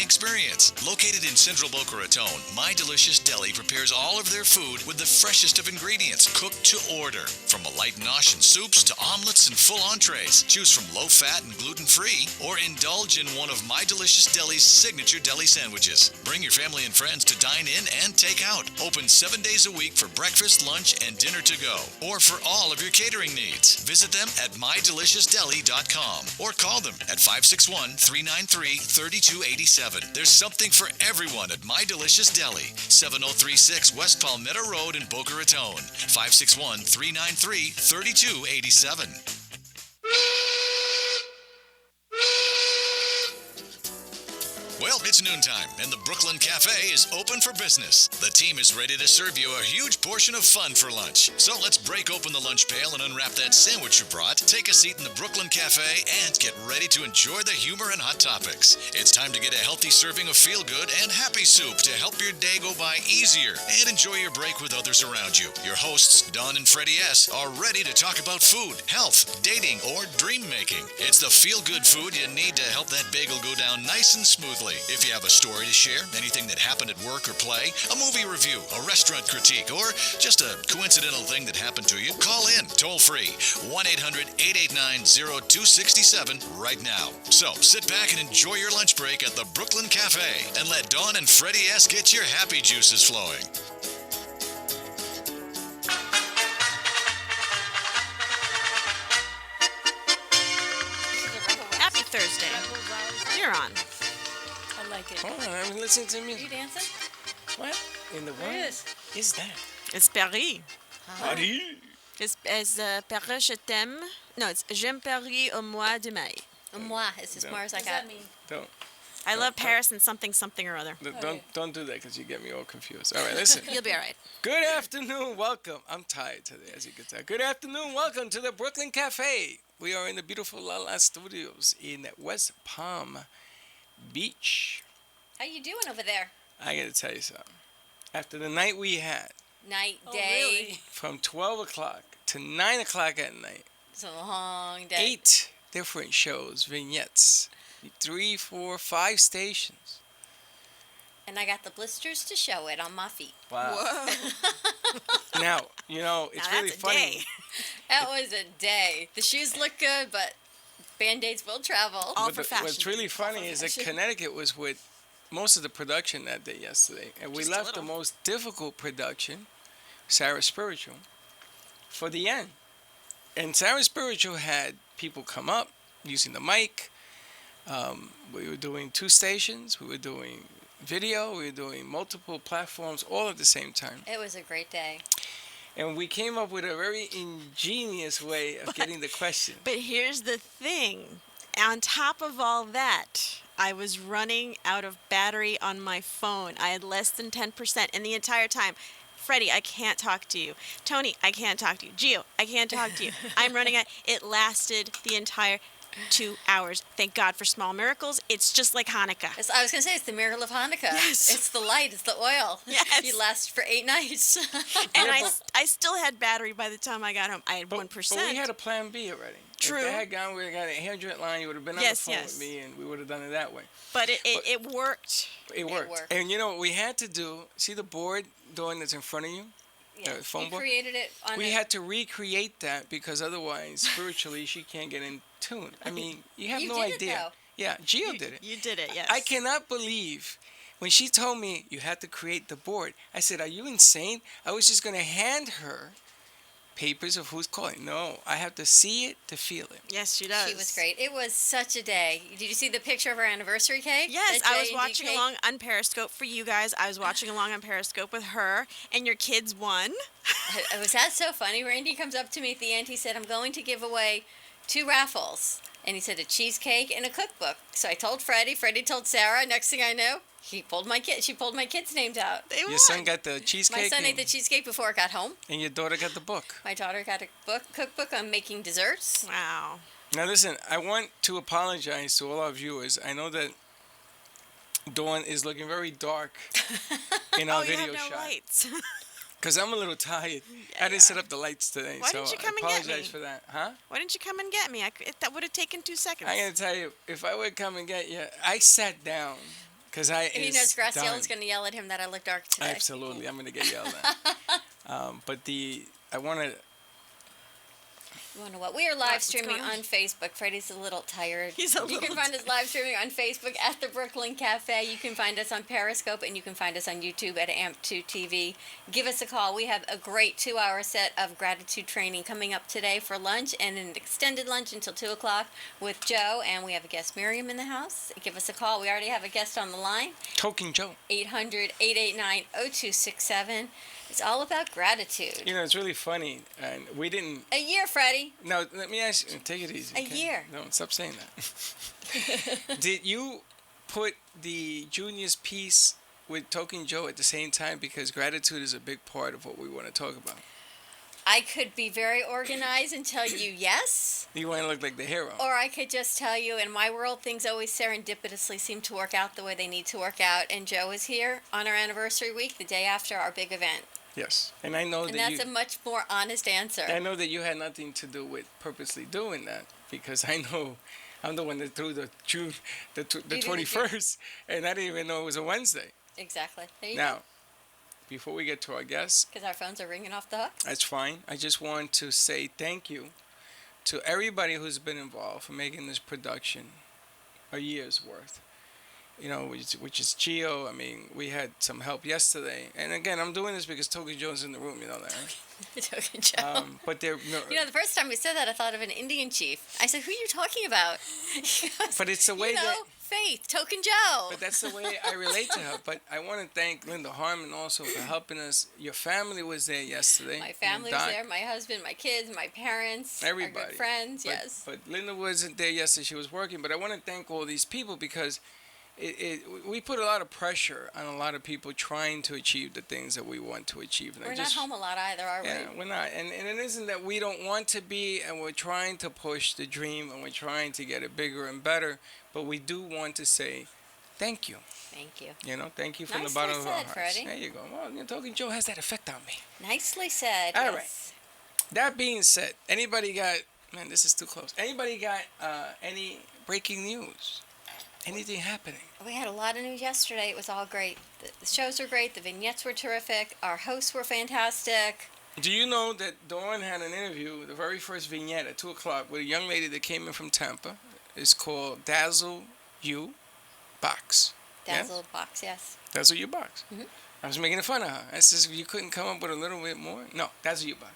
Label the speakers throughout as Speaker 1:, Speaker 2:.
Speaker 1: experience. Located in central Boca Raton, My Delicious Deli prepares all of their food with the freshest of ingredients, cooked to order. From a light nosh and soups to omelets and full entrees, choose from low-fat and gluten-free, or indulge in one of My Delicious Deli's signature deli sandwiches. Bring your family and friends to dine in and take out. Open 7 days a week for breakfast, lunch, and dinner to go, or for all of your catering needs. Visit them at mydeliciousdeli.com or call them at 561-393-3287. There's something for everyone at My Delicious Deli, 7036 West Palmetto Road in Boca Raton, 561-393-3287. Well, it's noontime, and the Brooklyn Cafe is open for business. The team is ready to serve you a huge portion of fun for lunch. So let's break open the lunch pail and unwrap that sandwich you brought, take a seat in the Brooklyn Cafe, and get ready to enjoy the humor and hot topics. It's time to get a healthy serving of feel-good and happy soup to help your day go by easier and enjoy your break with others around you. Your hosts, Don and Freddy S., are ready to talk about food, health, dating, or dream making. It's the feel-good food you need to help that bagel go down nice and smoothly. If you have a story to share, anything that happened at work or play, a movie review, a restaurant critique, or just a coincidental thing that happened to you, call in toll-free 1-800-889-0267 right now. So sit back and enjoy your lunch break at the Brooklyn Cafe and let Dawn and Freddie S. get your happy juices flowing.
Speaker 2: Happy Thursday. You're on.
Speaker 3: I like it.
Speaker 4: Hold on, I'm listening to
Speaker 3: Are you
Speaker 4: music.
Speaker 3: dancing?
Speaker 4: What in the
Speaker 3: There
Speaker 4: world
Speaker 3: it is.
Speaker 4: is that?
Speaker 2: It's Paris.
Speaker 4: Paris.
Speaker 2: It's Paris, je t'aime. No, it's J'aime Paris au mois de mai.
Speaker 3: Moi is as far as I
Speaker 5: What does
Speaker 3: got.
Speaker 5: that mean?
Speaker 4: Don't
Speaker 2: I love Paris and something or other.
Speaker 4: don't do that because you get me all confused. All right, listen.
Speaker 2: You'll be all right.
Speaker 4: Good afternoon, welcome. I'm tired today, as you can tell. Good afternoon, welcome to the Brooklyn Cafe. We are in the beautiful La La Studios in West Palm Beach.
Speaker 3: How you doing over there?
Speaker 4: I got to tell you something. After the night we had,
Speaker 3: Night,
Speaker 5: Oh,
Speaker 3: day.
Speaker 5: really?
Speaker 4: from 12 o'clock to 9 o'clock at night,
Speaker 3: It's a long day.
Speaker 4: 8 different shows, vignettes, 3, 4, 5 stations.
Speaker 3: And I got the blisters to show it on my feet.
Speaker 4: Wow.
Speaker 2: Whoa.
Speaker 4: Now, you know, it's
Speaker 2: Now
Speaker 4: really
Speaker 2: that's a
Speaker 4: funny.
Speaker 2: day.
Speaker 3: That was a day. The shoes look good, but Band-Aids will travel.
Speaker 2: All
Speaker 4: But
Speaker 2: for fashion.
Speaker 4: What's really funny is that
Speaker 3: fashion.
Speaker 4: Connecticut was with most of the production that day yesterday. And we
Speaker 2: Just a
Speaker 4: left the
Speaker 2: little.
Speaker 4: most difficult production, Sarah Spiritual, for the end. And Sarah Spiritual had people come up using the mic. We were doing 2 stations. We were doing video. We were doing multiple platforms all at the same time.
Speaker 3: It was a great day.
Speaker 4: And we came up with a very ingenious way of getting the question.
Speaker 2: But here's the thing. On top of all that, I was running out of battery on my phone. I had less than 10%, and the entire time, Freddie, I can't talk to you. Tony, I can't talk to you. Gio, I can't talk to you. I'm running out. It lasted the entire 2 hours. Thank God for small miracles. It's just like Hanukkah.
Speaker 3: I was going to say, it's the miracle of Hanukkah.
Speaker 2: Yes.
Speaker 3: It's the light. It's the oil.
Speaker 2: Yes.
Speaker 3: You last for 8 nights.
Speaker 2: And I still had battery by the time I got home. I had 1%.
Speaker 4: But we had a plan B already.
Speaker 2: True.
Speaker 4: If they had gone, we got a 800 line, you would have been on
Speaker 2: Yes,
Speaker 4: the phone
Speaker 2: yes.
Speaker 4: with me, and we would have done it that way.
Speaker 2: But it worked.
Speaker 4: It worked.
Speaker 3: worked.
Speaker 4: And you know what we had to do? See the board doing that's in front of you?
Speaker 3: Yes.
Speaker 4: phone
Speaker 3: You
Speaker 4: book?
Speaker 3: created it on
Speaker 4: We had to recreate that because otherwise, spiritually, she can't get in tune. I mean, you have
Speaker 3: You
Speaker 4: no
Speaker 3: did it,
Speaker 4: idea.
Speaker 3: though.
Speaker 4: Yeah, Gio did it.
Speaker 2: You did it, yes.
Speaker 4: I cannot believe when she told me you had to create the board. I said, "Are you insane?" I was just going to hand her papers of who's calling. No, I have to see it to feel it.
Speaker 2: Yes, she does.
Speaker 3: She was great. It was such a day. Did you see the picture of our anniversary cake?
Speaker 2: Yes,
Speaker 3: The
Speaker 2: I was
Speaker 3: J&D
Speaker 2: watching
Speaker 3: cake?
Speaker 2: along on Periscope for you guys. I was watching along on Periscope with her, and your kids won.
Speaker 3: Was that so funny? Randy comes up to me at the end. He said, I'm going to give away 2 raffles. And he said a cheesecake and a cookbook. So I told Freddie. Freddie told Sarah. Next thing I know, she pulled my kids' names out.
Speaker 2: They won.
Speaker 4: Your son got the cheesecake,
Speaker 3: My son ate
Speaker 4: and,
Speaker 3: the cheesecake before it got home.
Speaker 4: and your daughter got the book.
Speaker 3: My daughter got a cookbook on making desserts.
Speaker 2: Wow.
Speaker 4: Now listen, I want to apologize to all our viewers. I know that Dawn is looking very dark in our
Speaker 2: Oh, you
Speaker 4: video
Speaker 2: have no
Speaker 4: shot.
Speaker 2: lights.
Speaker 4: Because I'm a little tired. I didn't set up the lights today,
Speaker 2: Why
Speaker 4: so
Speaker 2: didn't you
Speaker 4: I
Speaker 2: come and get
Speaker 4: apologize
Speaker 2: me?
Speaker 4: for that. Huh?
Speaker 2: Why didn't you come and get me? That would have taken 2 seconds.
Speaker 4: I gotta tell you, if I would come and get you, I sat down Because I
Speaker 3: He
Speaker 4: is
Speaker 3: knows Graciella's
Speaker 4: done.
Speaker 3: going to yell at him that I look dark today.
Speaker 4: Absolutely, I'm gonna get yelled at. But I want to.
Speaker 3: You want to what? We are live
Speaker 2: What's
Speaker 3: streaming
Speaker 2: going on?
Speaker 3: on Facebook. Freddie's a little tired.
Speaker 2: He's a
Speaker 3: You
Speaker 2: little
Speaker 3: can find us live streaming on Facebook at the Brooklyn Cafe. You can find us on Periscope, and you can find us on YouTube at AMP2 TV. Give us a call. We have a great 2-hour set of gratitude training coming up today for lunch, and an extended lunch until 2 o'clock with Joe. And we have a guest, Miriam, in the house. Give us a call. We already have a guest on the line.
Speaker 4: Token Joe.
Speaker 3: 800-889-0267. It's all about gratitude.
Speaker 4: You know, it's really funny, and we didn't.
Speaker 3: A year, Freddie.
Speaker 4: No, let me ask you. Take it easy.
Speaker 3: A
Speaker 4: okay?
Speaker 3: year.
Speaker 4: No, stop saying that. Did you put the Junior's piece with Token Joe at the same time? Because gratitude is a big part of what we want to talk about.
Speaker 3: I could be very organized and tell you yes,
Speaker 4: You want to look like the hero.
Speaker 3: or I could just tell you, in my world, things always serendipitously seem to work out the way they need to work out. And Joe is here on our anniversary week, the day after our big event.
Speaker 4: Yes, and I know
Speaker 3: And
Speaker 4: that
Speaker 3: that's
Speaker 4: you.
Speaker 3: a much more honest answer.
Speaker 4: I know that you had nothing to do with purposely doing that, because I know I'm the one that threw the June, the
Speaker 3: did the
Speaker 4: 21st, and I didn't even know it was a Wednesday.
Speaker 3: Exactly. There you go.
Speaker 4: Now, before we get to our guests,
Speaker 3: Because our phones are ringing off the hook.
Speaker 4: that's fine. I just want to say thank you to everybody who's been involved for making this production a year's worth. You know, which is Gio. I mean, we had some help yesterday. And again, I'm doing this because Token Joe's in the room, you know that, right?
Speaker 3: Token Joe.
Speaker 4: But they're,
Speaker 3: You know, the first time we said that, I thought of an Indian chief. I said, "Who are you talking about?" He goes,
Speaker 4: but it's the way
Speaker 3: you know,
Speaker 4: that,
Speaker 3: Faith, Token Joe.
Speaker 4: but that's the way I relate to her. But I want to thank Linda Harmon also for helping us. Your family was there yesterday.
Speaker 3: My
Speaker 4: Your
Speaker 3: family was
Speaker 4: doc-
Speaker 3: there, my husband, my kids, my parents, our
Speaker 4: Everybody.
Speaker 3: good friends,
Speaker 4: But,
Speaker 3: yes.
Speaker 4: But Linda wasn't there yesterday. She was working. But I want to thank all these people because we put a lot of pressure on a lot of people trying to achieve the things that we want to achieve. And
Speaker 3: We're not home a lot either, are we?
Speaker 4: Yeah, we're not. And it isn't that we don't want to be, and we're trying to push the dream, and we're trying to get it bigger and better. But we do want to say thank you.
Speaker 3: Thank you.
Speaker 4: You know, thank you from
Speaker 3: Nicely
Speaker 4: the bottom of our
Speaker 3: said,
Speaker 4: hearts.
Speaker 3: Freddie.
Speaker 4: There you go. Well, you know, Token Joe has that effect on me.
Speaker 3: Nicely said.
Speaker 4: All
Speaker 3: yes.
Speaker 4: right. That being said, anybody got, man, this is too close. Anybody got any breaking news? Anything happening?
Speaker 3: We had a lot of news yesterday. It was all great. The shows were great. The vignettes were terrific. Our hosts were fantastic.
Speaker 4: Do you know that Dawn had an interview, the very first vignette at 2 o'clock, with a young lady that came in from Tampa? It's called Dazzle You Box.
Speaker 3: Dazzle box, yes.
Speaker 4: Dazzle You Box.
Speaker 3: Mhm.
Speaker 4: I was making fun of her. I says, you couldn't come up with a little bit more? No, Dazzle You Box.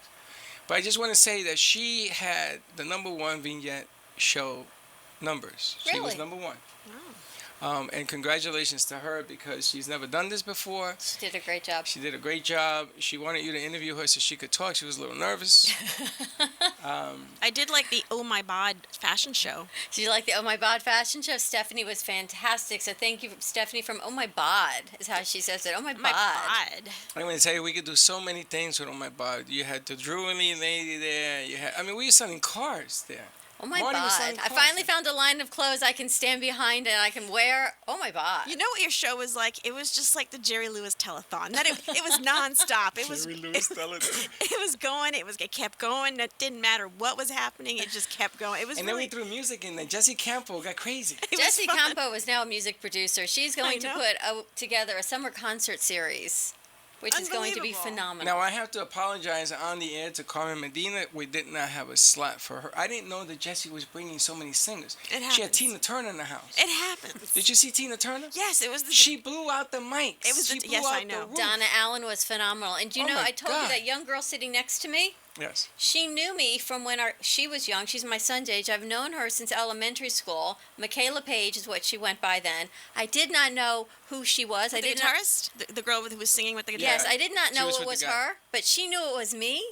Speaker 4: But I just want to say that she had the #1 vignette show numbers. She was
Speaker 3: Really?
Speaker 4: #1.
Speaker 2: Wow.
Speaker 4: And congratulations to her because she's never done this before.
Speaker 3: She did a great job.
Speaker 4: She did a great job. She wanted you to interview her so she could talk. She was a little nervous.
Speaker 2: I did like the Oh My Bod fashion show.
Speaker 3: Did you like the Oh My Bod fashion show? Stephanie was fantastic. So thank you, Stephanie from Oh My Bod, is how she says it. Oh My Bod.
Speaker 2: My bod.
Speaker 4: I'm going to tell you, we could do so many things with Oh My Bod. You had the jewelry lady there. We were selling cars there.
Speaker 3: Oh My
Speaker 4: Marty was
Speaker 3: Bod.
Speaker 4: selling
Speaker 3: I
Speaker 4: cars.
Speaker 3: finally found a line of clothes I can stand behind and I can wear. Oh My Bod.
Speaker 2: You know what your show was like? It was just like the Jerry Lewis telethon. That it was nonstop. It was it was going. It kept going. It didn't matter what was happening. It just kept going. It was
Speaker 4: And
Speaker 2: really.
Speaker 4: then we threw music in there. Jesse Campo got crazy.
Speaker 2: It was
Speaker 3: Jessie
Speaker 2: fun.
Speaker 3: Campo is now a music producer. She's going to
Speaker 2: know.
Speaker 3: put together a summer concert series, which is going to be
Speaker 2: Unbelievable.
Speaker 3: phenomenal.
Speaker 4: Now, I have to apologize on the air to Carmen Medina. We did not have a slot for her. I didn't know that Jesse was bringing so many singers.
Speaker 2: It
Speaker 4: She had
Speaker 2: happens.
Speaker 4: Tina Turner in the house.
Speaker 2: It happens.
Speaker 4: Did you see Tina Turner?
Speaker 2: Yes, it was the.
Speaker 4: She blew out the mics.
Speaker 2: It was
Speaker 4: she
Speaker 2: the-
Speaker 4: blew
Speaker 2: yes,
Speaker 4: out
Speaker 2: I
Speaker 4: the
Speaker 2: know.
Speaker 4: roof.
Speaker 3: Donna Allen was phenomenal. And you
Speaker 4: Oh
Speaker 3: know,
Speaker 4: my
Speaker 3: I told you
Speaker 4: God.
Speaker 3: that young girl sitting next to me,
Speaker 4: Yes.
Speaker 3: she knew me from when she was young. She's my son's age. I've known her since elementary school. Michaela Page is what she went by then. I did not know who she was. I
Speaker 2: the
Speaker 3: did not.
Speaker 2: guarist, the girl who was singing with the guitar.
Speaker 3: Yes, I did not
Speaker 4: She
Speaker 3: know
Speaker 4: was
Speaker 3: it
Speaker 4: with
Speaker 3: was
Speaker 4: the guy.
Speaker 3: her, but she knew it was me,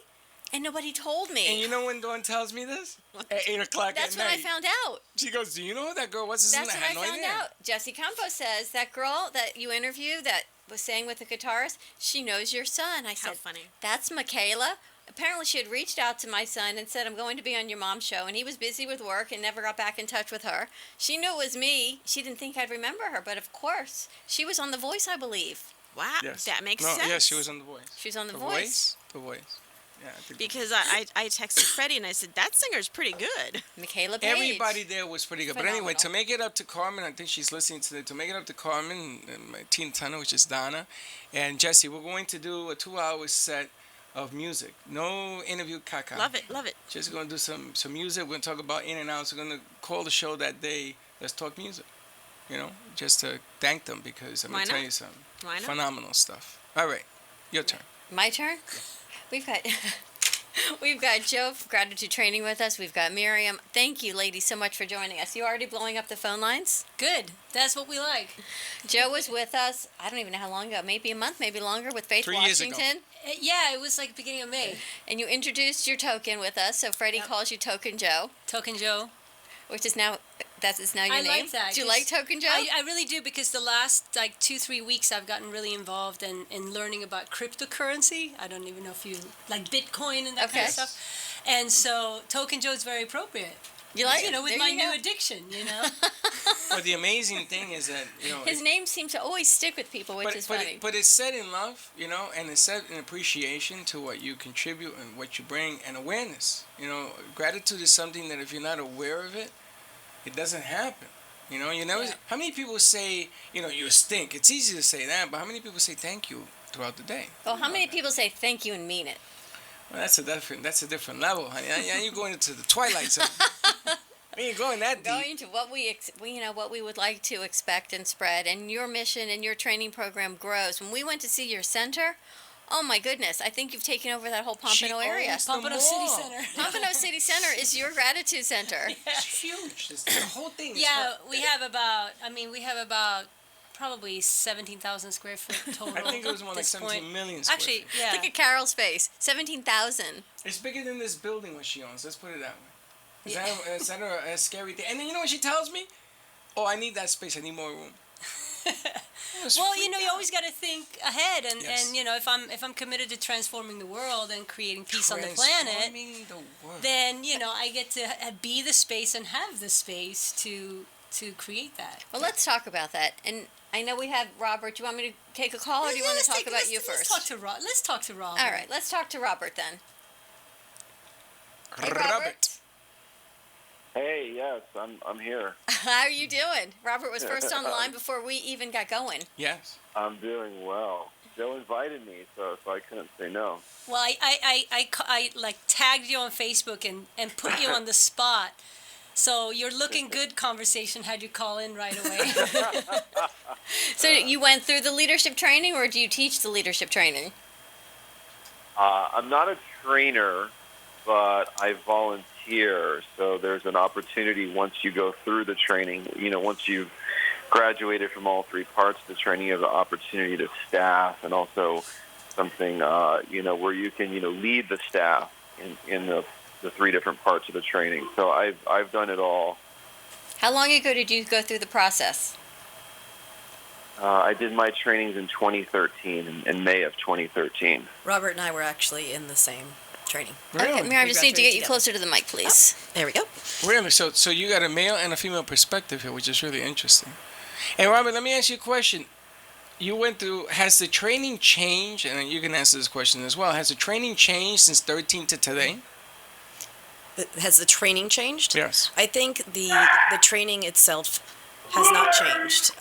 Speaker 3: and nobody told me.
Speaker 4: And you know when Dawn tells me this? At 8 o'clock
Speaker 3: That's
Speaker 4: at
Speaker 3: when I
Speaker 4: night.
Speaker 3: found out.
Speaker 4: She goes, do you know who that girl was?
Speaker 3: That's
Speaker 4: I
Speaker 3: when
Speaker 4: had
Speaker 3: I
Speaker 4: no
Speaker 3: found
Speaker 4: idea.
Speaker 3: out. Jessie Campo says that girl that you interviewed that was sang with the guitarist, she knows your son. I
Speaker 2: How
Speaker 3: said,
Speaker 2: funny.
Speaker 3: that's Michaela. Apparently she had reached out to my son and said, I'm going to be on your mom's show. And he was busy with work and never got back in touch with her. She knew it was me. She didn't think I'd remember her. But of course, she was on The Voice, I believe.
Speaker 2: Wow,
Speaker 4: Yes.
Speaker 2: that makes
Speaker 4: no,
Speaker 2: sense.
Speaker 4: Yes, she was on The Voice.
Speaker 3: She was on The
Speaker 4: The
Speaker 3: Voice.
Speaker 4: The Voice. Yeah, I think
Speaker 2: because I texted Freddie and I said, that singer's pretty good.
Speaker 3: Michaela Page.
Speaker 4: everybody there was pretty good. But anyway, to
Speaker 3: Phenomenal.
Speaker 4: make it up to Carmen, I think she's listening today. To make it up to Carmen and my teen tunnel, which is Donna and Jesse, we're going to do a 2-hour set of music. No interview, caca.
Speaker 2: Love it, love it.
Speaker 4: Just going to do some music. We're going to talk about in and outs. We're going to call the show that day, Let's Talk Music. You know, just to thank them because I'm
Speaker 2: Why
Speaker 4: going to tell
Speaker 2: not?
Speaker 4: you something.
Speaker 2: Why not?
Speaker 4: Phenomenal stuff. All right, your turn.
Speaker 3: My turn? We've got we've got Joe from Gratitude Training with us. We've got Miriam. Thank you, ladies, so much for joining us. You already blowing up the phone lines?
Speaker 5: Good. That's what we like.
Speaker 3: Joe was with us, I don't even know how long ago, maybe a month, maybe longer, with Faith
Speaker 4: 3 years ago.
Speaker 3: Washington.
Speaker 5: Yeah, it was like beginning of May.
Speaker 3: And you introduced your token with us, so Freddie
Speaker 5: Yep.
Speaker 3: calls you Token Joe,
Speaker 5: Token Joe.
Speaker 3: which is now, that is now your
Speaker 5: I
Speaker 3: name.
Speaker 5: like that.
Speaker 3: Do you
Speaker 5: 'cause
Speaker 3: like Token Joe?
Speaker 5: I really do, because the last like 2-3 weeks I've gotten really involved in learning about cryptocurrency. I don't even know if you like Bitcoin and that kind
Speaker 3: Okay.
Speaker 5: of stuff. And so Token Joe is very appropriate.
Speaker 3: You like
Speaker 5: You
Speaker 3: it?
Speaker 5: know, with
Speaker 3: There
Speaker 5: my
Speaker 3: you
Speaker 5: new
Speaker 3: go.
Speaker 5: addiction, you know.
Speaker 4: But the amazing thing is that, you know,
Speaker 3: His name seems to always stick with people, which is funny.
Speaker 4: But it's said in love, you know, and it's said in appreciation to what you contribute and what you bring, and awareness. You know, gratitude is something that if you're not aware of it, it doesn't happen. You know, you never.
Speaker 5: Yeah.
Speaker 4: How many people say, you know, you stink? It's easy to say that, but how many people say thank you throughout the day?
Speaker 3: Well, how many people say thank you and mean it?
Speaker 4: Well, that's a different level, honey. Now you're going into the twilight zone. We ain't going that deep.
Speaker 3: Going to what what we would like to expect and spread, and your mission and your training program grows. When we went to see your center, oh my goodness, I think you've taken over that whole Pompano
Speaker 4: She
Speaker 3: area.
Speaker 4: owns the
Speaker 5: Pompano City
Speaker 4: mall.
Speaker 5: Center.
Speaker 3: Pompano City Center is your gratitude center.
Speaker 4: It's huge. The whole thing is
Speaker 5: Yeah,
Speaker 4: her.
Speaker 5: we have about probably 17,000 square foot total.
Speaker 4: I think it was more
Speaker 5: at
Speaker 4: like
Speaker 5: this
Speaker 4: 17
Speaker 5: point.
Speaker 4: million square
Speaker 5: Actually,
Speaker 4: feet.
Speaker 5: yeah.
Speaker 3: Look at Carol's face. 17,000.
Speaker 4: It's bigger than this building what she owns. Let's put it that way. Is
Speaker 5: Yeah.
Speaker 4: is that a scary thing? And then you know what she tells me? Oh, I need that space. I need more room.
Speaker 5: Well, you know, you always got to think ahead, and,
Speaker 4: Yes.
Speaker 5: and you know, if I'm committed to transforming the world and creating peace on the planet,
Speaker 4: Transforming the world.
Speaker 5: then you know I get to be the space and have the space to create that.
Speaker 3: Well, let's talk about that. And I know we have Robert. Do you want me to take a call, or do you want to talk about you first?
Speaker 5: Let's talk to Rob.
Speaker 3: All right, let's talk to Robert then. Hey,
Speaker 4: Robert.
Speaker 6: Hey, yes, I'm here.
Speaker 3: How are you doing? Robert was first on the line before we even got going.
Speaker 4: Yes.
Speaker 6: I'm doing well. Joe invited me, so I couldn't say no.
Speaker 5: Well, I like tagged you on Facebook and put you on the spot. So your looking good conversation had you call in right away.
Speaker 3: So you went through the leadership training, or do you teach the leadership training?
Speaker 6: I'm not a trainer, but I volunteer. So there's an opportunity once you go through the training. You know, once you've graduated from all three parts of the training, you have the opportunity to staff, and also something where you can lead the staff in the three different parts of the training. So I've done it all.
Speaker 3: How long ago did you go through the process?
Speaker 6: I did my trainings in 2013, in May of 2013.
Speaker 7: Robert and I were actually in the same training.
Speaker 3: Okay,
Speaker 4: Really?
Speaker 3: Mary, I just need to get you
Speaker 7: together.
Speaker 3: closer to the mic, please.
Speaker 7: There we go.
Speaker 4: Really? So you got a male and a female perspective here, which is really interesting. And Robert, let me ask you a question. You went through, has the training changed? And you can answer this question as well. Has the training changed since 13 to today?
Speaker 7: Has the training changed?
Speaker 4: Yes.
Speaker 7: I think the training itself has not changed.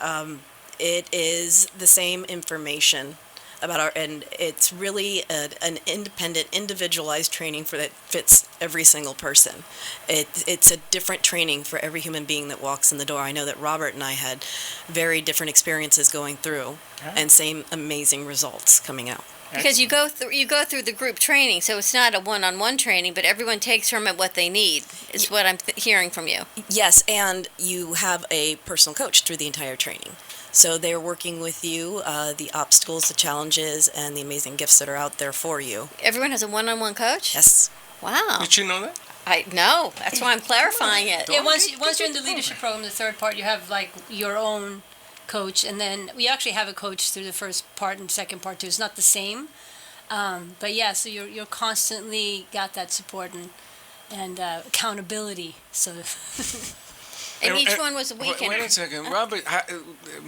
Speaker 7: It is the same information about and it's really an independent, individualized training that fits every single person. It's a different training for every human being that walks in the door. I know that Robert and I had very different experiences going through, and same amazing results coming out.
Speaker 3: Because you go through the group training, so it's not a one-on-one training, but everyone takes from it what they need. Is what I'm hearing from you.
Speaker 7: Yes, and you have a personal coach through the entire training. So they're working with you, the obstacles, the challenges, and the amazing gifts that are out there for you.
Speaker 3: Everyone has a one-on-one coach?
Speaker 7: Yes.
Speaker 3: Wow.
Speaker 4: Did you know that?
Speaker 3: I know. That's why I'm clarifying it.
Speaker 5: Yeah, once you're in the leadership program, the third part, you have like your own coach, and then we actually have a coach through the first part and second part too. It's not the same, but yeah. So you're constantly got that support and accountability. So.
Speaker 3: And each one was a weekend.
Speaker 4: Wait a second. Robert,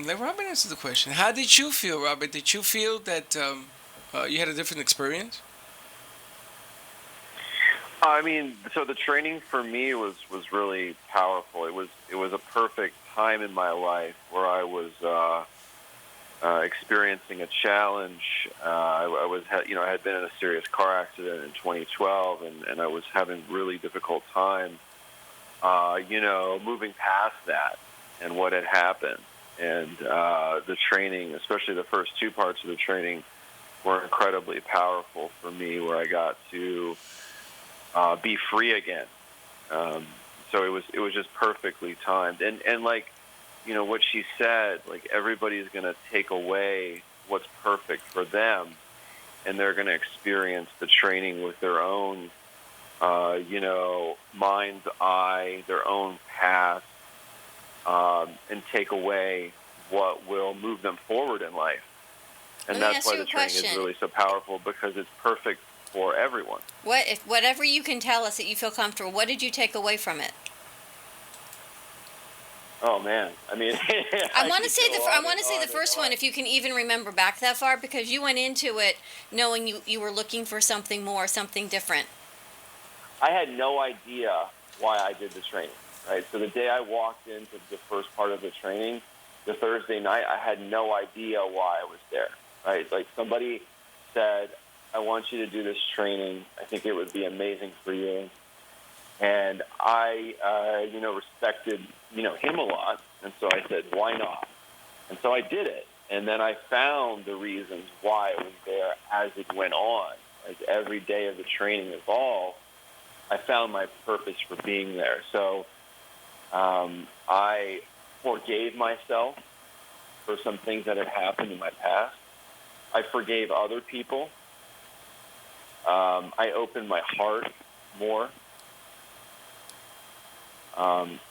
Speaker 4: let Robert answer the question. How did you feel, Robert? Did you feel that you had a different experience?
Speaker 6: I mean, so the training for me was really powerful. It was a perfect time in my life where I was experiencing a challenge. I was, I had been in a serious car accident in 2012, and I was having really difficult time, moving past that and what had happened. And the training, especially the first two parts of the training, were incredibly powerful for me, where I got to be free again. So it was just perfectly timed. And like, what she said, like, everybody's going to take away what's perfect for them, and they're going to experience the training with their own, mind's eye, their own path, and take away what will move them forward in life. And
Speaker 3: Let me
Speaker 6: that's
Speaker 3: ask
Speaker 6: why
Speaker 3: you
Speaker 6: the
Speaker 3: a
Speaker 6: training
Speaker 3: question.
Speaker 6: is really so powerful, because it's perfect for everyone.
Speaker 3: Whatever you can tell us that you feel comfortable, what did you take away from it?
Speaker 6: Oh man, I mean,
Speaker 3: I want to say the
Speaker 6: and
Speaker 3: first one,
Speaker 6: on.
Speaker 3: if you can even remember back that far, because you went into it knowing you were looking for something more, something different.
Speaker 6: I had no idea why I did the training, right? So the day I walked into the first part of the training, the Thursday night, I had no idea why I was there, right? Like, somebody said, I want you to do this training. I think it would be amazing for you. And I, respected, him a lot. And so I said, why not? And so I did it. And then I found the reasons why I was there as it went on. As every day of the training evolved, I found my purpose for being there. So I forgave myself for some things that had happened in my past. I forgave other people. I opened my heart more.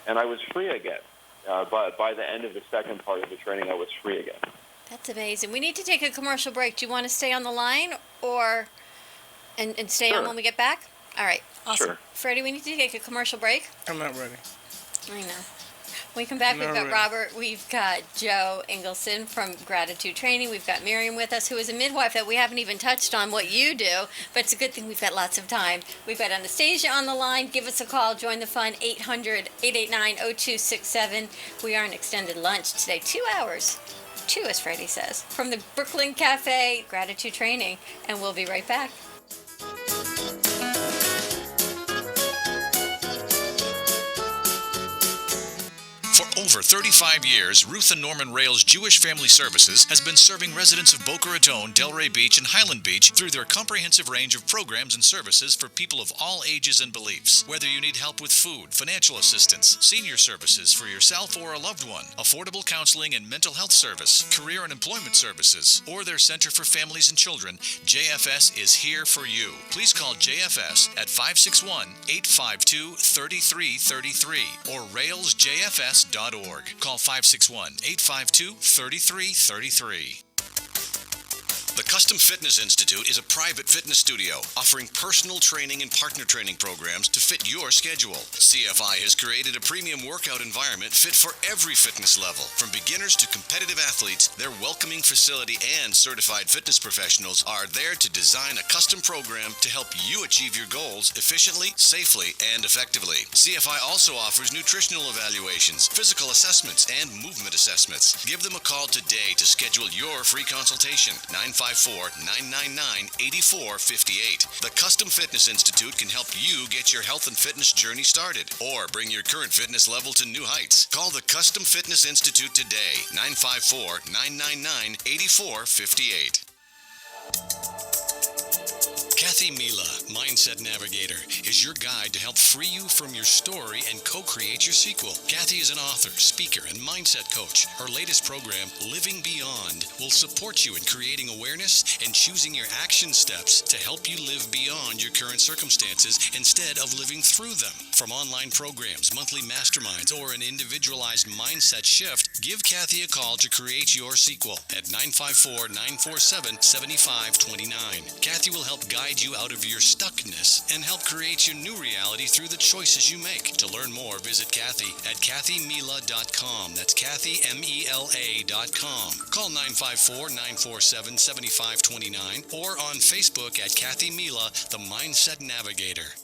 Speaker 6: And I was free again. But by the end of the second part of the training, I was free again.
Speaker 3: That's amazing. We need to take a commercial break. Do you want to stay on the line and stay on
Speaker 6: Sure.
Speaker 3: when we get back? All right. Awesome.
Speaker 6: Sure.
Speaker 3: Freddie, we need to take a commercial break.
Speaker 4: I'm not ready.
Speaker 3: I know. When we come back, we've
Speaker 4: No,
Speaker 3: got
Speaker 4: really.
Speaker 3: Robert, we've got Joe Engelson from Gratitude Training, we've got Miriam with us, who is a midwife that we haven't even touched on what you do, but it's a good thing we've got lots of time. We've got Anastasia on the line. Give us a call, join the fun, 800-889-0267. We are in extended lunch today, 2 hours, 2 as Freddie says, from the Brooklyn Cafe Gratitude Training, and we'll be right back.
Speaker 1: For over 35 years, Ruth and Norman Rails Jewish Family Services has been serving residents of Boca Raton, Delray Beach, and Highland Beach through their comprehensive range of programs and services for people of all ages and beliefs. Whether you need help with food, financial assistance, senior services for yourself or a loved one, affordable counseling and mental health service, career and employment services, or their Center for Families and Children, JFS is here for you. Please call JFS at 561-852-3333 or railsjfs.org. Call 561-852-3333. The Custom Fitness Institute is a private fitness studio offering personal training and partner training programs to fit your schedule. CFI has created a premium workout environment fit for every fitness level. From beginners to competitive athletes, their welcoming facility and certified fitness professionals are there to design a custom program to help you achieve your goals efficiently, safely, and effectively. CFI also offers nutritional evaluations, physical assessments, and movement assessments. Give them a call today to schedule your free consultation. 954-999-8458. The Custom Fitness Institute can help you get your health and fitness journey started or bring your current fitness level to new heights. Call the Custom Fitness Institute today. 954-999-8458. Kathy Mila, Mindset Navigator, is your guide to help free you from your story and co-create your sequel. Kathy is an author, speaker, and mindset coach. Her latest program, Living Beyond, will support you in creating awareness and choosing your action steps to help you live beyond your current circumstances instead of living through them. From online programs, monthly masterminds, or an individualized mindset shift, give Kathy a call to create your sequel at 954-947-7529. Kathy will help guide you out of your stuckness and help create your new reality through the choices you make. To learn more, visit Kathy at kathymila.com. That's kathymela.com. Call 954-947-7529 or on Facebook at Kathy Mila, the Mindset Navigator.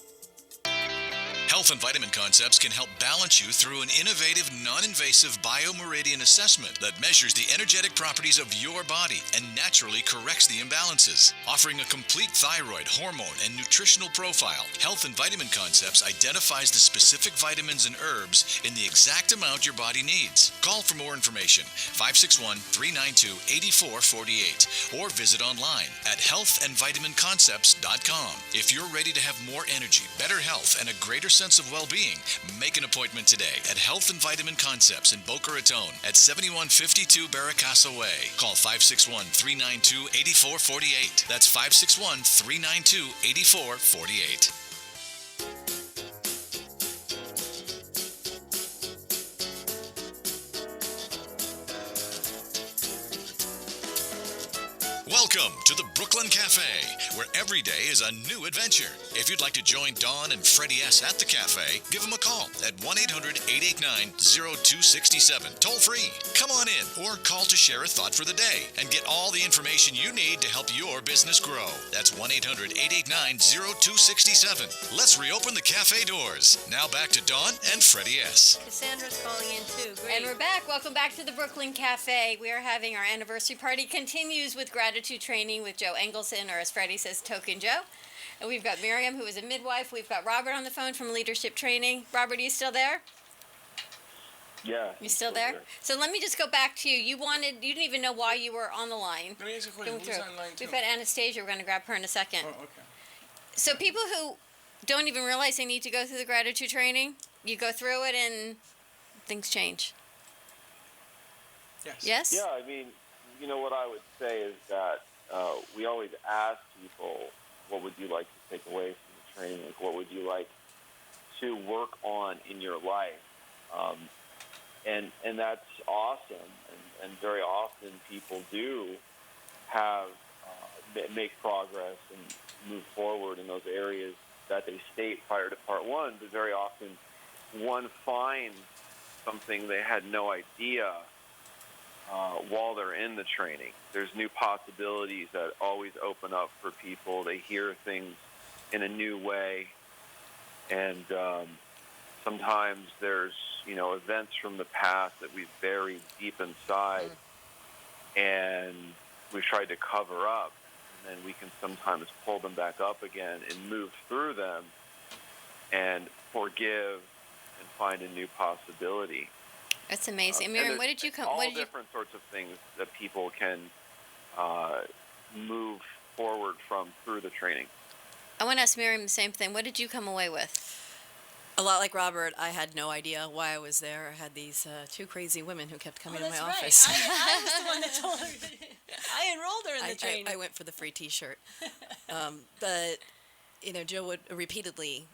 Speaker 1: Health and Vitamin Concepts can help balance you through an innovative, non-invasive biomeridian assessment that measures the energetic properties of your body and naturally corrects the imbalances. Offering a complete thyroid, hormone, and nutritional profile, Health and Vitamin Concepts identifies the specific vitamins and herbs in the exact amount your body needs. Call for more information, 561-392-8448, or visit online at healthandvitaminconcepts.com. If you're ready to have more energy, better health, and a greater sense of well-being, make an appointment today at Health and Vitamin Concepts in Boca Raton at 7152 Barracassa Way. Call 561-392-8448. That's 561-392-8448. Welcome to the Brooklyn Cafe, where every day is a new adventure. If you'd like to join Dawn and Freddy S. at the cafe, give them a call at 1-800-889-0267, toll free. Come on in or call to share a thought for the day and get all the information you need to help your business grow. That's 1-800-889-0267. Let's reopen the cafe doors. Now back to Dawn and Freddy S.
Speaker 5: Cassandra's calling in too. Great.
Speaker 3: And we're back. Welcome back to the Brooklyn Cafe. We are having our anniversary party. Continues with gratitude training with Joe Engelson, or as Freddie says, Token Joe. And we've got Miriam, who is a midwife. We've got Robert on the phone from Leadership Training. Robert, are you still there?
Speaker 6: Yeah.
Speaker 3: You still there? So let me just go back to you. You didn't even know why you were on the line.
Speaker 4: Let me ask you a question.
Speaker 3: Going
Speaker 4: Who's
Speaker 3: through.
Speaker 4: online too?
Speaker 3: We've got Anastasia. We're going to grab her in a second.
Speaker 4: Oh, okay.
Speaker 3: So people who don't even realize they need to go through the gratitude training, you go through it and things change.
Speaker 4: Yes.
Speaker 3: Yes?
Speaker 6: Yeah, I mean, what I would say is that we always ask people, what would you like to take away from the training? Like, what would you like to work on in your life? And that's awesome. And very often people do have make progress and move forward in those areas that they state prior to part one. But very often one finds something they had no idea while they're in the training. There's new possibilities that always open up for people. They hear things in a new way. And sometimes there's, events from the past that we've buried deep inside and we've tried to cover up. And then we can sometimes pull them back up again and move through them and forgive and find a new possibility.
Speaker 3: That's amazing. Miriam, what did you come?
Speaker 6: All different sorts of things that people can move forward from through the training.
Speaker 3: I want to ask Miriam the same thing. What did you come away with?
Speaker 7: A lot like Robert, I had no idea why I was there. I had these two crazy women who kept coming to my office.
Speaker 5: I was the one that told her. I enrolled her in the training.
Speaker 7: I went for the free T-shirt. But, Joe would repeatedly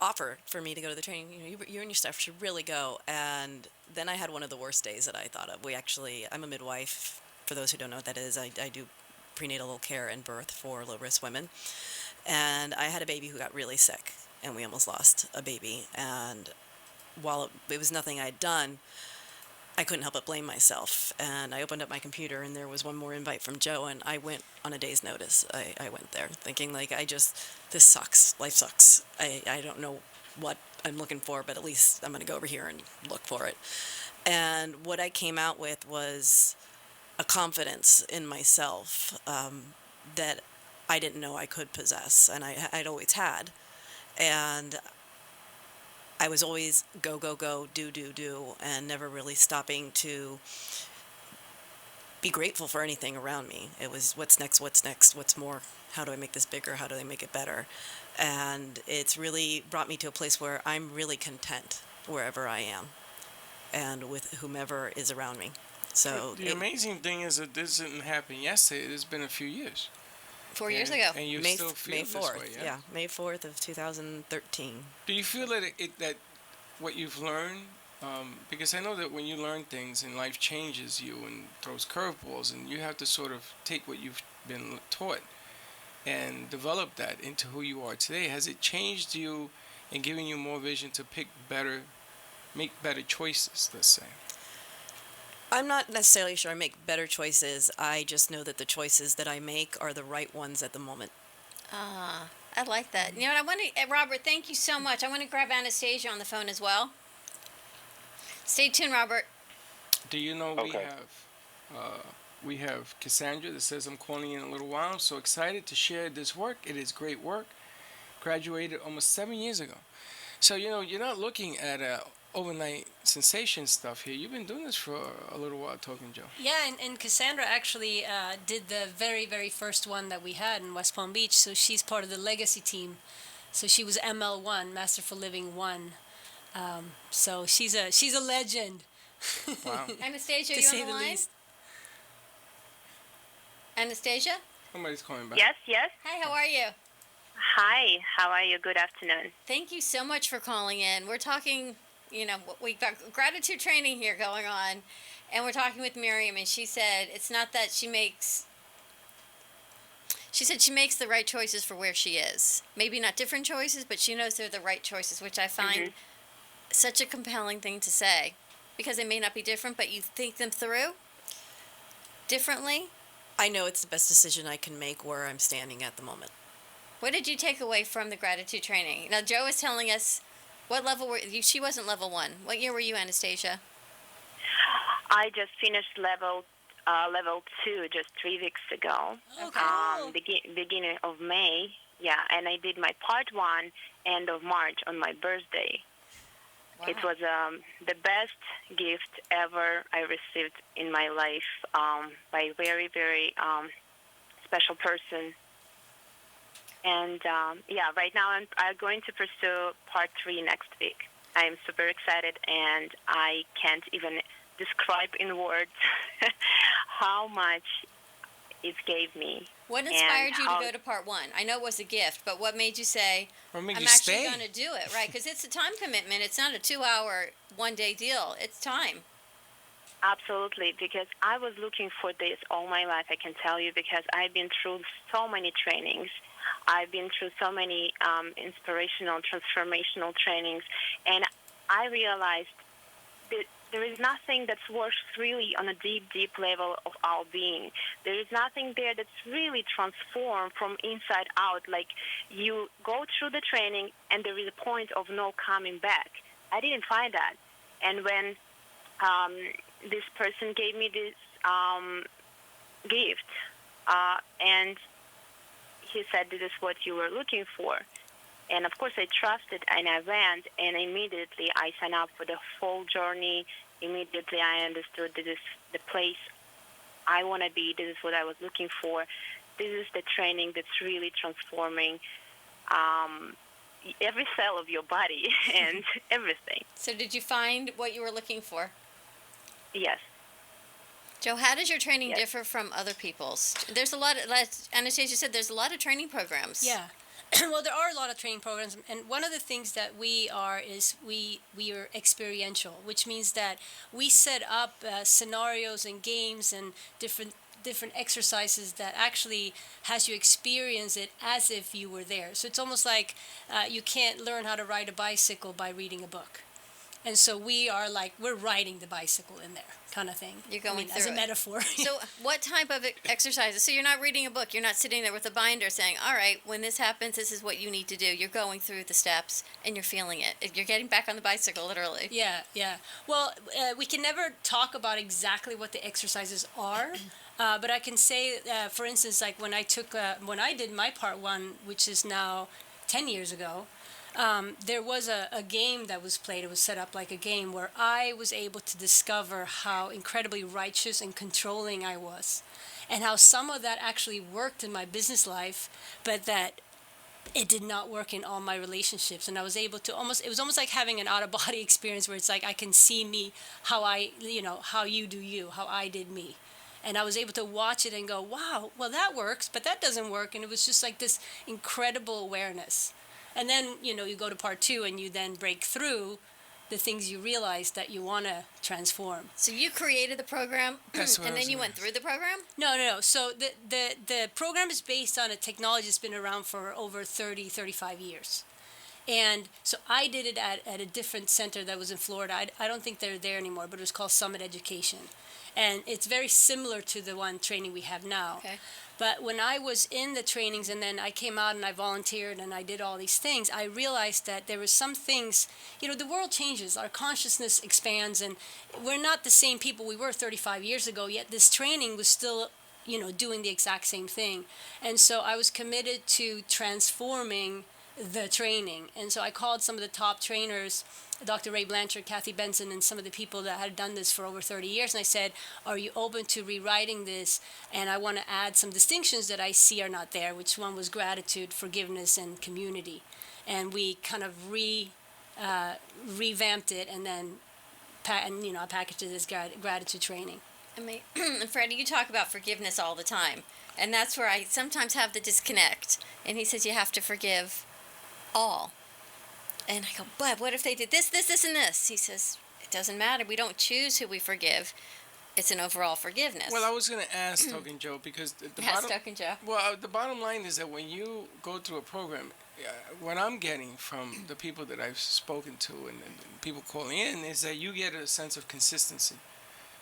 Speaker 7: offer for me to go to the training. You and your staff should really go. And then I had one of the worst days that I thought of. I'm a midwife. For those who don't know what that is, I do prenatal care and birth for low-risk women. And I had a baby who got really sick, and we almost lost a baby. And while it was nothing I'd done, I couldn't help but blame myself. And I opened up my computer, and there was one more invite from Joe, and I went on a day's notice. I went there thinking, this sucks. Life sucks. I don't know what I'm looking for, but at least I'm going to go over here and look for it. And what I came out with was a confidence in myself that I didn't know I could possess, and I'd always had. And I was always go, go, go, do, and never really stopping to be grateful for anything around me. It was what's next, what's more, how do I make this bigger, how do I make it better? And it's really brought me to a place where I'm really content wherever I am and with whomever is around me. So
Speaker 4: the amazing thing is that this didn't happen yesterday. It's been a few years.
Speaker 3: 4 years ago.
Speaker 4: And you
Speaker 7: May,
Speaker 4: still feel
Speaker 7: May
Speaker 4: this
Speaker 7: 4th,
Speaker 4: way,
Speaker 7: yeah, May 4th of 2013.
Speaker 4: Do you feel that that what you've learned, because I know that when you learn things and life changes you and throws curveballs, and you have to sort of take what you've been taught and develop that into who you are today. Has it changed you and given you more vision to make better choices, let's say?
Speaker 7: I'm not necessarily sure I make better choices. I just know that the choices that I make are the right ones at the moment.
Speaker 3: I I like that. You know what? I want to, Robert, thank you so much. I want to grab Anastasia on the phone as well. Stay tuned, Robert.
Speaker 4: Do you know
Speaker 6: Okay.
Speaker 4: we have Cassandra that says, I'm calling in a little while. I'm so excited to share this work. It is great work. Graduated almost 7 years ago. So, you're not looking at overnight sensation stuff here. You've been doing this for a little while, Talking Joe.
Speaker 5: Yeah, and Cassandra actually did the very, very first one that we had in West Palm Beach. So she's part of the legacy team. So she was ML1, Masterful Living 1. So she's a legend.
Speaker 4: Wow.
Speaker 3: Anastasia,
Speaker 5: To
Speaker 3: are you
Speaker 5: say
Speaker 3: on the
Speaker 5: the
Speaker 3: line?
Speaker 5: least.
Speaker 3: Anastasia?
Speaker 4: Somebody's calling back.
Speaker 8: Yes, yes.
Speaker 3: Hi, how are you?
Speaker 8: Hi, how are you? Good afternoon.
Speaker 3: Thank you so much for calling in. We're talking, we've got gratitude training here going on, and we're talking with Miriam, and she said it's not that she makes the right choices for where she is. Maybe not different choices, but she knows they're the right choices, which I find such a compelling thing to say, because they may not be different, but you think them through differently.
Speaker 7: I know it's the best decision I can make where I'm standing at the moment.
Speaker 3: What did you take away from the gratitude training? Now, Joe is telling us what level were you? She wasn't level 1. What year were you, Anastasia?
Speaker 8: I just finished level 2 just 3 weeks ago.
Speaker 5: Okay.
Speaker 8: Beginning of May. Yeah, and I did my part 1 end of March on my birthday.
Speaker 3: Wow.
Speaker 8: It was the best gift ever I received in my life by a very, very special person. And right now I'm going to pursue part 3 next week. I'm super excited, and I can't even describe in words how much it gave me.
Speaker 3: What inspired you to go to part 1? I know it was a gift, but what made you say,
Speaker 4: What made
Speaker 3: I'm
Speaker 4: you
Speaker 3: actually
Speaker 4: stay?
Speaker 3: going to do it, right? Because it's a time commitment. It's not a 2-hour, one-day deal. It's time.
Speaker 8: Absolutely, because I was looking for this all my life, I can tell you, because I've been through so many trainings. I've been through so many inspirational, transformational trainings, and I realized that there is nothing that's worth really on a deep, deep level of our being. There is nothing there that's really transformed from inside out. Like, you go through the training, and there is a point of no coming back. I didn't find that. And when this person gave me this gift, and he said, this is what you were looking for. And of course I trusted, and I went, and immediately I signed up for the whole journey. Immediately I understood this is the place I want to be. This is what I was looking for. This is the training that's really transforming every cell of your body and everything.
Speaker 3: So did you find what you were looking for?
Speaker 8: Yes.
Speaker 3: Joe, how does your training
Speaker 8: Yes.
Speaker 3: differ from other people's? There's a lot of, as Anastasia said, there's a lot of training programs.
Speaker 5: Yeah. Well, there are a lot of training programs, and one of the things that we are is we are experiential, which means that we set up scenarios and games and different exercises that actually has you experience it as if you were there. So it's almost like you can't learn how to ride a bicycle by reading a book. And so we're riding the bicycle in there, kind of thing.
Speaker 3: You're going
Speaker 5: as
Speaker 3: through
Speaker 5: a
Speaker 3: it.
Speaker 5: metaphor.
Speaker 3: So what type of exercises? So you're not reading a book. You're not sitting there with a binder saying, all right, when this happens, this is what you need to do. You're going through the steps, and you're feeling it. You're getting back on the bicycle, literally.
Speaker 5: Yeah. Well, we can never talk about exactly what the exercises are, but I can say, for instance, like when I did my part 1, which is now 10 years ago, there was a game that was played. It was set up like a game where I was able to discover how incredibly righteous and controlling I was, and how some of that actually worked in my business life, but that it did not work in all my relationships. And I was able to it was almost like having an out-of-body experience where it's like I can see me, how how you do you, how I did me. And I was able to watch it and go, wow, well, that works, but that doesn't work. And it was just like this incredible awareness. And then, you go to part 2, and you then break through the things you realize that you want to transform.
Speaker 3: So you created the program,
Speaker 4: That's what
Speaker 3: and
Speaker 4: I was
Speaker 3: then you
Speaker 4: gonna
Speaker 3: went through the program?
Speaker 5: No. So the program is based on a technology that's been around for over 35 years. And so I did it at a different center that was in Florida. I don't think they're there anymore, but it was called Summit Education. And it's very similar to the one training we have now.
Speaker 3: Okay.
Speaker 5: But when I was in the trainings and then I came out and I volunteered and I did all these things, I realized that there were some things, the world changes, our consciousness expands, and we're not the same people we were 35 years ago, yet this training was still, doing the exact same thing. And so I was committed to transforming the training. And so I called some of the top trainers, Dr. Ray Blanchard, Kathy Benson, and some of the people that had done this for over 30 years. And I said, are you open to rewriting this? And I want to add some distinctions that I see are not there, which one was gratitude, forgiveness, and community. And we kind of revamped it and then I packaged it as gratitude training.
Speaker 3: I mean, Freddie, you talk about forgiveness all the time. And that's where I sometimes have the disconnect. And he says you have to forgive all. And I go, but what if they did this, and this? He says, it doesn't matter. We don't choose who we forgive. It's an overall forgiveness.
Speaker 4: Well, I was going to ask Token Joe because
Speaker 3: Token Joe.
Speaker 4: Well, the bottom line is that when you go through a program, what I'm getting from the people that I've spoken to and people calling in is that you get a sense of consistency,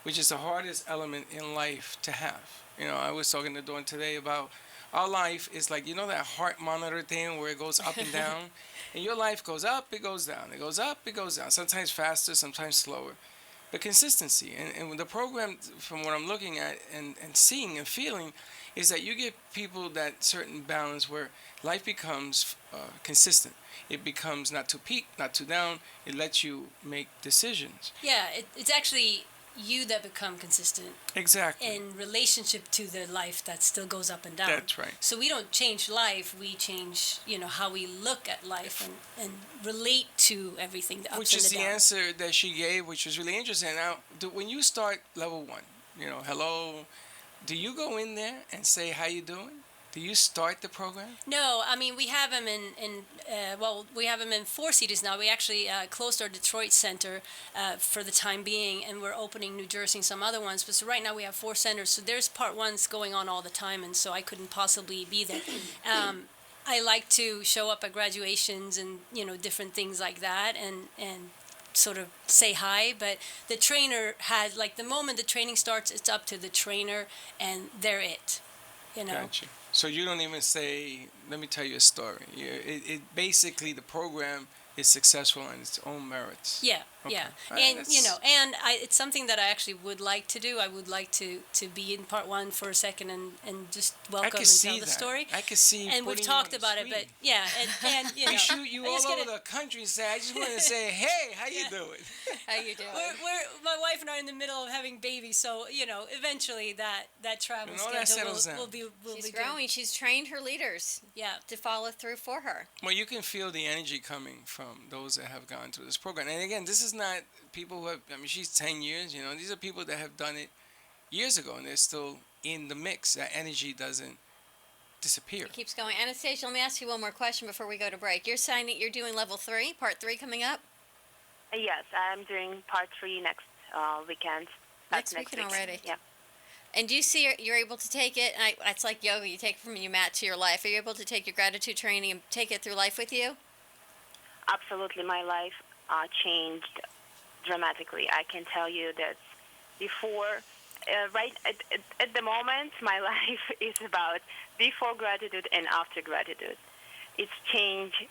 Speaker 4: which is the hardest element in life to have. I was talking to Dawn today about our life is like, that heart monitor thing where it goes up and down. And your life goes up, it goes down. It goes up, it goes down. Sometimes faster, sometimes slower. But consistency. And the program, from what I'm looking at and seeing and feeling, is that you get people that certain balance where life becomes consistent. It becomes not too peak, not too down. It lets you make decisions.
Speaker 5: Yeah, it's actually you that become consistent.
Speaker 4: Exactly.
Speaker 5: In relationship to the life that still goes up and down.
Speaker 4: That's right.
Speaker 5: So we don't change life, we change, how we look at life and relate to everything, the ups
Speaker 4: which
Speaker 5: and
Speaker 4: is
Speaker 5: the
Speaker 4: the
Speaker 5: downs.
Speaker 4: answer that she gave, which was really interesting. Now, when you start level 1, hello, do you go in there and say, how you doing? Do you start the program?
Speaker 5: No, I mean, we have them we have them in 4 cities now. We actually closed our Detroit center for the time being, and we're opening New Jersey and some other ones. But so right now we have 4 centers. So there's part 1s going on all the time, and so I couldn't possibly be there. I like to show up at graduations and, different things like that and sort of say hi. But the trainer has, like, the moment the training starts, it's up to the trainer, and they're it.
Speaker 4: Gotcha. So you don't even say, let me tell you a story. It basically, the program is successful on its own merits.
Speaker 5: Yeah,
Speaker 4: Okay.
Speaker 5: yeah.
Speaker 4: All right,
Speaker 5: And,
Speaker 4: that's-
Speaker 5: it's something that I actually would like to do. I would like to be in part 1 for a second and just
Speaker 4: I
Speaker 5: welcome
Speaker 4: can
Speaker 5: and
Speaker 4: see
Speaker 5: tell the
Speaker 4: that.
Speaker 5: story.
Speaker 4: I can see.
Speaker 5: And we've
Speaker 4: putting you
Speaker 5: talked
Speaker 4: on the
Speaker 5: about it, but
Speaker 4: screen.
Speaker 5: yeah, and
Speaker 4: We shoot you
Speaker 5: I
Speaker 4: all
Speaker 5: just
Speaker 4: over
Speaker 5: gotta-
Speaker 4: the country and say, I just want to say, hey, how you doing?
Speaker 3: How you doing?
Speaker 5: my wife and I are in the middle of having babies, so eventually that travel
Speaker 4: When all that
Speaker 5: schedule
Speaker 4: settles down.
Speaker 5: will be
Speaker 3: She's
Speaker 5: good.
Speaker 3: growing. She's trained her leaders
Speaker 5: Yeah.
Speaker 3: to follow through for her.
Speaker 4: Well, you can feel the energy coming from those that have gone through this program. And again, this is not people who have, she's 10 years, these are people that have done it years ago and they're still in the mix. That energy doesn't disappear.
Speaker 3: It keeps going. Anastasia, let me ask you one more question before we go to break. You're doing level 3, part 3 coming up?
Speaker 8: Yes, I'm doing part 3 next weekend.
Speaker 3: Next weekend already?
Speaker 8: Yeah.
Speaker 3: And do you see you're able to take it? It's like yoga. You take it from your mat to your life. Are you able to take your gratitude training and take it through life with you?
Speaker 8: Absolutely, my life changed dramatically. I can tell you that before, right at the moment, my life is about before gratitude and after gratitude. It's changed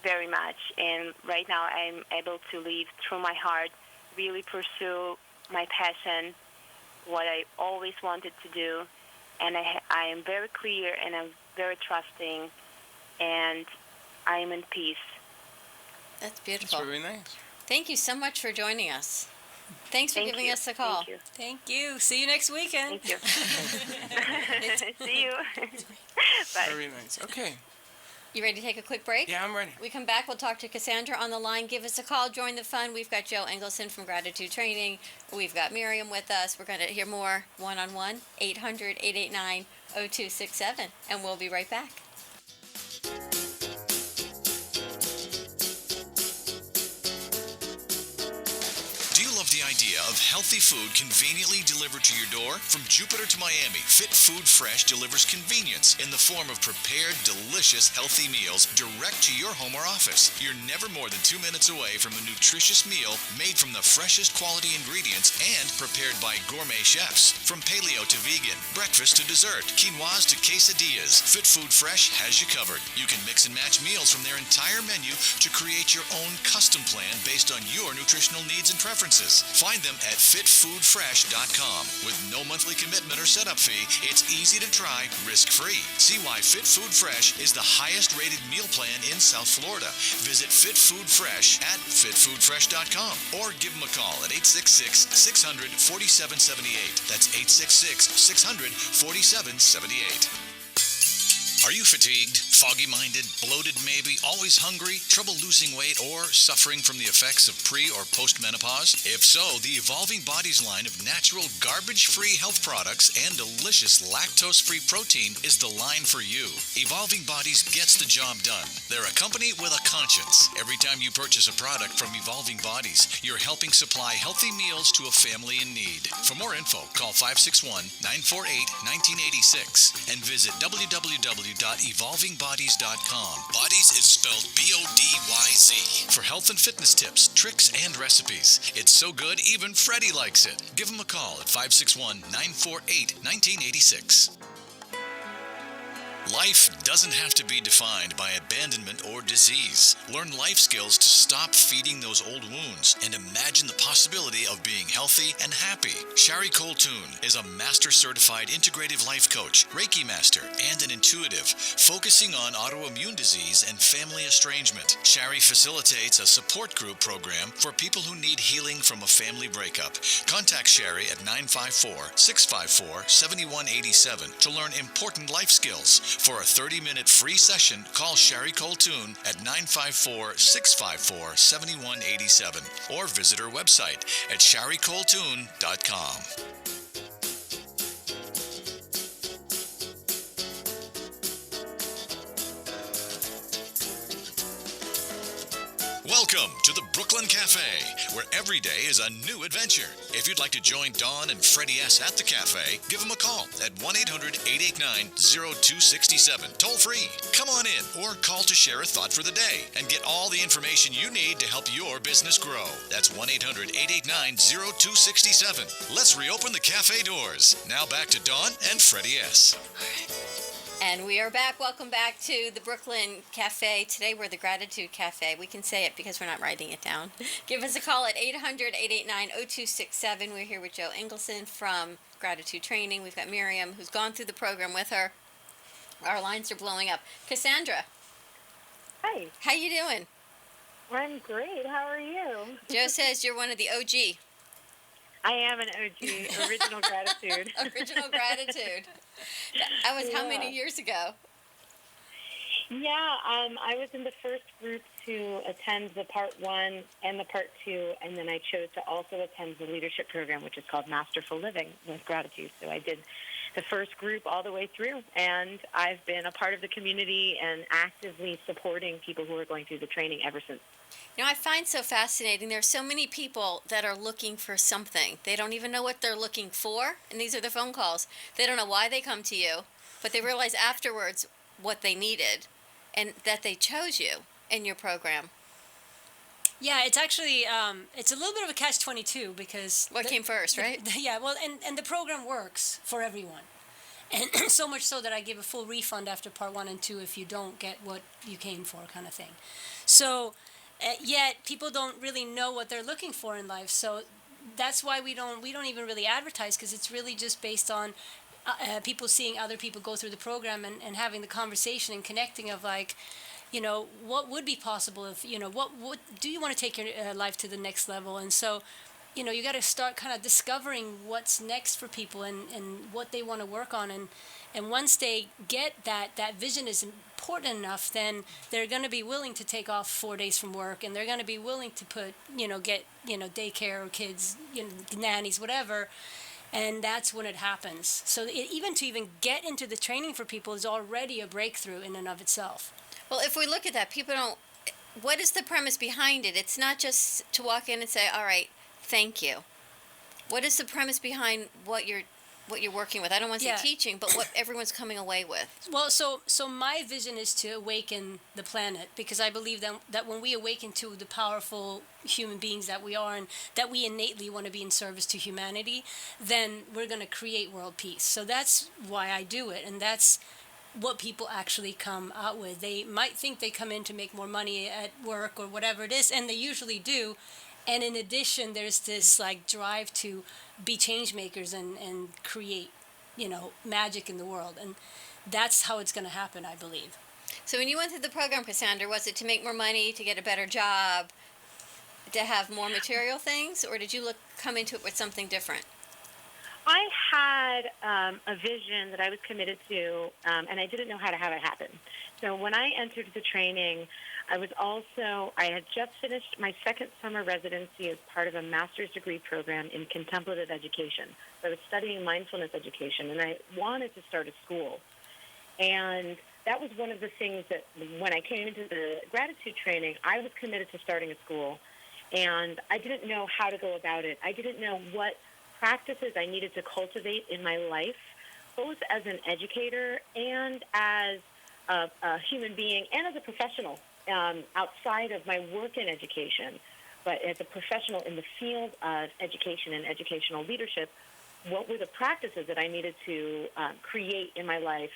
Speaker 8: very much, and right now I'm able to live through my heart, really pursue my passion, what I always wanted to do, and I am very clear and I'm very trusting, and I am in peace.
Speaker 3: That's
Speaker 4: It's
Speaker 3: beautiful.
Speaker 4: very nice.
Speaker 3: Thank you so much for joining us. Thanks for
Speaker 8: Thank
Speaker 3: giving
Speaker 8: you.
Speaker 3: us a call.
Speaker 8: Thank you.
Speaker 5: Thank you. See you next weekend.
Speaker 8: Thank you. See you. Bye.
Speaker 4: Very nice. Okay.
Speaker 3: You ready to take a quick break?
Speaker 4: Yeah, I'm ready.
Speaker 3: We come back, we'll talk to Cassandra on the line. Give us a call, join the fun. We've got Joe Engelson from Gratitude Training. We've got Miriam with us. We're going to hear more one-on-one, 800-889-0267. And we'll be right back.
Speaker 1: Do you love the the idea of healthy food conveniently delivered to your door? From Jupiter to Miami, Fit Food Fresh delivers convenience in the form of prepared, delicious, healthy meals direct to your home or office. You're never more than 2 minutes away from a nutritious meal made from the freshest quality ingredients and prepared by gourmet chefs. From paleo to vegan, breakfast to dessert, quinoas to quesadillas, Fit Food Fresh has you covered. You can mix and match meals from their entire menu to create your own custom plan based on your nutritional needs and preferences. Find them at fitfoodfresh.com. With no monthly commitment or setup fee, it's easy to try, risk-free. See why Fit Food Fresh is the highest rated meal plan in South Florida. Visit Fit Food Fresh at fitfoodfresh.com or give them a call at 866-600-4778. That's 866-600-4778. Are you fatigued, foggy-minded, bloated maybe, always hungry, trouble losing weight, or suffering from the effects of pre- or post-menopause? If so, the Evolving Bodies line of natural, garbage-free health products and delicious lactose-free protein is the line for you. Evolving Bodies gets the job done. They're a company with a conscience. Every time you purchase a product from Evolving Bodies, you're helping supply healthy meals to a family in need. For more info, call 561-948-1986 and visit www.evolvingbodies.com. Bodies is spelled B-O-D-Y-Z. For health and fitness tips, tricks, and recipes. It's so good, even Freddy likes it. Give him a call at 561-948-1986. Life doesn't have to be defined by abandonment or disease. Learn life skills to stop feeding those old wounds and imagine the possibility of being healthy and happy. Shari Coltoon is a master certified integrative life coach, Reiki master, and an intuitive, focusing on autoimmune disease and family estrangement. Shari facilitates a support group program for people who need healing from a family breakup. Contact Shari at 954-654-7187 to learn important life skills. For a 30-minute free session, call Shari Coltoon at 954-654-7187 or visit her website at sharicoltoon.com. Welcome to the Brooklyn Cafe, where every day is a new adventure. If you'd like to join Dawn and Freddie S. at the cafe, give them a call at 1-800-889-0267, toll free. Come on in or call to share a thought for the day and get all the information you need to help your business grow. That's 1-800-889-0267. Let's reopen the cafe doors. Now back to Dawn and Freddie S.
Speaker 3: And we are back. Welcome back to the Brooklyn Cafe. Today we're the Gratitude Cafe. We can say it because we're not writing it down. Give us a call at 800-889-0267. We're here with Joe Engelson from Gratitude Training. We've got Miriam, who's gone through the program with her. Our lines are blowing up. Cassandra.
Speaker 9: Hi.
Speaker 3: How you doing?
Speaker 9: I'm great. How are you?
Speaker 3: Joe says you're one of the OG.
Speaker 9: I am an OG, original gratitude.
Speaker 3: Original Gratitude. That was how many years ago?
Speaker 9: Yeah, I was in the first group to attend the part 1 and the part 2, and then I chose to also attend the leadership program, which is called Masterful Living with Gratitude. So I did the first group all the way through, and I've been a part of the community and actively supporting people who are going through the training ever since.
Speaker 3: You know, I find so fascinating. There are so many people that are looking for something. They don't even know what they're looking for, and these are the phone calls. They don't know why they come to you, but they realize afterwards what they needed and that they chose you in your program.
Speaker 5: Yeah, it's actually, it's a little bit of a catch-22 because...
Speaker 3: What came first, right?
Speaker 5: Yeah, well, and the program works for everyone. And so much so that I give a full refund after part 1 and 2 if you don't get what you came for, kind of thing. So, yet people don't really know what they're looking for in life. So that's why we don't even really advertise, because it's really just based on people seeing other people go through the program and having the conversation and connecting of like, you know, what would be possible if, you know, what do you want to take your life to the next level? And so, you know, you got to start kind of discovering what's next for people and what they want to work on. And once they get that vision is important enough, then they're going to be willing to take off 4 days from work, and they're going to be willing to get daycare or kids, nannies, whatever. And that's when it happens. So even to get into the training for people is already a breakthrough in and of itself.
Speaker 3: Well, if we look at that, people don't... What is the premise behind it? It's not just to walk in and say, all right, Thank you. What is the premise behind what you're working with? I don't want to say
Speaker 5: Yeah.
Speaker 3: teaching, but what everyone's coming away with.
Speaker 5: Well, so my vision is to awaken the planet, because I believe that when we awaken to the powerful human beings that we are, and that we innately want to be in service to humanity, then we're going to create world peace. So that's why I do it, and that's what people actually come out with. They might think they come in to make more money at work or whatever it is, and they usually do. And in addition, there's this like drive to be change makers and create, magic in the world. And that's how it's going to happen, I believe.
Speaker 3: So when you went through the program, Cassandra, was it to make more money, to get a better job, to have more material things, or did you come into it with something different?
Speaker 9: I had a vision that I was committed to, and I didn't know how to have it happen. So when I entered the training, I had just finished my second summer residency as part of a master's degree program in contemplative education. So I was studying mindfulness education, and I wanted to start a school. And that was one of the things that when I came into the gratitude training, I was committed to starting a school, and I didn't know how to go about it. I didn't know what practices I needed to cultivate in my life, both as an educator and as a human being and as a professional outside of my work in education. But as a professional in the field of education and educational leadership, what were the practices that I needed to create in my life?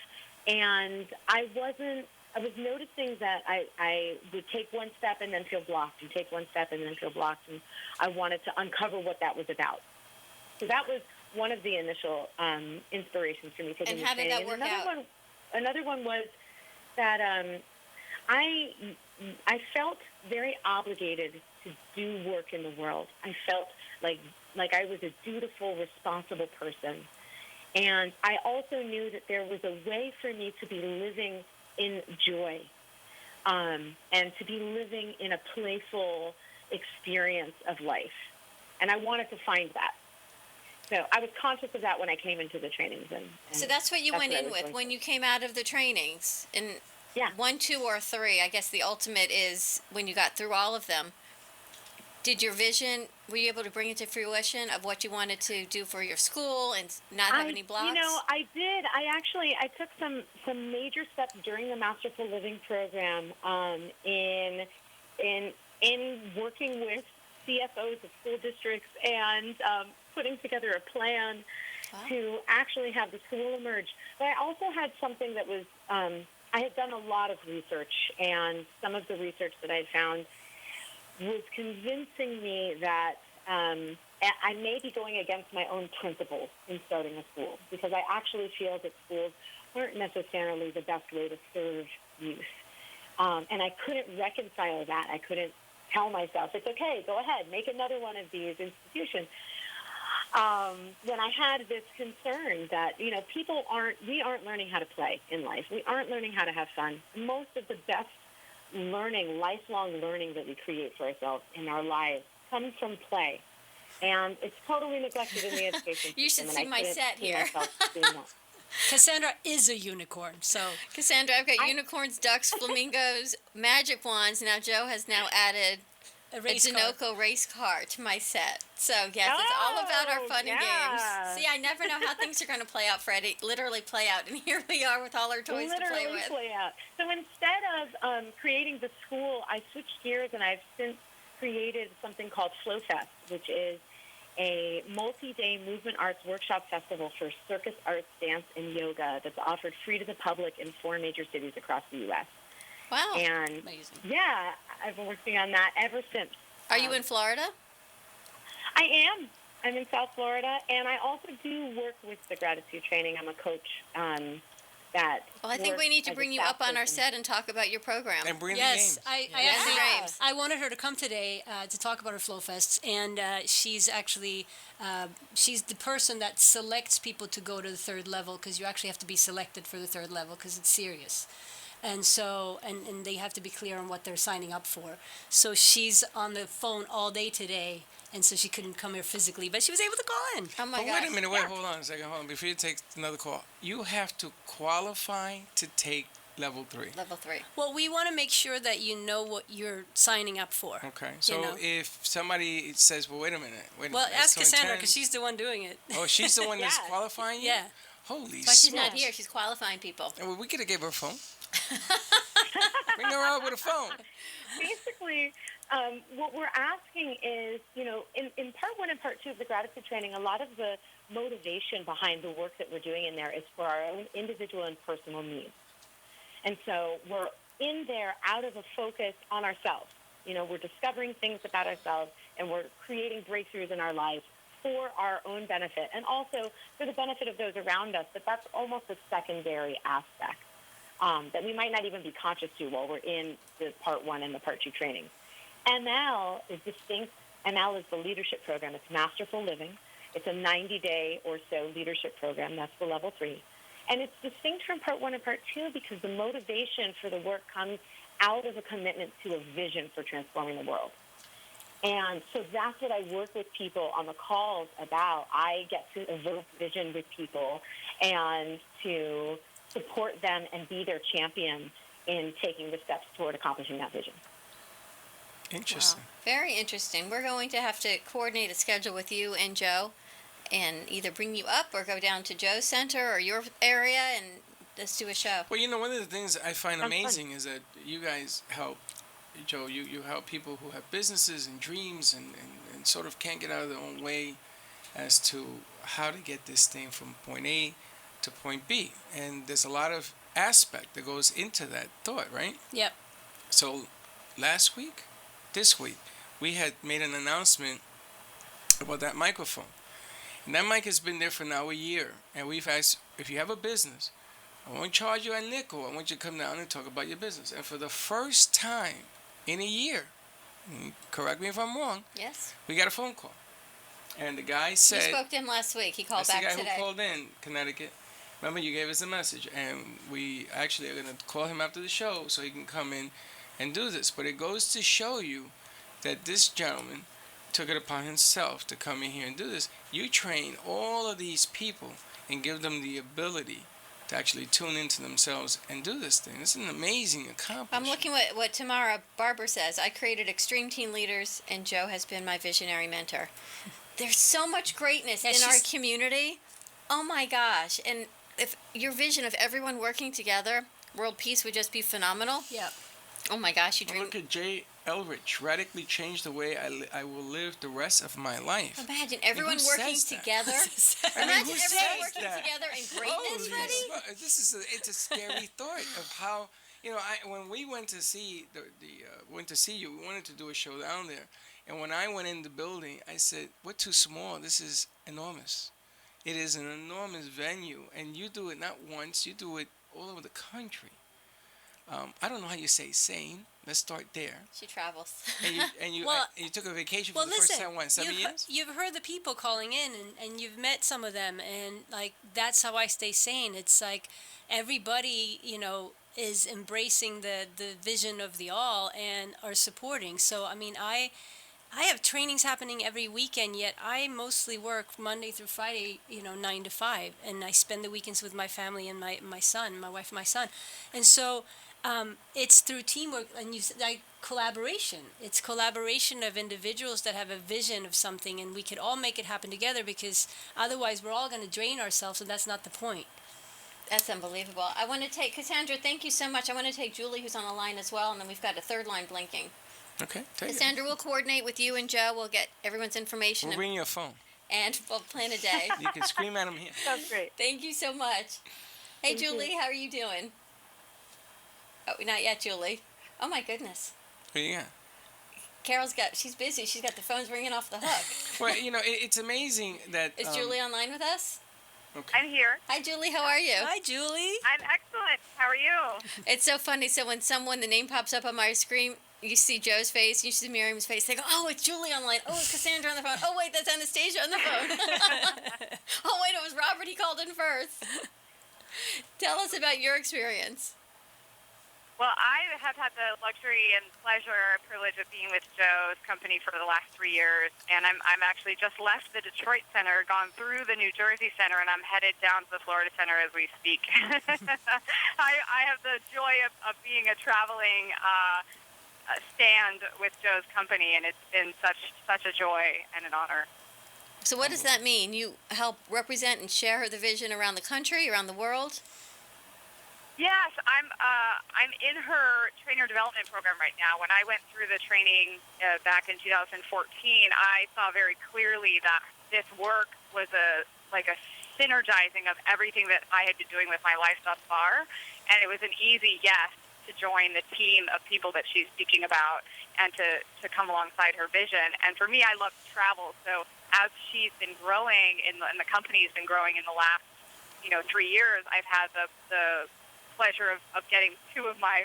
Speaker 9: And I was noticing that I would take one step and then feel blocked, and take one step and then feel blocked, and I wanted to uncover what that was about. So that was one of the initial inspirations for me taking the training.
Speaker 3: And how did that work out?
Speaker 9: Another one was that I felt very obligated to do work in the world. I felt like I was a dutiful, responsible person. And I also knew that there was a way for me to be living in joy and to be living in a playful experience of life. And I wanted to find that. So I was conscious of that when I came into the trainings. And
Speaker 3: so that's what you went in with when you came out of the trainings. And
Speaker 9: yeah.
Speaker 3: 1, 2, or 3, I guess the ultimate is when you got through all of them. Did your vision, were you able to bring it to fruition of what you wanted to do for your school and not have any blocks?
Speaker 9: I did. I took some major steps during the Masterful Living program in working with CFOs of school districts and putting together a plan to actually have the school emerge. But I also had something that was, I had done a lot of research, and some of the research that I found was convincing me that I may be going against my own principles in starting a school, because I actually feel that schools aren't necessarily the best way to serve youth. And I couldn't reconcile that. I couldn't tell myself, it's okay, go ahead, make another one of these institutions. When I had this concern that, we aren't learning how to play in life. We aren't learning how to have fun. Most of the best learning, lifelong learning that we create for ourselves in our lives comes from play. And it's totally neglected in the education system.
Speaker 3: You should see my set here.
Speaker 5: Cassandra is a unicorn, so...
Speaker 3: Cassandra, I've got unicorns, ducks, flamingos, magic wands. Now Joe has now added a Sunoco race car to my set. So, yes, it's all about our fun and games. See, I never know how things are going to play out, Freddy. Literally play out. And here we are with all our toys to play with.
Speaker 9: Play out. So instead of creating the school, I switched gears, and I've since created something called Flow Fest, which is a multi-day movement arts workshop festival for circus arts, dance, and yoga that's offered free to the public in 4 major cities across the U.S.
Speaker 3: Wow.
Speaker 9: And
Speaker 5: amazing.
Speaker 9: Yeah, I've been working on that ever since.
Speaker 3: Are you in Florida?
Speaker 9: I am. I'm in South Florida, and I also do work with the gratitude training. I'm a coach
Speaker 3: Well, I think we need to bring you up on our set and talk about your program.
Speaker 4: And bring
Speaker 5: Yes,
Speaker 4: the games.
Speaker 5: I wanted her to come today to talk about her Flow Fest, and she's actually she's the person that selects people to go to the 3rd level, because you actually have to be selected for the 3rd level because it's serious. And so, and they have to be clear on what they're signing up for. So she's on the phone all day today, and so she couldn't come here physically, but she was able to call in.
Speaker 3: Oh my
Speaker 4: But
Speaker 3: God.
Speaker 4: wait a minute, hold on a second, before you take another call. You have to qualify to take level 3.
Speaker 3: Level 3.
Speaker 5: Well, we want to make sure that you know what you're signing up for.
Speaker 4: Okay. So
Speaker 5: know.
Speaker 4: if somebody says, well, wait a minute.
Speaker 5: Well,
Speaker 4: that's
Speaker 5: ask
Speaker 4: so
Speaker 5: Cassandra
Speaker 4: intense.
Speaker 5: because she's the one doing it.
Speaker 4: Oh, she's the one that's
Speaker 9: Yeah.
Speaker 4: qualifying you?
Speaker 5: Yeah.
Speaker 4: Holy
Speaker 3: But she's not
Speaker 4: smokes.
Speaker 3: here. She's qualifying people.
Speaker 4: Well, we could have gave her a phone. Bring her out with a phone.
Speaker 9: Basically, what we're asking is, in part one and part two of the gratitude training, a lot of the motivation behind the work that we're doing in there is for our own individual and personal needs. And so we're in there out of a focus on ourselves. We're discovering things about ourselves, and we're creating breakthroughs in our lives for our own benefit and also for the benefit of those around us. But that's almost a secondary aspect that we might not even be conscious to while we're in the part one and the part two training. ML is distinct. ML is the leadership program. It's Masterful Living. It's a 90-day or so leadership program. That's the level 3. And it's distinct from part one and part two because the motivation for the work comes out of a commitment to a vision for transforming the world. And so that's what I work with people on the calls about. I get to evoke vision with people and to support them and be their champion in taking the steps toward accomplishing that vision.
Speaker 4: Interesting.
Speaker 3: Wow. Very interesting. We're going to have to coordinate a schedule with you and Joe and either bring you up or go down to Joe's center or your area and let's do a show.
Speaker 4: Well, one of the things I find
Speaker 9: Sounds
Speaker 4: amazing is that you guys help, Joe, you help people who have businesses and dreams and sort of can't get out of their own way as to how to get this thing from point A to point B. And there's a lot of aspect that goes into that thought, right?
Speaker 5: Yep.
Speaker 4: So this week, we had made an announcement about that microphone. And that mic has been there for now a year. And we've asked, if you have a business, I won't charge you a nickel. I want you to come down and talk about your business. And for the first time in a year, correct me if I'm wrong,
Speaker 3: Yes.
Speaker 4: we got a phone call. And the guy said...
Speaker 3: You spoke to him last week. He called
Speaker 4: that's
Speaker 3: back
Speaker 4: the guy
Speaker 3: today.
Speaker 4: who called in, Connecticut. Remember, you gave us a message. And we actually are going to call him after the show so he can come in and do this. But it goes to show you that this gentleman took it upon himself to come in here and do this. You train all of these people and give them the ability to actually tune into themselves and do this thing. It's an amazing accomplishment.
Speaker 3: I'm looking at what Tamara Barber says. I created extreme teen leaders, and Joe has been my visionary mentor. There's so much greatness in our community. Oh my gosh. And if your vision of everyone working together, world peace would just be phenomenal.
Speaker 5: Yep.
Speaker 3: Oh my gosh, you
Speaker 4: Well,
Speaker 3: dream.
Speaker 4: look at Jay Elrich. Radically changed the way I will live the rest of my life.
Speaker 3: Imagine everyone
Speaker 4: who
Speaker 3: working
Speaker 4: says that?
Speaker 3: together.
Speaker 4: I mean,
Speaker 3: Imagine
Speaker 4: who
Speaker 3: everyone
Speaker 4: says
Speaker 3: working
Speaker 4: that?
Speaker 3: together in greatness,
Speaker 4: Holy
Speaker 3: Freddy.
Speaker 4: smokes. It's a scary thought of how when we went to see went to see you, we wanted to do a show down there, and when I went in the building, I said, "We're too small. This is enormous. It is an enormous venue, and you do it not once. You do it all over the country. I don't know how you say sane. Let's start there.
Speaker 3: She travels.
Speaker 4: And you
Speaker 5: Well-
Speaker 4: you took a vacation
Speaker 5: Well,
Speaker 4: for the
Speaker 5: listen,
Speaker 4: first time. What, 7 years?
Speaker 5: you've heard the people calling in, and you've met some of them, and like that's how I stay sane. It's like everybody, is embracing the vision of the all and are supporting. So I mean, I have trainings happening every weekend, yet I mostly work Monday through Friday, 9 to 5, and I spend the weekends with my family and my son, my wife and my son, and so. It's through teamwork and collaboration. It's collaboration of individuals that have a vision of something, and we could all make it happen together because otherwise we're all going to drain ourselves, and that's not the point.
Speaker 3: That's unbelievable. I want to take Cassandra. Thank you so much. I want to take Julie, who's on the line as well, and then we've got a third line blinking.
Speaker 4: Okay, take it.
Speaker 3: Cassandra, we'll coordinate with you and Joe. We'll get everyone's information
Speaker 4: We'll bring you a phone.
Speaker 3: and we'll plan a day.
Speaker 4: You can scream at him here.
Speaker 9: That's great.
Speaker 3: Thank you so much. Hey,
Speaker 9: Thank you.
Speaker 3: Julie, how are you doing? Oh, not yet, Julie. Oh, my goodness.
Speaker 4: Who you got?
Speaker 3: She's busy. She's got the phones ringing off the hook.
Speaker 4: Well, it's amazing that.
Speaker 3: Is Julie online with us?
Speaker 4: Okay.
Speaker 10: I'm here.
Speaker 3: Hi, Julie. How are you?
Speaker 5: Hi, Julie.
Speaker 10: I'm excellent. How are you?
Speaker 3: It's so funny. So when the name pops up on my screen, you see Joe's face, you see Miriam's face. They go, oh, it's Julie online. Oh, it's Cassandra on the phone. Oh, wait, that's Anastasia on the phone. Oh, wait, it was Robert. He called in first. Tell us about your experience.
Speaker 10: Well, I have had the luxury and pleasure and privilege of being with Joe's company for the last 3 years, and I'm actually just left the Detroit Center, gone through the New Jersey Center, and I'm headed down to the Florida Center as we speak. I have the joy of being a traveling stand with Joe's company, and it's been such a joy and an honor.
Speaker 3: So what does that mean? You help represent and share the vision around the country, around the world?
Speaker 10: Yes, I'm in her trainer development program right now. When I went through the training back in 2014, I saw very clearly that this work was a synergizing of everything that I had been doing with my life thus far, and it was an easy yes to join the team of people that she's speaking about and to come alongside her vision. And for me, I love to travel, so as she's been growing and the company's been growing in the last 3 years, I've had the pleasure of getting two of my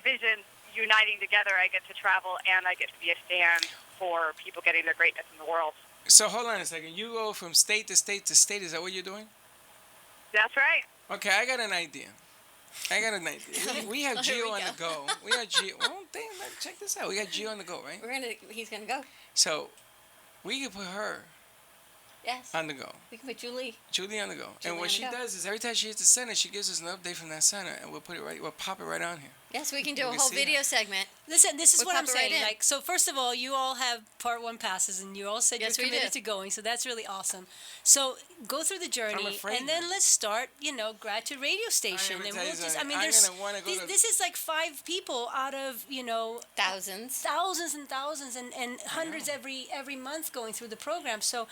Speaker 10: visions uniting together. I get to travel and I get to be a stand for people getting their greatness in the world.
Speaker 4: So hold on a second. You go from state to state to state. Is that what you're doing?
Speaker 10: That's right.
Speaker 4: Okay, I got an idea. We have Gio on the go. We have Gio. Well, check this out. We got Gio on the go, right?
Speaker 3: He's gonna go.
Speaker 4: So we can put her
Speaker 3: Yes.
Speaker 4: on the go.
Speaker 3: We can put Julie.
Speaker 4: Julie on the go.
Speaker 3: Julie
Speaker 4: And what
Speaker 3: on
Speaker 4: she
Speaker 3: the go.
Speaker 4: does is every time she hits the center, she gives us an update from that center, and we'll pop it right on here.
Speaker 3: Yes, we can do
Speaker 4: We
Speaker 3: a
Speaker 4: can
Speaker 3: whole
Speaker 4: see
Speaker 3: video
Speaker 4: that.
Speaker 3: segment.
Speaker 5: Listen, this is
Speaker 3: We'll
Speaker 5: what I'm
Speaker 3: pop it right
Speaker 5: saying.
Speaker 3: in.
Speaker 5: Like, so first of all, you all have part 1 passes, and you all said
Speaker 3: Yes,
Speaker 5: you're
Speaker 3: we
Speaker 5: committed
Speaker 3: do.
Speaker 5: to going, so that's really awesome. So go through the journey,
Speaker 4: afraid
Speaker 5: and then
Speaker 4: now.
Speaker 5: let's start. Gratitude radio station,
Speaker 4: gonna
Speaker 5: and
Speaker 4: tell
Speaker 5: we'll
Speaker 4: you
Speaker 5: just. I
Speaker 4: something.
Speaker 5: mean,
Speaker 4: I'm
Speaker 5: there's
Speaker 4: gonna wanna go to-
Speaker 5: this is like 5 people out of
Speaker 3: Thousands.
Speaker 5: thousands and thousands and hundreds every month going through the program. So,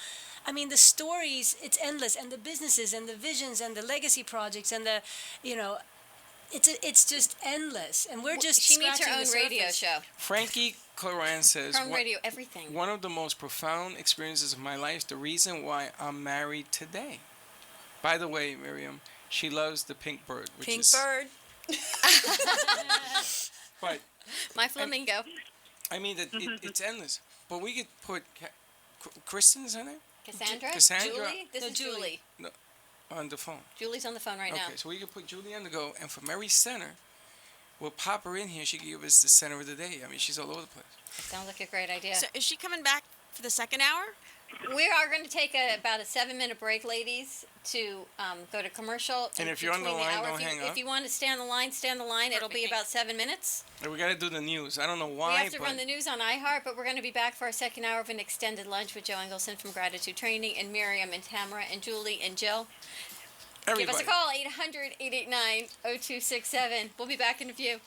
Speaker 5: I mean, the stories, it's endless, and the businesses and the visions and the legacy projects and the, it's just endless, and we're just
Speaker 3: She needs her
Speaker 5: scratching
Speaker 3: own
Speaker 5: the
Speaker 3: radio
Speaker 5: surface.
Speaker 3: show.
Speaker 4: Frankie Cloran says,
Speaker 3: Her own radio, everything.
Speaker 4: one of the most profound experiences of my life, the reason why I'm married today. By the way, Miriam, she loves the pink bird.
Speaker 7: Pink bird.
Speaker 4: But,
Speaker 3: My flamingo.
Speaker 4: I mean, it's endless. But we could put Kristen's in there
Speaker 3: Cassandra?
Speaker 4: Cassandra?
Speaker 3: Julie? This
Speaker 5: No,
Speaker 3: is Julie.
Speaker 4: on the phone.
Speaker 3: Julie's on the phone right now.
Speaker 4: Okay, so we could put Julie on the go, and from every center, we'll pop her in here. She can give us the center of the day. I mean, she's all over the place.
Speaker 3: That sounds like a great idea.
Speaker 2: So is she coming back for the second hour?
Speaker 3: We are going to take about a 7-minute break, ladies, to go to commercial.
Speaker 4: And if you're on the
Speaker 3: between
Speaker 4: line,
Speaker 3: hour.
Speaker 4: don't hang up.
Speaker 3: If you want to stay on the line, stay on the line. It'll be about 7 minutes.
Speaker 4: And we got to do the news. I don't know why,
Speaker 3: We have to
Speaker 4: but
Speaker 3: run the news on iHeart, but we're going to be back for our second hour of an extended lunch with Joe Engelson from Gratitude Training, and Miriam and Tamara and Julie and Jill.
Speaker 4: everybody.
Speaker 3: Give us a call, 800-889-0267. We'll be back in a few.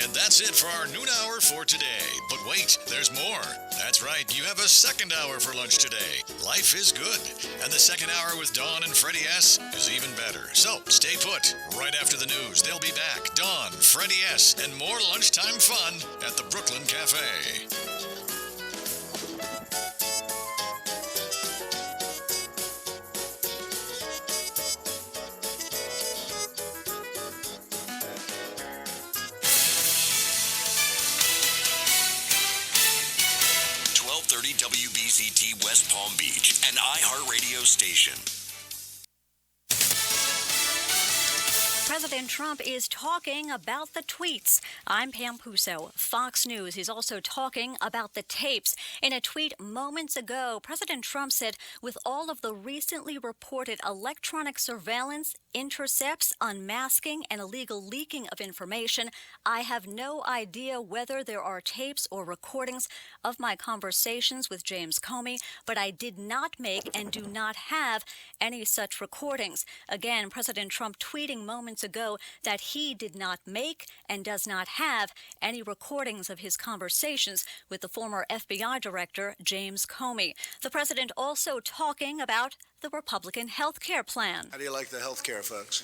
Speaker 1: And that's it for our noon hour for today. But wait, there's more. That's right, you have a second hour for lunch today. Life is good. And the second hour with Dawn and Freddie S. is even better. So stay put. Right after the news, they'll be back. Dawn, Freddie S., and more lunchtime fun at the Brooklyn Cafe.
Speaker 11: WBCT West Palm Beach, an iHeartRadio station.
Speaker 12: President Trump is talking about the tweets. I'm Pam Puso, Fox News. He's also talking about the tapes. In a tweet moments ago, President Trump said, with all of the recently reported electronic surveillance, intercepts, unmasking, and illegal leaking of information, I have no idea whether there are tapes or recordings of my conversations with James Comey, but I did not make and do not have any such recordings. Again, President Trump tweeting moments ago that he did not make and does not have any recordings of his conversations with the former FBI director, James Comey. The president also talking about the Republican health care plan.
Speaker 13: How do you like the health care, folks?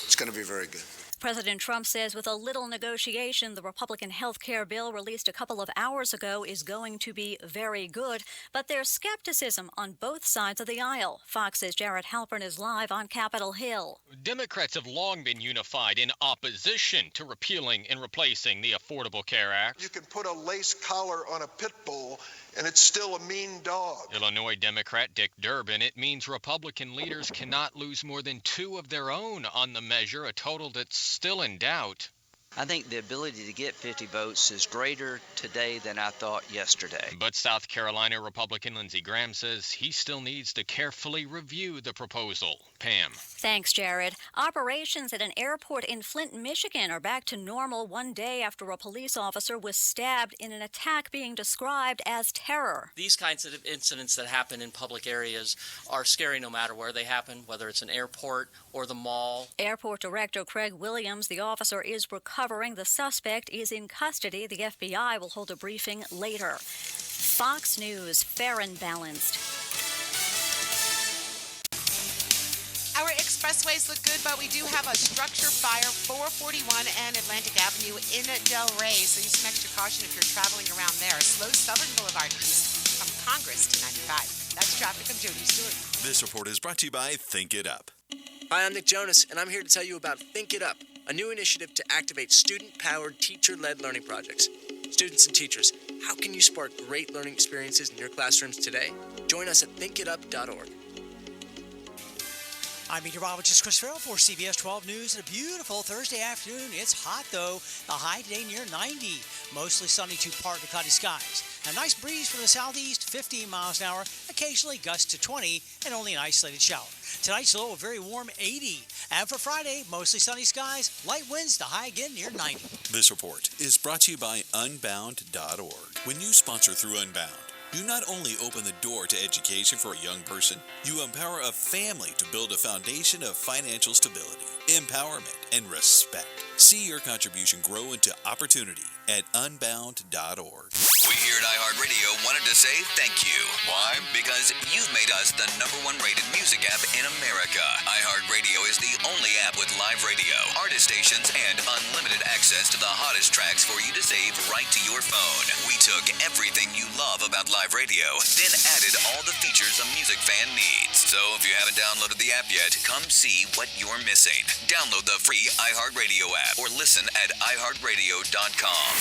Speaker 13: It's going to be very good.
Speaker 12: President Trump says with a little negotiation, the Republican health care bill released a couple of hours ago is going to be very good, but there's skepticism on both sides of the aisle. Fox's Jared Halpern is live on Capitol Hill.
Speaker 14: Democrats have long been unified in opposition to repealing and replacing the Affordable Care Act.
Speaker 13: You can put a lace collar on a pit bull, and it's still a mean dog.
Speaker 14: Illinois Democrat Dick Durbin, it means Republican leaders cannot lose more than 2 of their own on the measure, a total that's still in doubt.
Speaker 15: I think the ability to get 50 votes is greater today than I thought yesterday.
Speaker 14: But South Carolina Republican Lindsey Graham says he still needs to carefully review the proposal. Pam.
Speaker 12: Thanks, Jared. Operations at an airport in Flint, Michigan are back to normal 1 day after a police officer was stabbed in an attack being described as terror.
Speaker 16: These kinds of incidents that happen in public areas are scary no matter where they happen, whether it's an airport or the mall.
Speaker 12: Airport Director Craig Williams, the officer is recovering. The suspect is in custody. The FBI will hold a briefing later. Fox News, fair and balanced.
Speaker 17: Our expressways look good, but we do have a structure fire, 441 and Atlantic Avenue in Del Rey. So use some extra caution if you're traveling around there. Slow Southern Boulevard east from Congress to 95. That's traffic. I'm Jody Stewart.
Speaker 1: This report is brought to you by Think It Up.
Speaker 18: Hi, I'm Nick Jonas, and I'm here to tell you about Think It Up, a new initiative to activate student-powered, teacher-led learning projects. Students and teachers, how can you spark great learning experiences in your classrooms today? Join us at thinkitup.org.
Speaker 19: I'm meteorologist Chris Farrell for CBS 12 News. And a beautiful Thursday afternoon. It's hot, though. The high today near 90. Mostly sunny to partly cloudy skies. A nice breeze from the southeast, 15 miles an hour. Occasionally gusts to 20 and only an isolated shower. Tonight's low, a very warm 80. And for Friday, mostly sunny skies, light winds, the high again near 90.
Speaker 1: This report is brought to you by Unbound.org. When you sponsor through Unbound, you not only open the door to education for a young person, you empower a family to build a foundation of financial stability, empowerment, and respect. See your contribution grow into opportunity at Unbound.org.
Speaker 11: We here at iHeartRadio wanted to say thank you. Why? Because you've made us the #1 rated music app in America. iHeartRadio is the only app with live radio, artist stations, and unlimited access to the hottest tracks for you to save right to your phone. We took everything you love about live radio, then added all the features a music fan needs. So if you haven't downloaded the app yet, come see what you're missing. Download the free iHeartRadio app or listen at iHeartRadio.com.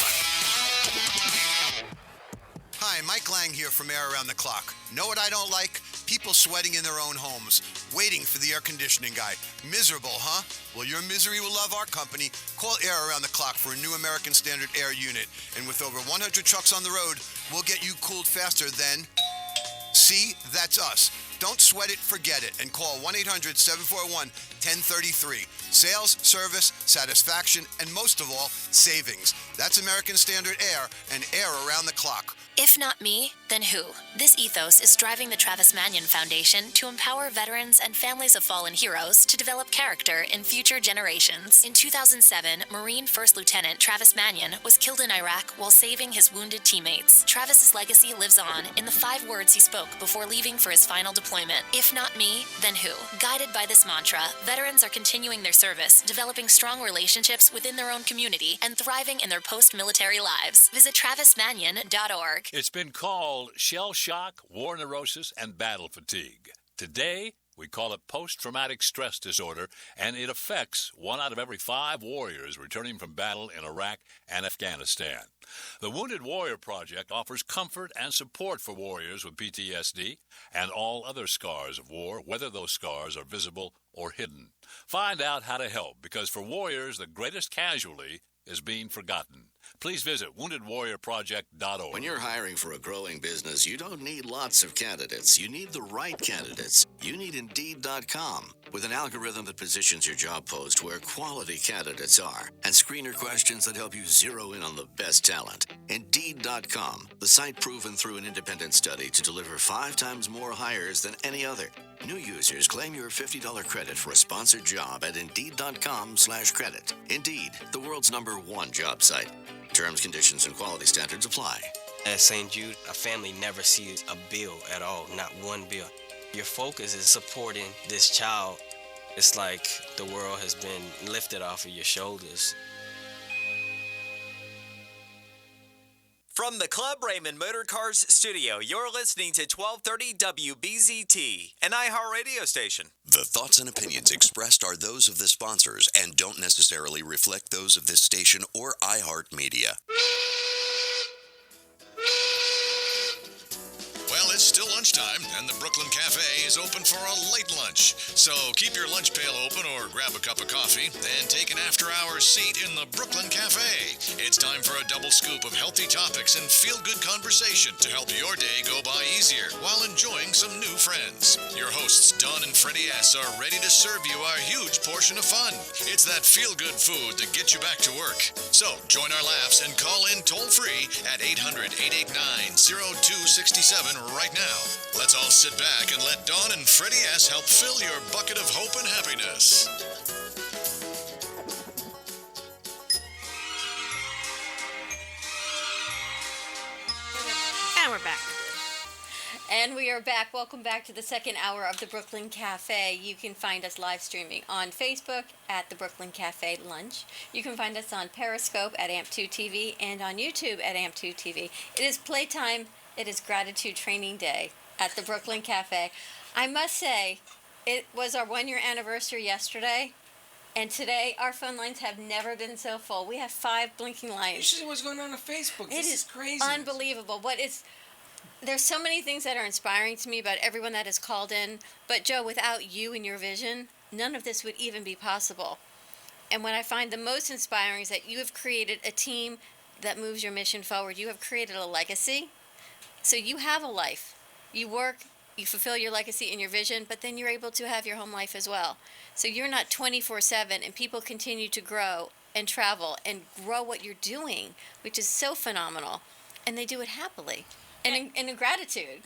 Speaker 13: Hi, Mike Lang here from Air Around the Clock. Know what I don't like? People sweating in their own homes, waiting for the air conditioning guy. Miserable, huh? Well, your misery will love our company. Call Air Around the Clock for a new American Standard Air unit. And with over 100 trucks on the road, we'll get you cooled faster than... See, that's us. Don't sweat it, forget it, and call 1-800-741-1033. Sales, service, satisfaction, and most of all, savings. That's American Standard Air and Air Around the Clock.
Speaker 20: If not me, then who? This ethos is driving the Travis Manion Foundation to empower veterans and families of fallen heroes to develop character in future generations. In 2007, Marine First Lieutenant Travis Manion was killed in Iraq while saving his wounded teammates. Travis's legacy lives on in the 5 words he spoke before leaving for his final deployment. If not me, then who? Guided by this mantra, veterans are continuing their service, developing strong relationships within their own community, and thriving in their post-military lives. Visit travismanion.org.
Speaker 21: It's been called shell shock, war neurosis, and battle fatigue. Today, We call it post-traumatic stress disorder, and it affects 1 out of every 5 warriors returning from battle in Iraq and Afghanistan. The Wounded Warrior Project offers comfort and support for warriors with PTSD and all other scars of war, whether those scars are visible or hidden. Find out how to help, because for warriors, the greatest casualty is being forgotten. Please visit woundedwarriorproject.org.
Speaker 1: When you're hiring for a growing business, you don't need lots of candidates. You need the right candidates. You need Indeed.com, with an algorithm that positions your job post where quality candidates are, and screener questions that help you zero in on the best talent. Indeed.com, the site proven through an independent study to deliver 5 times more hires than any other. New users claim your $50 credit for a sponsored job at Indeed.com/credit. Indeed, the world's #1 job site. Terms, conditions, and quality standards apply.
Speaker 22: At St. Jude, a family never sees a bill at all, not one bill. Your focus is supporting this child. It's like the world has been lifted off of your shoulders.
Speaker 23: From the Club Raymond Motor Cars studio, you're listening to 1230 WBZT, an iHeartRadio station.
Speaker 1: The thoughts and opinions expressed are those of the sponsors and don't necessarily reflect those of this station or iHeartMedia. Well, it's still lunchtime, and the Brooklyn Cafe is open for a late lunch. So keep your lunch pail open or grab a cup of coffee, then take an after-hours seat in the Brooklyn Cafe. It's time for a double scoop of healthy topics and feel-good conversation to help your day go by easier while enjoying some new friends. Your hosts, Don and Freddy S., are ready to serve you our huge portion of fun. It's that feel-good food to get you back to work. So join our laughs and call in toll-free at 800-889-0267 right now. Let's all sit back and let Dawn and Freddy S. help fill your bucket of hope and happiness.
Speaker 2: And we're back.
Speaker 3: And we are back. Welcome back to the second hour of the Brooklyn Cafe. You can find us live streaming on Facebook at the Brooklyn Cafe Lunch. You can find us on Periscope at AMP2 TV and on YouTube at AMP2 TV. It is playtime. It is Gratitude Training Day at the Brooklyn Cafe. I must say, it was our 1-year anniversary yesterday, and today our phone lines have never been so full. We have 5 blinking
Speaker 4: You
Speaker 3: lines.
Speaker 4: should see what's going on Facebook.
Speaker 3: It
Speaker 4: This is crazy.
Speaker 3: unbelievable. There's so many things that are inspiring to me about everyone that has called in. But Joe, without you and your vision, none of this would even be possible. And what I find the most inspiring is that you have created a team that moves your mission forward. You have created a legacy. So you have a life. You work, you fulfill your legacy and your vision, but then you're able to have your home life as well. So you're not 24/7, and people continue to grow and travel and grow what you're doing, which is so phenomenal. And they do it happily and in gratitude.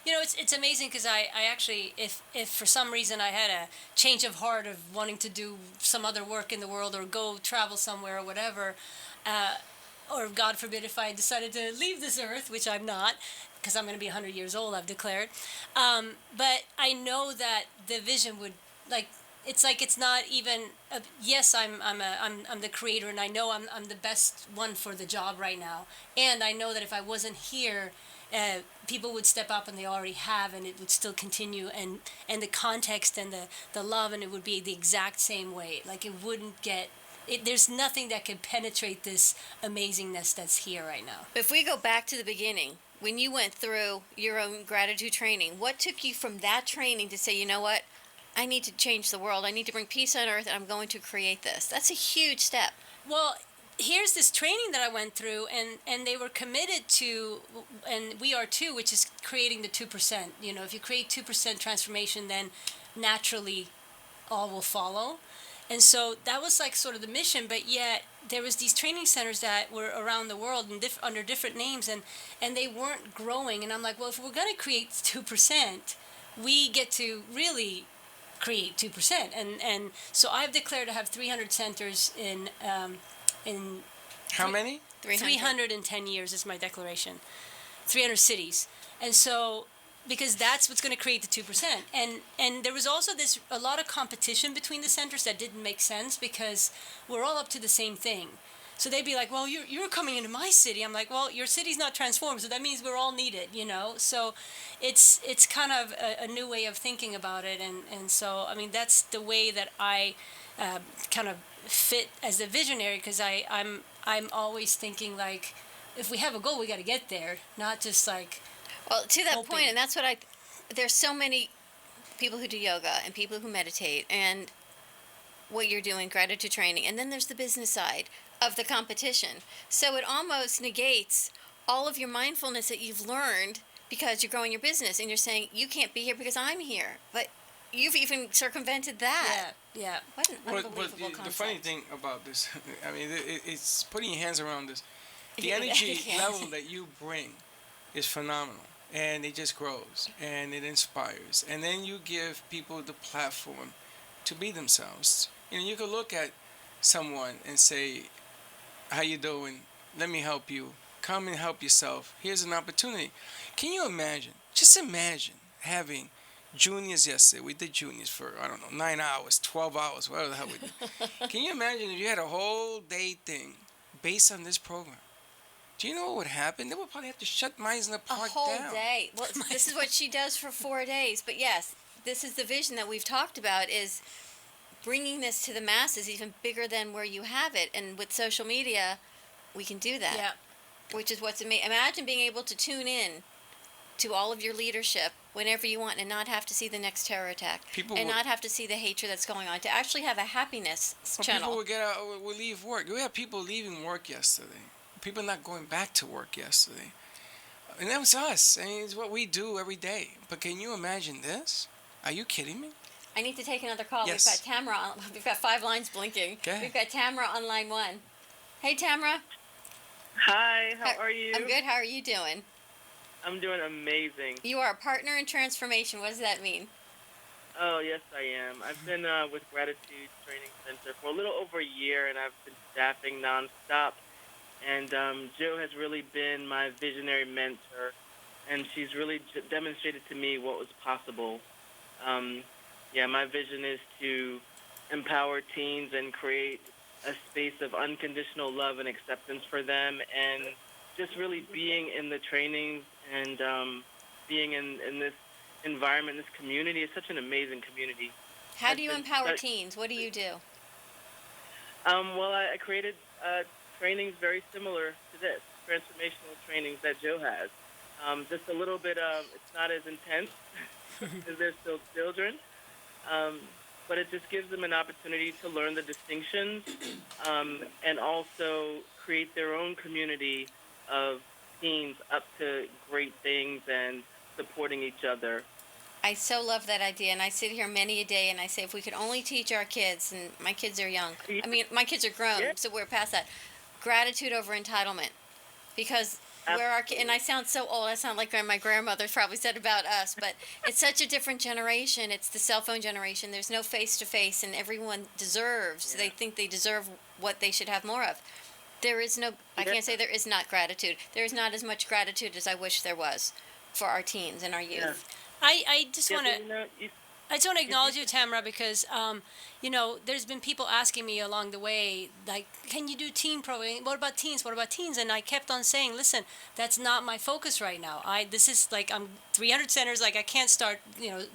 Speaker 5: You know, it's amazing because I actually, if for some reason I had a change of heart of wanting to do some other work in the world or go travel somewhere or whatever, or God forbid if I decided to leave this earth, which I'm not, because I'm going to be 100 years old, I've declared. But I know that the vision would, it's not even, yes, I'm the creator, and I know I'm the best one for the job right now. And I know that if I wasn't here, people would step up, and they already have, and it would still continue, and the context and the love, and it would be the exact same way. Like, it wouldn't get... there's nothing that could penetrate this amazingness that's here right now.
Speaker 3: If we go back to the beginning, when you went through your own gratitude training, what took you from that training to say, you know what, I need to change the world, I need to bring peace on earth, and I'm going to create this? That's a huge step.
Speaker 5: Well, here's this training that I went through, and they were committed to, and we are too, which is creating the 2%. You know, if you create 2% transformation, then naturally all will follow. And so that was like sort of the mission, but yet there was these training centers that were around the world and under different names, and they weren't growing. And I'm like, well, if we're going to create 2%, we get to really create 2%. And so I've declared to have 300 centers in
Speaker 4: How many?
Speaker 5: 310 years is my declaration. 300 cities. And so, because that's what's going to create the 2%. And there was also a lot of competition between the centers that didn't make sense because we're all up to the same thing. So they'd be like, well, you're coming into my city. I'm like, well, your city's not transformed, so that means we're all needed, you know? So it's kind of a new way of thinking about it. And so, I mean, that's the way that I kind of fit as a visionary, because I'm always thinking, like, if we have a goal, we got to get there, not just like.
Speaker 3: Well, to that
Speaker 5: hoping.
Speaker 3: point, and that's what there's so many people who do yoga and people who meditate and what you're doing, gratitude training, and then there's the business side of the competition. So it almost negates all of your mindfulness that you've learned because you're growing your business, and you're saying, you can't be here because I'm here. But you've even circumvented that.
Speaker 5: Yeah.
Speaker 3: What an unbelievable concept.
Speaker 4: The funny thing about this, I mean, it's putting your hands around this. The
Speaker 3: Yeah,
Speaker 4: energy
Speaker 3: yes.
Speaker 4: level that you bring is phenomenal, and it just grows, and it inspires. And then you give people the platform to be themselves. You know, you could look at someone and say, how you doing? Let me help you. Come and help yourself. Here's an opportunity. Can you imagine? Just imagine having juniors yesterday. We did juniors for, I don't know, 9 hours, 12 hours, whatever the hell we did. Can you imagine if you had a whole day thing based on this program? Do you know what would happen? They would probably have to shut Minds in the Park
Speaker 3: A whole
Speaker 4: down.
Speaker 3: day. Well, this is what she does for 4 days. But yes, this is the vision that we've talked about, is bringing this to the masses, even bigger than where you have it. And with social media, we can do that.
Speaker 5: Yeah.
Speaker 3: Which is what's amazing. Imagine being able to tune in to all of your leadership whenever you want and not have to see the next terror attack. Not have to see the hatred that's going on. To actually have a happiness channel.
Speaker 4: People would leave work. We had people leaving work yesterday. People not going back to work yesterday. And that was us. I mean, it's what we do every day. But can you imagine this? Are you kidding me?
Speaker 3: I need to take another call.
Speaker 4: Yes.
Speaker 3: We've got Tamara on. We've got 5 lines blinking.
Speaker 4: Okay.
Speaker 3: We've got Tamara on line 1. Hey, Tamara.
Speaker 6: Hi, how are you?
Speaker 3: I'm good. How are you doing?
Speaker 6: I'm doing amazing.
Speaker 3: You are a partner in transformation. What does that mean?
Speaker 6: Oh, yes, I am. I've been with Gratitude Training Center for a little over a year, and I've been staffing nonstop. And Jill has really been my visionary mentor, and she's really demonstrated to me what was possible. My vision is to empower teens and create a space of unconditional love and acceptance for them, and just really being in the trainings and being in this environment, this community is such an amazing community.
Speaker 3: How do you empower teens? What do you do?
Speaker 6: I created trainings very similar to this, transformational trainings that Joe has. Just a little bit of, it's not as intense because they're still children, but it just gives them an opportunity to learn the distinctions and also create their own community of teens up to great things and supporting each other.
Speaker 3: I so love that idea, and I sit here many a day and I say, if we could only teach our kids, and my kids are young, I mean, my kids are grown, so we're past that, gratitude over entitlement. Because where our and I sound so old, I sound like my grandmother probably said about us, but it's such a different generation. It's the cell phone generation. There's no face-to-face, and everyone deserves, they think they deserve what they should have more of. There is no, I can't say there is not gratitude. There is not as much gratitude as I wish there was for our teens and our youth.
Speaker 5: I just want to acknowledge you, Tamara, because there's been people asking me along the way, like, can you do teen programming? What about teens? What about teens? And I kept on saying, listen, that's not my focus right now. This is like, I'm 300 centers, like I can't start,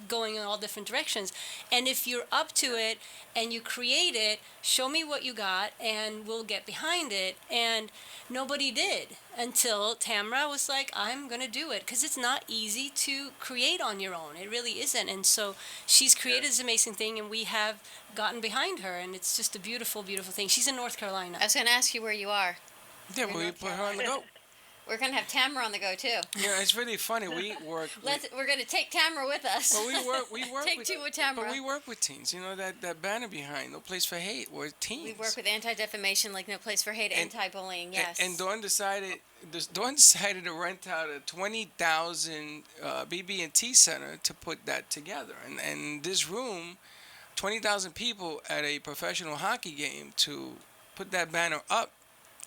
Speaker 5: going in all different directions. And if you're up to it and you create it, show me what you got and we'll get behind it. And nobody did until Tamara was like, I'm going to do it, because it's not easy to create on your own. It really isn't. And so she's created this amazing thing, and we have gotten behind her, and it's just a beautiful, beautiful thing. She's in North Carolina.
Speaker 3: I was going to ask you where you are.
Speaker 4: Yeah, we put her on the go.
Speaker 3: We're going to have Tamara on the go, too.
Speaker 4: Yeah, it's really funny. We work.
Speaker 3: We're going to take Tamara with us.
Speaker 4: Well, we work
Speaker 3: take
Speaker 4: with,
Speaker 3: 2 with Tamara.
Speaker 4: But we work with teens. You know, that banner behind, No Place for Hate, we're teens.
Speaker 3: We work with anti-defamation, like No Place for Hate, anti-bullying, yes.
Speaker 4: And Dawn decided to rent out a 20,000 BB&T center to put that together. And this room, 20,000 people at a professional hockey game, to put that banner up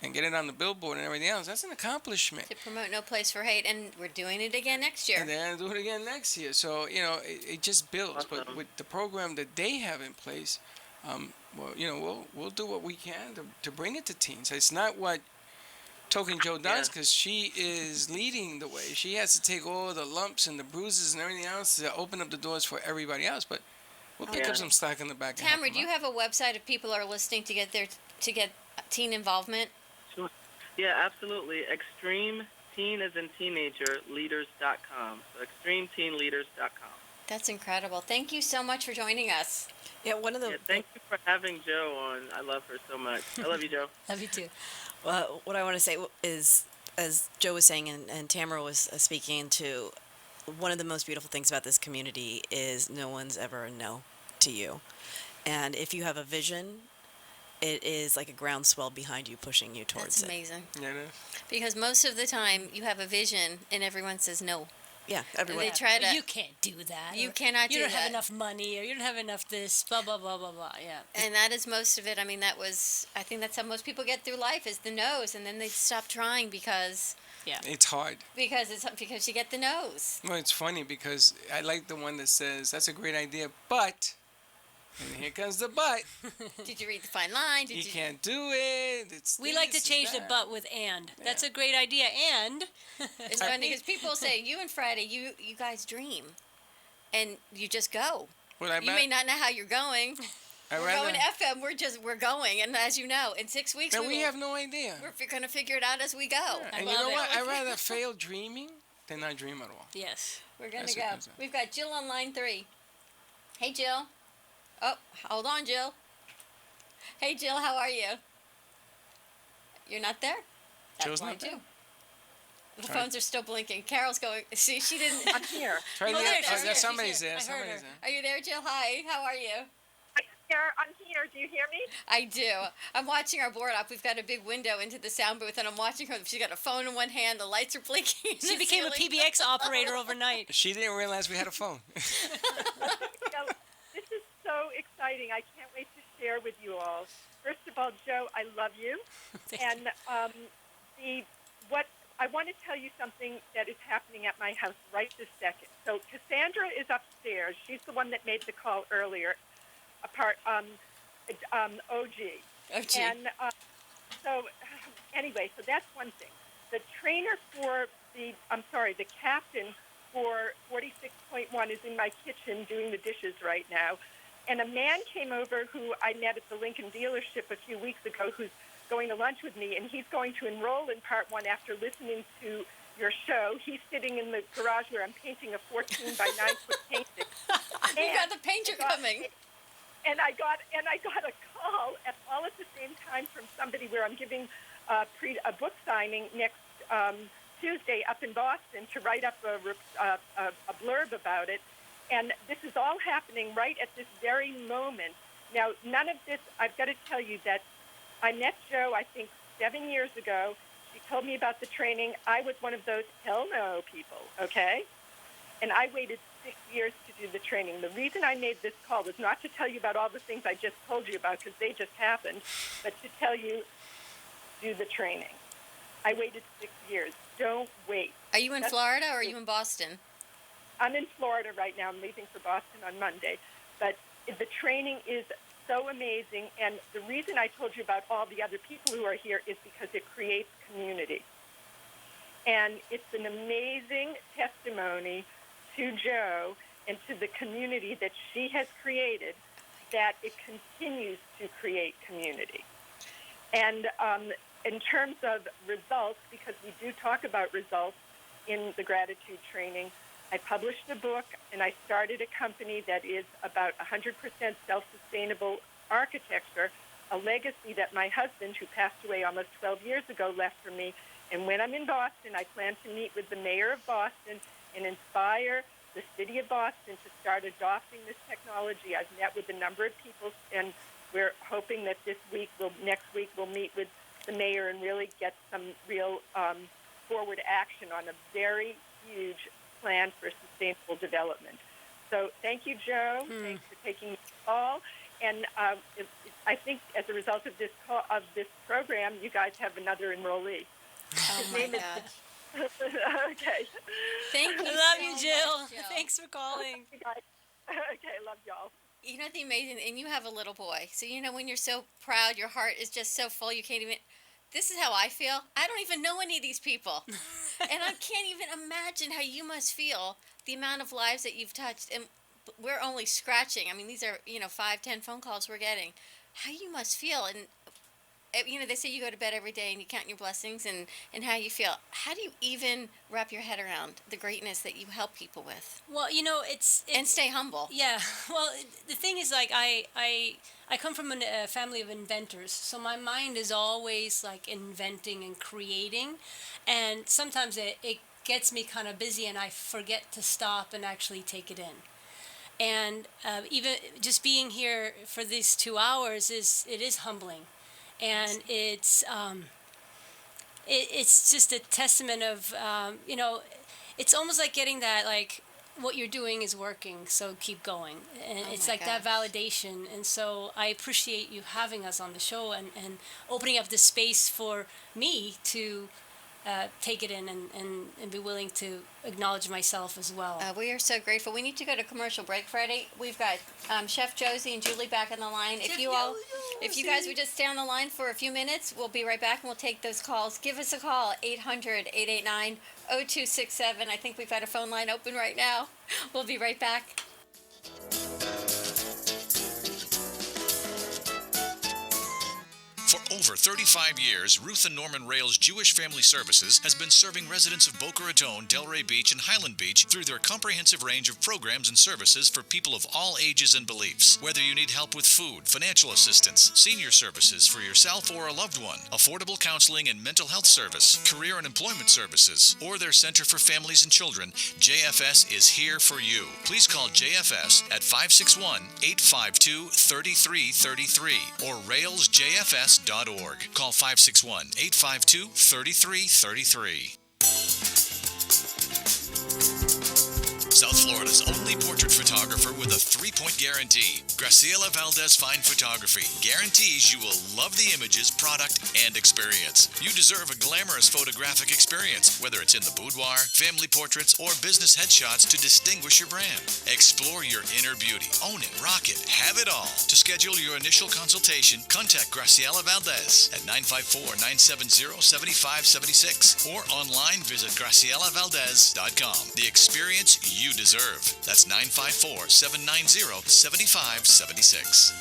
Speaker 4: and get it on the billboard and everything else, that's an accomplishment.
Speaker 3: To promote No Place for Hate, and we're doing it again next year.
Speaker 4: And they're going to do it again next year. So, it just builds. But with the program that they have in place, well, we'll do what we can to bring it to teens. It's not what Token Joe does, because she is leading the way. She has to take all the lumps and the bruises and everything else to open up the doors for everybody else. But we'll pick up some slack in the back.
Speaker 3: Tamara, do you have a website if people are listening to get teen involvement?
Speaker 6: Sure. Yeah, absolutely. Extreme Teen as in teenager leaders.com. So extremeteenleaders.com.
Speaker 3: That's incredible. Thank you so much for joining us.
Speaker 7: Yeah,
Speaker 6: thank you for having Joe on. I love her so much. I love you, Joe.
Speaker 5: Love you too.
Speaker 7: Well, what I want to say is, as Joe was saying and Tamara was speaking to, one of the most beautiful things about this community is no one's ever a no to you. And if you have a vision, it is like a groundswell behind you, pushing you towards
Speaker 3: That's amazing.
Speaker 4: Yeah, it is.
Speaker 3: Because most of the time you have a vision and everyone says no.
Speaker 7: Yeah, everyone.
Speaker 3: They try to.
Speaker 5: You can't do that.
Speaker 3: You
Speaker 5: or
Speaker 3: cannot do that.
Speaker 5: You don't have enough money, or you don't have enough this, blah, blah, blah, blah, blah. Yeah.
Speaker 3: And that is most of it. I mean, I think that's how most people get through life is the no's, and then they stop trying because.
Speaker 5: Yeah.
Speaker 4: It's hard.
Speaker 3: Because you get the no's.
Speaker 4: Well, it's funny because I like the one that says, that's a great idea, but, and here comes the but.
Speaker 3: Did you read the fine line?
Speaker 4: You can't do it.
Speaker 5: We like to change the but with and. Yeah. That's a great idea, and.
Speaker 3: It's funny because people say, you and Friday, you guys dream, and you just go.
Speaker 4: Well,
Speaker 3: you may not know how you're going. We're going FM. We're going, and as you know, in 6 weeks
Speaker 4: we have no idea.
Speaker 3: We're going to figure it out as we go.
Speaker 4: Yeah. And you know what? I'd rather fail dreaming than not dream at all.
Speaker 3: Yes, we're going to go. We've got Jill on line 3. Hey, Jill. Oh, hold on, Jill. Hey, Jill, how are you? You're not there?
Speaker 4: Jill's not there.
Speaker 3: The phones are still blinking. Carol's going. See, she didn't.
Speaker 8: I'm here.
Speaker 4: Somebody's there. Somebody's there.
Speaker 3: Are you there, Jill? Hi. How are you?
Speaker 8: I'm here. Do you hear me?
Speaker 3: I do. I'm watching our board up. We've got a big window into the sound booth, and I'm watching her. She's got a phone in one hand. The lights are blinking.
Speaker 5: She became a PBX operator overnight.
Speaker 4: She didn't realize we had a phone.
Speaker 8: This is so exciting. I can't wait to share with you all. First of all, Joe, I love you. And I want to tell you something that is happening at my house right this second. So Cassandra is upstairs. She's the one that made the call earlier. OG. And so anyway, so that's one thing. The trainer for the captain for 46.1 is in my kitchen doing the dishes right now. And a man came over who I met at the Lincoln dealership a few weeks ago who's going to lunch with me, and he's going to enroll in part 1 after listening to your show. He's sitting in the garage where I'm painting a 14 by 9 foot painting.
Speaker 3: You got the painter coming.
Speaker 8: And I got a call all at the same time from somebody where I'm giving a book signing next Tuesday up in Boston to write up a blurb about it. And this is all happening right at this very moment. Now, none of this, I've got to tell you that I met Joe, I think, 7 years ago. She told me about the training. I was one of those hell no people, okay? And I waited 6 years to do the training. The reason I made this call was not to tell you about all the things I just told you about because they just happened, but to tell you, do the training. I waited 6 years. Don't wait.
Speaker 3: Are you in Florida or are you in Boston?
Speaker 8: I'm in Florida right now. I'm leaving for Boston on Monday. But the training is so amazing. And the reason I told you about all the other people who are here is because it creates community. And it's an amazing testimony to Joe and to the community that she has created that it continues to create community. And in terms of results, because we do talk about results in the gratitude training, I published a book and I started a company that is about 100% self-sustainable architecture, a legacy that my husband, who passed away almost 12 years ago, left for me. And when I'm in Boston, I plan to meet with the mayor of Boston and inspire the city of Boston to start adopting this technology. I've met with a number of people, and we're hoping that next week, we'll meet with the mayor and really get some real forward action on a very huge plan for sustainable development. So thank you, Joe. Thanks for taking the call. And I think as a result of this program, you guys have another enrollee.
Speaker 3: Oh, my gosh.
Speaker 8: Okay.
Speaker 3: Thank you.
Speaker 5: I love you, Jill. Thanks for calling.
Speaker 8: Okay, love y'all.
Speaker 3: You know the amazing, and you have a little boy, so you know when you're so proud, your heart is just so full, you can't even. This is how I feel. I don't even know any of these people, and I can't even imagine how you must feel. The amount of lives that you've touched, and we're only scratching. I mean, these are 5, 10 phone calls we're getting. How you must feel, and they say you go to bed every day and you count your blessings and how you feel. How do you even wrap your head around the greatness that you help people with?
Speaker 5: Well, it's
Speaker 3: and stay humble.
Speaker 5: Yeah. Well, the thing is, like, I come from a family of inventors, so my mind is always like inventing and creating, and sometimes it gets me kind of busy and I forget to stop and actually take it in. And even just being here for these 2 hours is humbling. And it's just a testament of it's almost like getting that, like, what you're doing is working, so keep going, and it's like that validation. And so I appreciate you having us on the show and opening up the space for me to take it in and be willing to acknowledge myself as well.
Speaker 3: We are so grateful. We need to go to commercial break, Freddie. We've got Chef Josie and Julie back on the line. If you guys would just stay on the line for a few minutes, we'll be right back and we'll take those calls. Give us a call, 800-889-0267. I think we've got a phone line open right now. We'll be right back.
Speaker 1: For over 35 years, Ruth and Norman Rails Jewish Family Services has been serving residents of Boca Raton, Delray Beach, and Highland Beach through their comprehensive range of programs and services for people of all ages and beliefs. Whether you need help with food, financial assistance, senior services for yourself or a loved one, affordable counseling and mental health service, career and employment services, or their Center for Families and Children, JFS is here for you. Please call JFS at 561-852-3333 or railsjfs.org. Call 561-852-3333. South Florida's only portrait photographer with a 3-point guarantee. Graciela Valdez Fine Photography guarantees you will love the images, product, and experience. You deserve a glamorous photographic experience, whether it's in the boudoir, family portraits, or business headshots to distinguish your brand. Explore your inner beauty. Own it, rock it, have it all. To schedule your initial consultation, contact Graciela Valdez at 954-970-7576 or online visit gracielavaldez.com. The experience you deserve. That's 954-790-7576.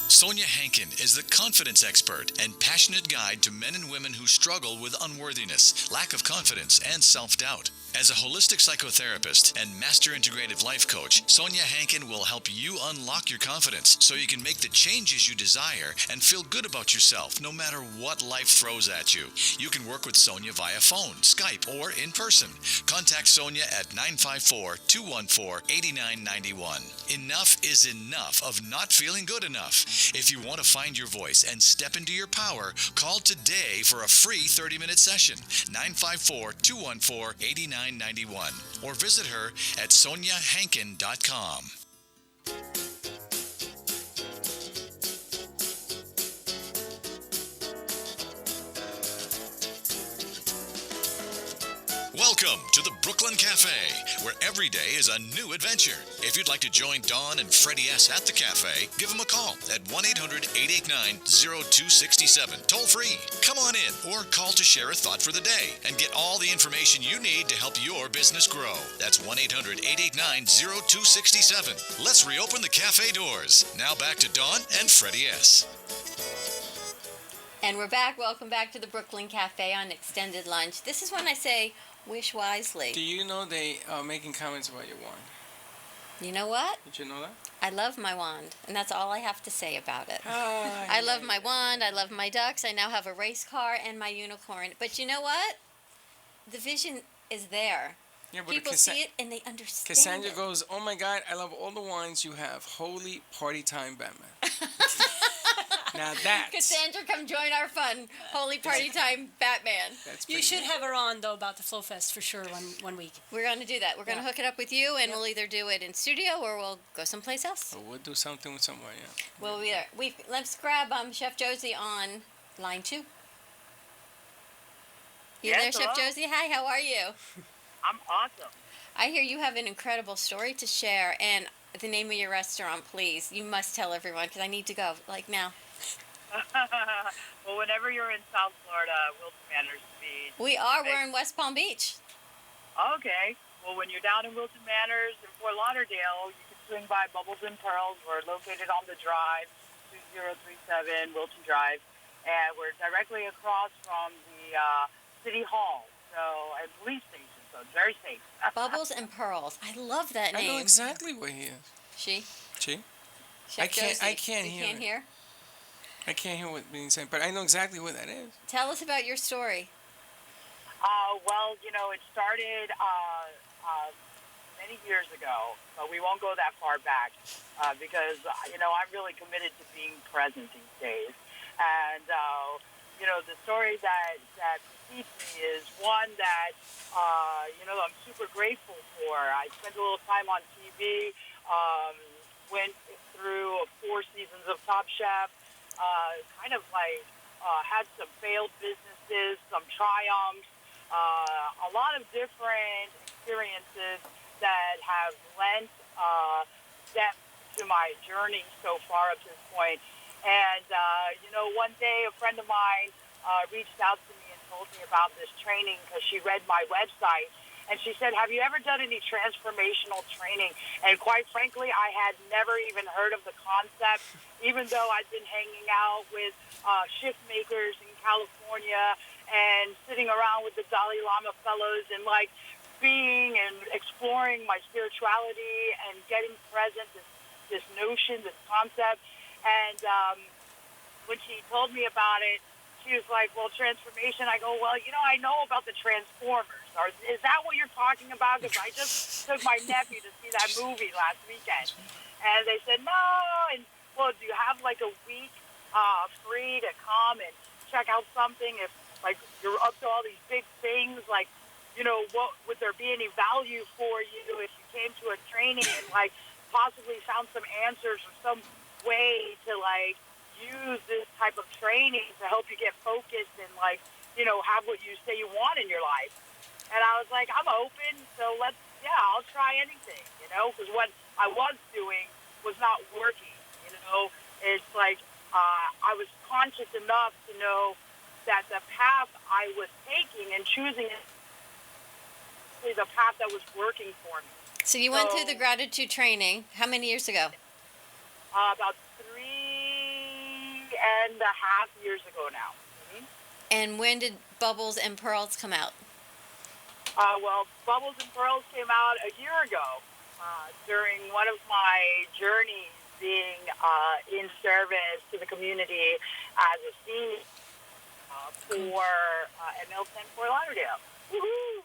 Speaker 1: Sonia Hankin is the confidence expert and passionate guide to men and women who struggle with unworthiness, lack of confidence, and self-doubt. As a holistic psychotherapist and master integrative life coach, Sonia Hankin will help you unlock your confidence so you can make the changes you desire and feel good about yourself no matter what life throws at you. You can work with Sonia via phone, Skype, or in person. Contact Sonia at 954-214-8991. Enough is enough of not feeling good enough. If you want to find your voice and step into your power, call today for a free 30-minute session, 954-214-8991, or visit her at soniahankin.com. Welcome to the Brooklyn Cafe, where every day is a new adventure. If you'd like to join Dawn and Freddie S. at the cafe, give them a call at 1-800-889-0267, toll free. Come on in or call to share a thought for the day and get all the information you need to help your business grow. That's 1-800-889-0267. Let's reopen the cafe doors. Now back to Dawn and Freddie S.
Speaker 3: And we're back. Welcome back to the Brooklyn Cafe on Extended Lunch. This is when I say, wish wisely.
Speaker 4: Do you know they are making comments about your wand?
Speaker 3: You know what?
Speaker 4: Did you know that?
Speaker 3: I love my wand, and that's all I have to say about it. I love my wand. I love my ducks. I now have a race car and my unicorn. But you know what? The vision is there.
Speaker 4: Yeah, but
Speaker 3: people see it and they understand
Speaker 4: Cassandra
Speaker 3: it.
Speaker 4: goes, oh my God, I love all the wands you have. Holy party time, Batman. Now that's...
Speaker 3: Cassandra, come join our fun. Holy party time, Batman.
Speaker 5: You should have her on, though, about the Flow Fest for sure one week.
Speaker 3: We're going to do that. We're going to hook it up with you, and we'll either do it in studio or we'll go someplace else.
Speaker 4: So we'll do something with someone, yeah.
Speaker 3: We'll be there. Let's grab Chef Josie on line 2. You
Speaker 9: Yes,
Speaker 3: there, Chef
Speaker 9: hello?
Speaker 3: Josie? Hi, how are you?
Speaker 9: I'm awesome.
Speaker 3: I hear you have an incredible story to share, and the name of your restaurant, please. You must tell everyone because I need to go, like now.
Speaker 9: Well, whenever you're in South Florida, Wilton Manors Beach.
Speaker 3: We are. We're in West Palm Beach.
Speaker 9: Okay. Well, when you're down in Wilton Manors in Fort Lauderdale, you can swing by Bubbles and Pearls. We're located on the drive, 2037 Wilton Drive, and we're directly across from the City Hall, and police station, so it's very safe.
Speaker 3: Bubbles and Pearls. I love that name.
Speaker 4: I know exactly where he is.
Speaker 3: She?
Speaker 4: I can't
Speaker 3: You
Speaker 4: hear
Speaker 3: can't
Speaker 4: it.
Speaker 3: hear?
Speaker 4: I can't hear what being said, but I know exactly where that is.
Speaker 3: Tell us about your story.
Speaker 9: Well, it started many years ago, but we won't go that far back because, I'm really committed to being present these days. And, the story that precedes me is one that, I'm super grateful for. I spent a little time on TV, went through 4 seasons of Top Chef, had some failed businesses, some triumphs, a lot of different experiences that have lent depth to my journey so far up to this point. And, one day a friend of mine reached out to me and told me about this training because she read my website. And she said, have you ever done any transformational training? And quite frankly, I had never even heard of the concept, even though I'd been hanging out with shift makers in California and sitting around with the Dalai Lama fellows and being and exploring my spirituality and getting present, this notion, this concept. And when she told me about it, she was like, well, transformation. I go, well, I know about the Transformers. Or is that what you're talking about? Because I just took my nephew to see that movie last weekend. And they said, no. And, well, do you have a week free to come and check out something? If, you're up to all these big things, what would there be any value for you if you came to a training and, possibly found some answers or some way to, use this type of training to help you get focused and have what you say you want in your life. And I was like, I'm open, so I'll try anything, because what I was doing was not working, It's I was conscious enough to know that the path I was taking and choosing is the path that was working for me.
Speaker 3: So you went through the gratitude training. How many years ago?
Speaker 9: About 3.5 years ago now. Mm-hmm.
Speaker 3: And when did Bubbles and Pearls come out?
Speaker 9: Well, Bubbles and Pearls came out a year ago during one of my journeys being in service to the community as a senior for ML10 Fort Lauderdale. Woohoo!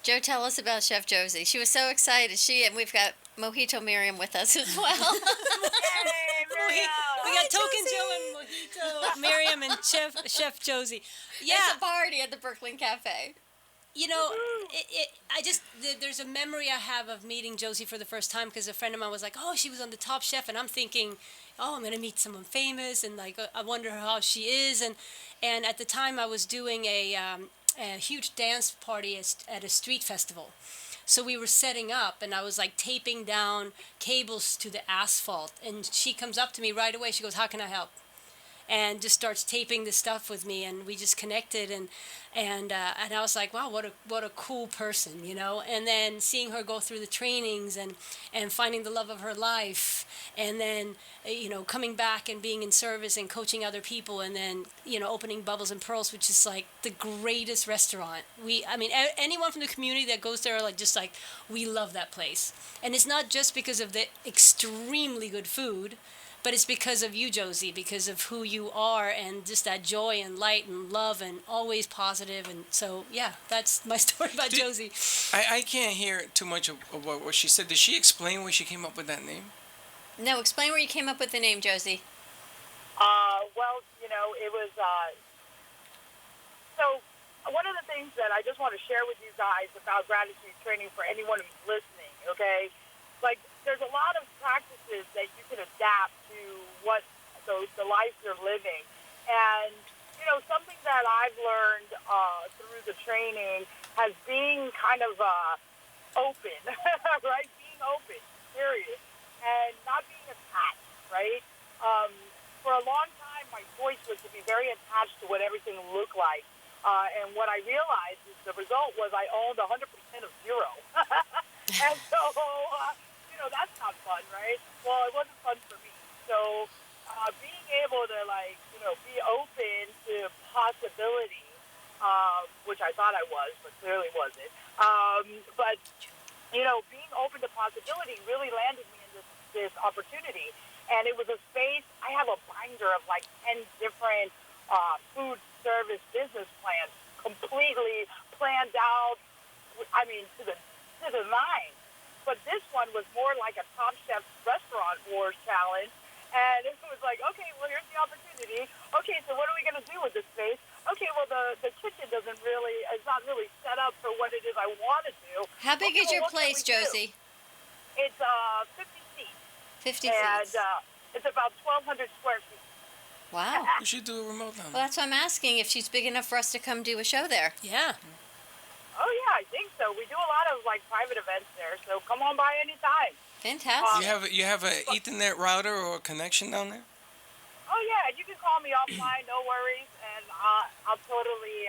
Speaker 3: Joe, tell us about Chef Josie. She was so excited. And we've got Mojito Miriam with us as well.
Speaker 9: Hey, Miriam!
Speaker 5: We got Token Joe and Mojito Miriam and Chef Josie. Yeah,
Speaker 3: it's a party at the Brooklyn Cafe.
Speaker 5: There's a memory I have of meeting Josie for the first time because a friend of mine was like, oh, she was on the Top Chef, and I'm thinking, oh, I'm going to meet someone famous, and I wonder how she is, and at the time I was doing a huge dance party at a street festival. So we were setting up, and I was taping down cables to the asphalt, and she comes up to me right away. She goes, how can I help? And just starts taping this stuff with me, and we just connected, and I was like, wow, what a cool person, And then seeing her go through the trainings and finding the love of her life, and then coming back and being in service and coaching other people, and then opening Bubbles and Pearls, which is the greatest restaurant. Anyone from the community that goes there are we love that place, and it's not just because of the extremely good food. But it's because of you, Josie, because of who you are and just that joy and light and love and always positive. And so, yeah, that's my story about Josie.
Speaker 4: I can't hear too much of what she said. Did she explain where she came up with that name?
Speaker 3: No, explain where you came up with the name, Josie.
Speaker 9: Well, it was... So one of the things that I just want to share with you guys about gratitude training for anyone who's listening, okay? There's a lot of practices that you can adapt to what the life you're living. And, something that I've learned through the training has been kind of open, right? Being open, period, and not being attached, right? For a long time, my choice was to be very attached to what everything looked like. And what I realized is the result was I owned 100% of zero. And so, that's not fun, right? Well, it wasn't fun for me. So being able to, be open to possibility, which I thought I was, but clearly wasn't. But being open to possibility really landed me in this opportunity. And it was a space, I have a binder of 10 different food service business plans, completely planned out, to the nine. But this one was more like a Top Chef Restaurant Wars challenge. And it was like, okay, well, here's the opportunity. Okay, so what are we going to do with this space? Okay, well, the kitchen it's not really set up for what it is I want to do.
Speaker 3: How big is your place, Josie?
Speaker 9: It's 50 seats.
Speaker 3: 50
Speaker 9: and,
Speaker 3: seats.
Speaker 9: it's about 1,200 square feet.
Speaker 3: Wow.
Speaker 4: You should do a remote now.
Speaker 3: Well, that's why I'm asking if she's big enough for us to come do a show there.
Speaker 5: Yeah.
Speaker 9: Oh, yeah, I think so. We do a lot of, private events there, so come on by anytime.
Speaker 3: Fantastic.
Speaker 4: You have a Ethernet router or connection down there?
Speaker 9: Oh, yeah, you can call me offline, no worries, and I'll totally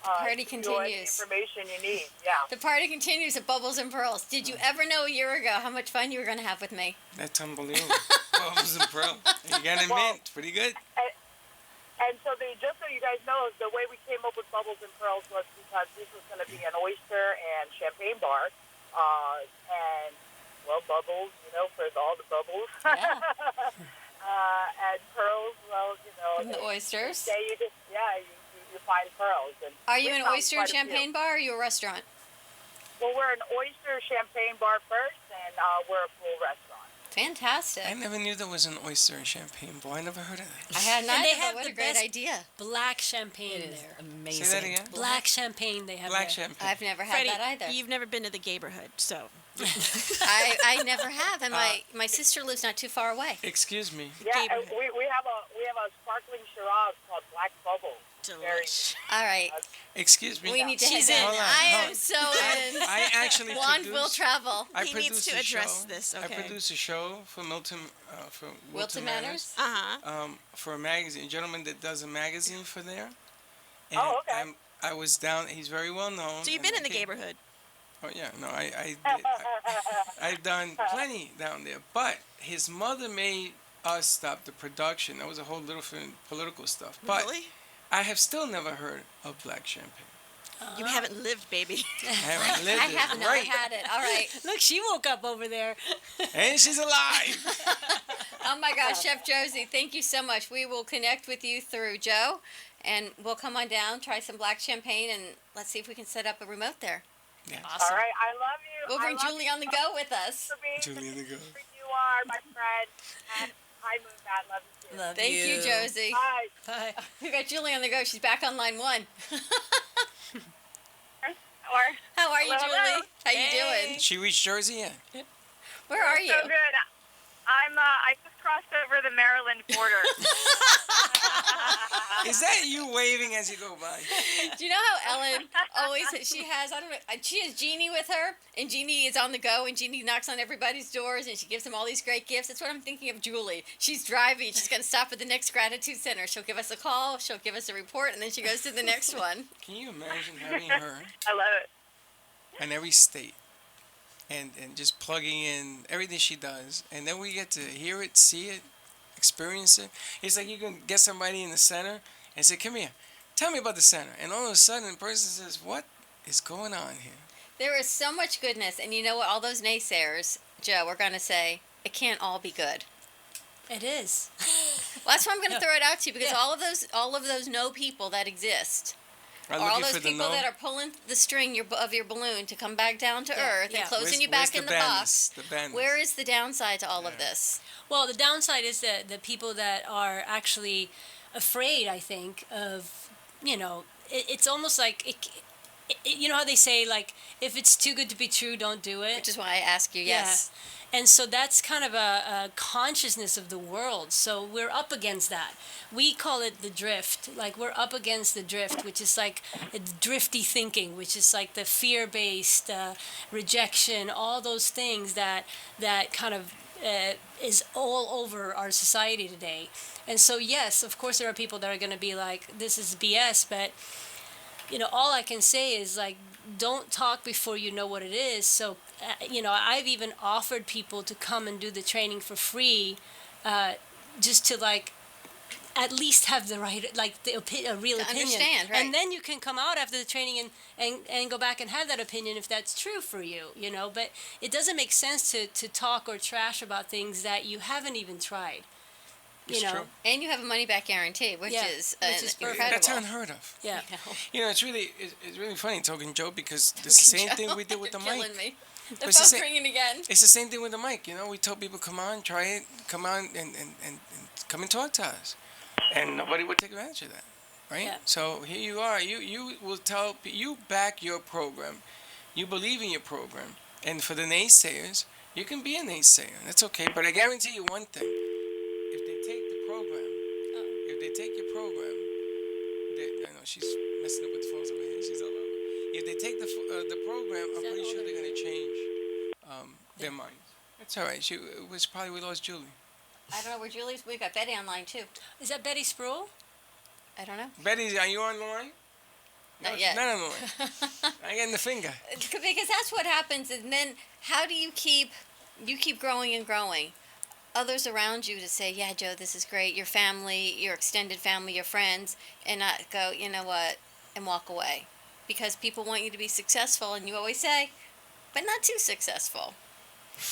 Speaker 3: Party
Speaker 9: give you any
Speaker 3: continues.
Speaker 9: information you need, yeah.
Speaker 3: The party continues at Bubbles and Pearls. Did you ever know a year ago how much fun you were going to have with me?
Speaker 4: That's unbelievable. Bubbles and Pearl. You got it mint. Pretty good.
Speaker 9: And so just so you guys know, the way we came up with Bubbles and Pearls was because this was going to be an oyster and champagne bar, and, well, bubbles, for all the bubbles.
Speaker 3: Yeah.
Speaker 9: And pearls, well,
Speaker 3: From the oysters.
Speaker 9: You find pearls. And
Speaker 3: Are you
Speaker 9: we
Speaker 3: an
Speaker 9: found
Speaker 3: oyster and
Speaker 9: quite a few.
Speaker 3: champagne bar, or are you a restaurant?
Speaker 9: Well, we're an oyster champagne bar first, and we're a full restaurant.
Speaker 3: Fantastic.
Speaker 4: I never knew there was an oyster and champagne bar. I never heard of that.
Speaker 3: I had not.
Speaker 5: And they have
Speaker 3: What
Speaker 5: the
Speaker 3: a great
Speaker 5: best
Speaker 3: idea.
Speaker 5: Black champagne there.
Speaker 7: Amazing.
Speaker 4: Say that again?
Speaker 5: Black champagne they have
Speaker 4: Black
Speaker 5: there.
Speaker 4: champagne.
Speaker 3: I've never had
Speaker 2: Freddie,
Speaker 3: that either.
Speaker 2: you've never been to the neighborhood, so.
Speaker 3: I never have, and my sister lives not too far away.
Speaker 4: Excuse me.
Speaker 9: Yeah, and we have a sparkling Shiraz called Black Bubble.
Speaker 2: Delish.
Speaker 3: All right.
Speaker 4: Excuse me.
Speaker 3: We need to
Speaker 2: She's
Speaker 3: head
Speaker 2: in.
Speaker 3: down.
Speaker 4: Hold on,
Speaker 3: I
Speaker 4: hold
Speaker 3: am
Speaker 4: on.
Speaker 3: so in.
Speaker 4: I actually
Speaker 3: Wand will
Speaker 4: produce-
Speaker 3: travel.
Speaker 4: I
Speaker 2: He needs
Speaker 4: produce
Speaker 2: to
Speaker 4: a
Speaker 2: address
Speaker 4: show.
Speaker 2: this,
Speaker 4: I
Speaker 2: okay.
Speaker 4: produce a show for
Speaker 3: Wilton Manors?
Speaker 2: Uh-huh.
Speaker 4: For a magazine, a gentleman that does a magazine for there. And
Speaker 9: Oh, okay.
Speaker 4: I was down. He's very well known.
Speaker 2: So you've
Speaker 4: and
Speaker 2: been in
Speaker 4: I
Speaker 2: the
Speaker 4: came-
Speaker 2: neighborhood.
Speaker 4: Oh yeah, no, I've done plenty down there. But his mother made us stop the production. That was a whole little political stuff. But
Speaker 2: Really?
Speaker 4: I have still never heard of black champagne.
Speaker 2: You haven't lived, baby.
Speaker 4: I haven't lived
Speaker 3: I
Speaker 4: it.
Speaker 3: have not
Speaker 4: Right.
Speaker 3: had it. All right.
Speaker 5: Look, she woke up over there.
Speaker 4: And she's alive.
Speaker 3: Oh my gosh, Chef Josie, thank you so much. We will connect with you through Joe, and we'll come on down, try some black champagne, and let's see if we can set up a remote there.
Speaker 4: Yeah.
Speaker 9: All right, I love you.
Speaker 3: We'll bring
Speaker 9: I love
Speaker 3: Julie
Speaker 9: you
Speaker 3: on the go with us.
Speaker 9: for being
Speaker 4: Julie on the go.
Speaker 9: You are my friend. And hi, Moonbat. Love you too.
Speaker 7: Love
Speaker 3: Thank you, Josie.
Speaker 9: Bye.
Speaker 5: Bye.
Speaker 3: We got Julie on the go. She's back on line one. How are you,
Speaker 9: Hello,
Speaker 3: Julie?
Speaker 9: hello.
Speaker 3: How you doing?
Speaker 4: She reached Jersey, yeah.
Speaker 3: Where are you?
Speaker 10: So good. I just crossed over the Maryland border.
Speaker 4: Is that you waving as you go by?
Speaker 3: Do you know how Ellen always she has she has Jeannie with her, and Jeannie is on the go, and Jeannie knocks on everybody's doors, and she gives them all these great gifts. That's what I'm thinking of Julie. She's driving. She's gonna stop at the next gratitude center. She'll give us a call. She'll give us a report, and then she goes to the next one.
Speaker 4: Can you imagine having her
Speaker 10: I love it.
Speaker 4: in every state and just plugging in everything she does, and then we get to hear it, see it, experience it. It's like you can get somebody in the center and say, come here, tell me about the center. And all of a sudden the person says, what is going on here?
Speaker 3: There is so much goodness, and you know what? All those naysayers, Joe, are gonna say it can't all be good.
Speaker 5: It is.
Speaker 3: Well, that's why I'm gonna throw it out to you, because
Speaker 5: Yeah.
Speaker 3: all of those no people that exist.
Speaker 4: I'm
Speaker 3: Are all
Speaker 4: looking
Speaker 3: those
Speaker 4: for the
Speaker 3: people
Speaker 4: no.
Speaker 3: that are pulling the string of your balloon to come back down to
Speaker 5: Yeah,
Speaker 3: earth
Speaker 5: yeah.
Speaker 3: and closing
Speaker 4: Where's-
Speaker 3: you back
Speaker 4: where's
Speaker 3: in
Speaker 4: the
Speaker 3: the
Speaker 4: bandits?
Speaker 3: box?
Speaker 4: The bandits.
Speaker 3: Where is the downside to all of this?
Speaker 5: Well, the downside is that the people that are actually afraid, I think, of, it's almost like you know how they say, like, if it's too good to be true, don't do it?
Speaker 3: Which is why I ask you, yes.
Speaker 5: Yeah. And so that's kind of a consciousness of the world. So we're up against that. We call it the drift. Like, we're up against the drift, which is like drifty thinking, which is like the fear-based rejection, all those things that kind of is all over our society today. And so, yes, of course, there are people that are going to be like, this is BS, but all I can say is, like, don't talk before you know what it is. So, I've even offered people to come and do the training for free, just to, like, at least have the right, like, a real
Speaker 3: To
Speaker 5: opinion.
Speaker 3: understand, right.
Speaker 5: And then you can come out after the training and go back and have that opinion if that's true for you, But it doesn't make sense to talk or trash about things that you haven't even tried.
Speaker 4: True.
Speaker 3: And you have a money back guarantee, which is incredible.
Speaker 4: That's unheard of.
Speaker 5: Yeah.
Speaker 4: It's really funny talking Joe, because it's the same thing we did with the
Speaker 3: You're
Speaker 4: mic.
Speaker 3: killing me. The
Speaker 4: But it's
Speaker 3: phone's
Speaker 4: the same-
Speaker 3: ringing again.
Speaker 4: It's the same thing with the mic. We tell people, come on, try it, come on and come and talk to us. And nobody would take advantage of that, right?
Speaker 5: Yeah.
Speaker 4: So here you are. You will tell, you back your program. You believe in your program. And for the naysayers, you can be a naysayer. That's okay. But I guarantee you one thing. If they take the program, if they take your program, I know she's messing up with the phones over here. She's all over. If they take the program, I'm pretty sure they're going to change their minds. That's all right. It was probably we lost Julie.
Speaker 3: I don't know where Julie's. We got Betty online too.
Speaker 5: Is that Betty Sproul?
Speaker 3: I don't know.
Speaker 4: Betty, are you on the line?
Speaker 3: Not yet.
Speaker 4: Not on the line. I'm getting the finger.
Speaker 3: Because that's what happens, and then how do you keep growing and growing? Others around you to say, yeah, Joe, this is great. Your family, your extended family, your friends, and not go, you know what, and walk away. Because people want you to be successful, and you always say, but not too successful.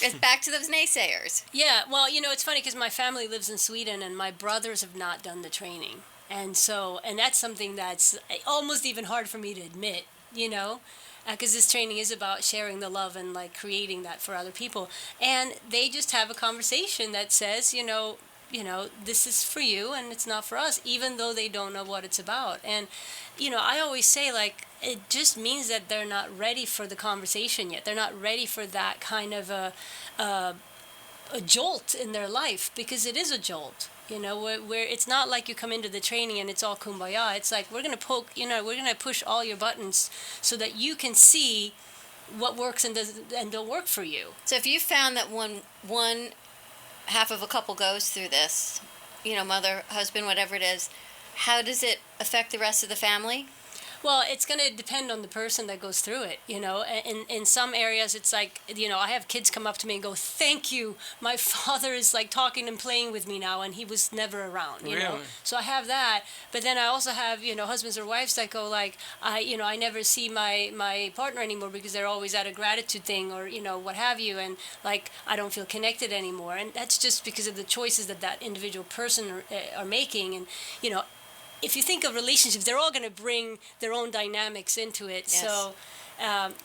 Speaker 3: It's back to those naysayers.
Speaker 5: Yeah, well, it's funny because my family lives in Sweden and my brothers have not done the training. And that's something that's almost even hard for me to admit, because this training is about sharing the love and, like, creating that for other people. And they just have a conversation that says, this is for you and it's not for us, even though they don't know what it's about. And, I always say, like, it just means that they're not ready for the conversation yet. They're not ready for that kind of a jolt in their life, because it is a jolt. Where it's not like you come into the training and it's all kumbaya. It's like we're going to push all your buttons so that you can see what works and don't work for you.
Speaker 3: So if you found that one half of a couple goes through this, mother, husband, whatever it is, how does it affect the rest of the family?
Speaker 5: Well, it's going to depend on the person that goes through it, In some areas, it's like, I have kids come up to me and go, thank you. My father is, like, talking and playing with me now, and he was never around, you know? So I have that. But then I also have, husbands or wives that go, like, I never see my partner anymore because they're always at a gratitude thing or, what have you. And, like, I don't feel connected anymore. And that's just because of the choices that individual person are making. And, if you think of relationships, they're all going to bring their own dynamics into it.
Speaker 3: Yes.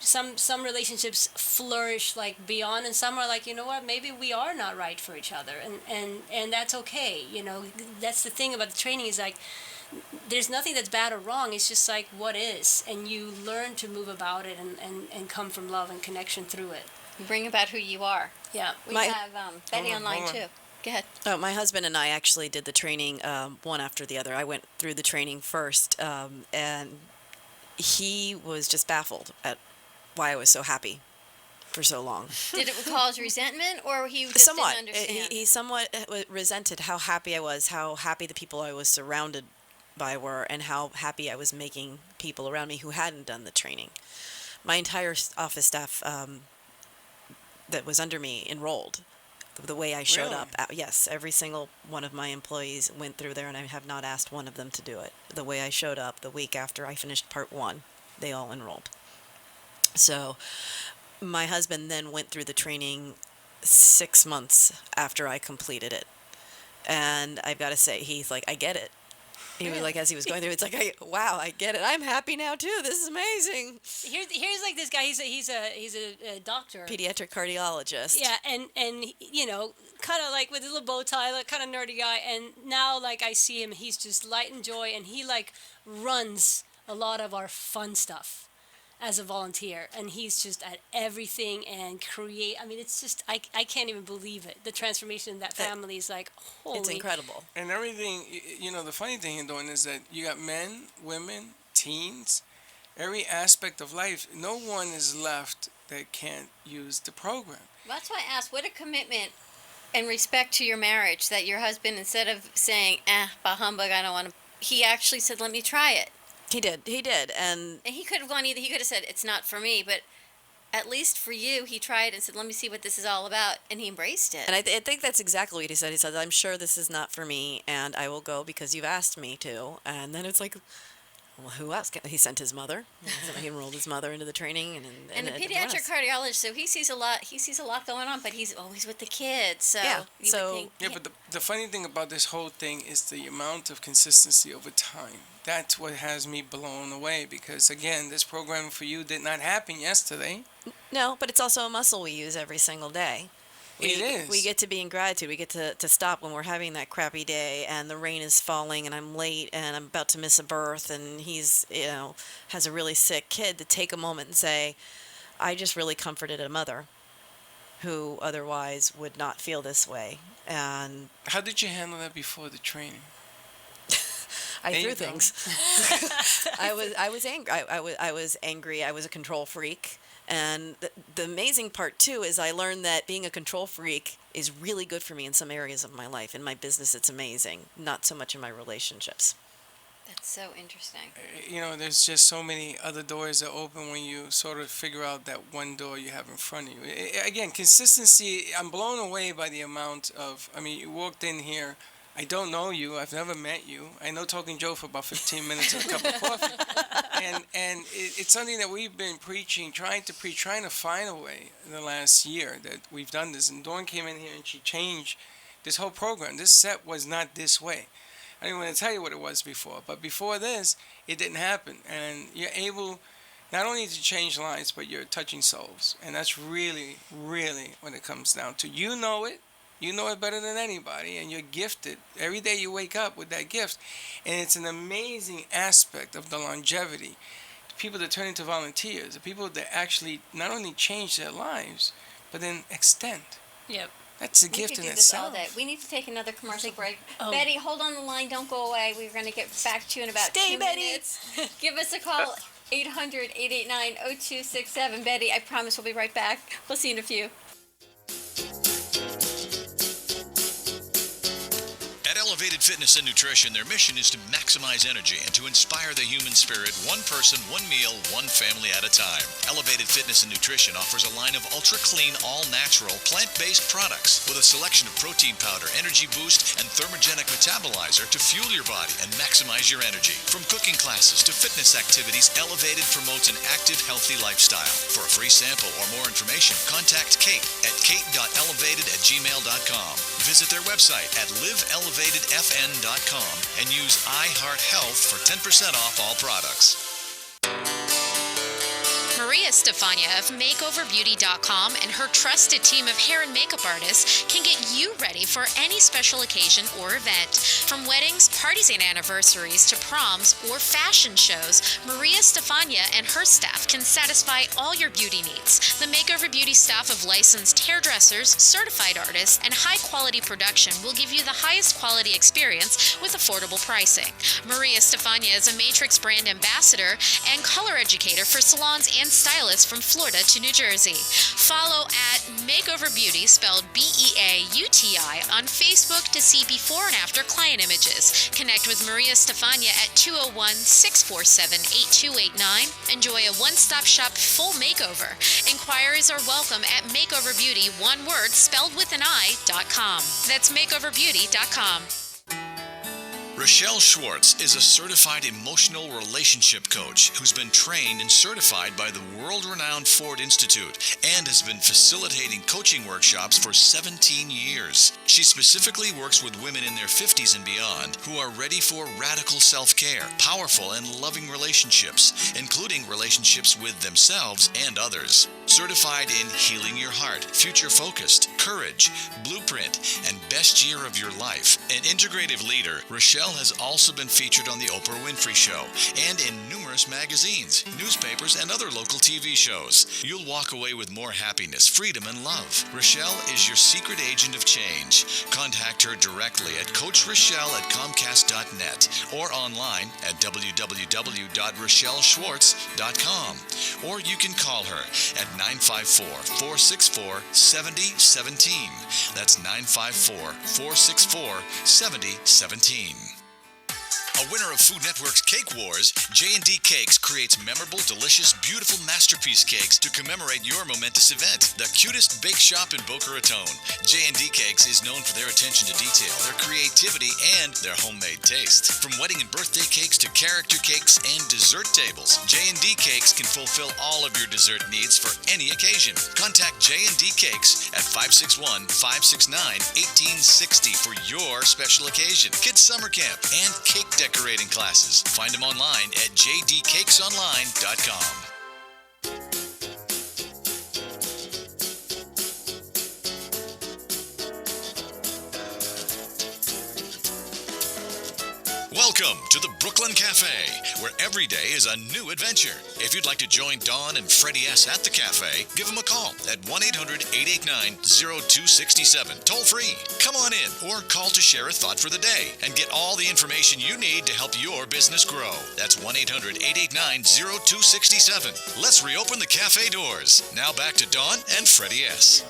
Speaker 5: So some relationships flourish, like, beyond, and some are like, maybe we are not right for each other, and that's okay. That's the thing about the training is, like, there's nothing that's bad or wrong. It's just like what is, and you learn to move about it and come from love and connection through it.
Speaker 3: Bring about who you are.
Speaker 5: Yeah.
Speaker 3: We have Betty online too. Go ahead.
Speaker 7: My husband and I actually did the training one after the other. I went through the training first, and he was just baffled at why I was so happy for so long.
Speaker 3: Did it cause resentment, or he just
Speaker 7: somewhat.
Speaker 3: didn't understand?
Speaker 7: He somewhat resented how happy I was, how happy the people I was surrounded by were, and how happy I was making people around me who hadn't done the training. My entire office staff that was under me enrolled. The way I showed up. Yes, every single one of my employees went through there, and I have not asked one of them to do it. The way I showed up the week after I finished part 1, they all enrolled. So my husband then went through the training 6 months after I completed it. And I've got to say, he's like, I get it. He was like, as he was going through, it's like, wow, I get it. I'm happy now too. This is amazing.
Speaker 5: Here's like this guy. He's a doctor,
Speaker 7: Pediatric cardiologist.
Speaker 5: Yeah, and kind of like with a little bow tie, like kind of nerdy guy. And now, like, I see him, he's just light and joy, and he, like, runs a lot of our fun stuff. as a volunteer, and he's just at everything and create. I mean, it's just I can't even believe it. The transformation in that family is like holy.
Speaker 7: It's incredible.
Speaker 4: And everything, the funny thing in doing is that you got men, women, teens, every aspect of life. No one is left that can't use the program.
Speaker 3: That's why I asked, what a commitment and respect to your marriage that your husband, instead of saying, bah humbug, I don't want to, he actually said, let me try it.
Speaker 7: He did. And
Speaker 3: he could have gone either, he could have said, it's not for me, but at least for you, he tried and said, let me see what this is all about, and he embraced it.
Speaker 7: And I think that's exactly what he said. He said, I'm sure this is not for me, and I will go because you've asked me to. And then it's like, well, who else? He sent his mother. He enrolled his mother into the training,
Speaker 3: and the pediatric cardiologist, so he sees a lot going on, but he's always with the kids. So
Speaker 7: yeah.
Speaker 4: But the funny thing about this whole thing is the amount of consistency over time. That's what has me blown away, because again, this program for you did not happen yesterday.
Speaker 7: No, but it's also a muscle we use every single day.
Speaker 4: It is.
Speaker 7: We get to be in gratitude. We get to stop when we're having that crappy day and the rain is falling and I'm late and I'm about to miss a birth and he's, has a really sick kid, to take a moment and say, I just really comforted a mother who otherwise would not feel this way. And
Speaker 4: how did you handle that before the training?
Speaker 7: I threw things. I was angry. I was angry. I was a control freak. And the amazing part, too, is I learned that being a control freak is really good for me in some areas of my life. In my business, it's amazing. Not so much in my relationships.
Speaker 3: That's so interesting.
Speaker 4: There's just so many other doors that open when you sort of figure out that one door you have in front of you. Again, consistency, I'm blown away by the amount of, you walked in here, I don't know you. I've never met you. I know Talking Joe for about 15 minutes and a cup of coffee. And it's something that we've been preaching, trying to find a way in the last year that we've done this. And Dawn came in here and she changed this whole program. This set was not this way. I didn't want to tell you what it was before. But before this, it didn't happen. And you're able not only to change lives, but you're touching souls. And that's really, really what it comes down to. You know it. You know it better than anybody, and you're gifted. Every day you wake up with that gift. And it's an amazing aspect of the longevity. The people that turn into volunteers, the people that actually not only change their lives, but then extend.
Speaker 5: Yep.
Speaker 4: That's a gift in itself.
Speaker 3: We need to take another commercial break. Betty, hold on the line. Don't go away. We're going to get back to you in about 2 minutes. Give us a call, 800-889-0267. Betty, I promise we'll be right back. We'll see you in a few.
Speaker 1: Elevated Fitness and Nutrition, their mission is to maximize energy and to inspire the human spirit, one person, one meal, one family at a time. Elevated Fitness and Nutrition offers a line of ultra-clean, all-natural, plant-based products with a selection of protein powder, energy boost, and thermogenic metabolizer to fuel your body and maximize your energy. From cooking classes to fitness activities, Elevated promotes an active, healthy lifestyle. For a free sample or more information, contact Kate at kate.elevated@gmail.com. Visit their website at liveelevatedfn.com and use iHeartHealth for 10% off all products.
Speaker 14: Maria Stefania of MakeOverBeauty.com and her trusted team of hair and makeup artists can get you ready for any special occasion or event. From weddings, parties, and anniversaries to proms or fashion shows, Maria Stefania and her staff can satisfy all your beauty needs. The Makeover Beauty staff of licensed hairdressers, certified artists, and high-quality production will give you the highest quality experience with affordable pricing. Maria Stefania is a Matrix brand ambassador and color educator for salons and stylists from Florida to New Jersey. Follow at Makeover Beauty, spelled BEAUTI, on Facebook to see before and after client images. Connect with Maria Stefania at 201-647-8289. Enjoy a one-stop shop full makeover. Inquiries are welcome at MakeoverBeauty, one word, spelled with an I.com. That's MakeoverBeauty.com.
Speaker 1: Rochelle Schwartz is a certified emotional relationship coach who's been trained and certified by the world-renowned Ford Institute and has been facilitating coaching workshops for 17 years. She specifically works with women in their 50s and beyond who are ready for radical self-care, powerful and loving relationships, including relationships with themselves and others. Certified in Healing Your Heart, Future Focused, Courage, Blueprint, and Best Year of Your Life. An integrative leader, Rochelle has also been featured on The Oprah Winfrey Show and in numerous numerous magazines, newspapers, and other local TV shows. You'll walk away with more happiness, freedom, and love. Rochelle is your secret agent of change. Contact her directly at coachrochelle@comcast.net or online at www.rochelleschwartz.com. Or you can call her at 954-464-7017. That's 954-464-7017. A winner of Food Network's Cake Wars, J&D Cakes creates memorable, delicious, beautiful masterpiece cakes to commemorate your momentous event. The cutest bake shop in Boca Raton, J&D Cakes is known for their attention to detail, their creativity, and their homemade taste. From wedding and birthday cakes to character cakes and dessert tables, J&D Cakes can fulfill all of your dessert needs for any occasion. Contact J&D Cakes at 561-569-1860 for your special occasion, kids summer camp, and cake decorating classes. Find them online at jdcakesonline.com. Welcome to the Brooklyn Cafe, where every day is a new adventure. If you'd like to join Dawn and Freddy S. at the cafe, give them a call at 1-800-889-0267, toll free. Come on in or call to share a thought for the day and get all the information you need to help your business grow. That's 1-800-889-0267. Let's reopen the cafe doors. Now back to Dawn and Freddy S.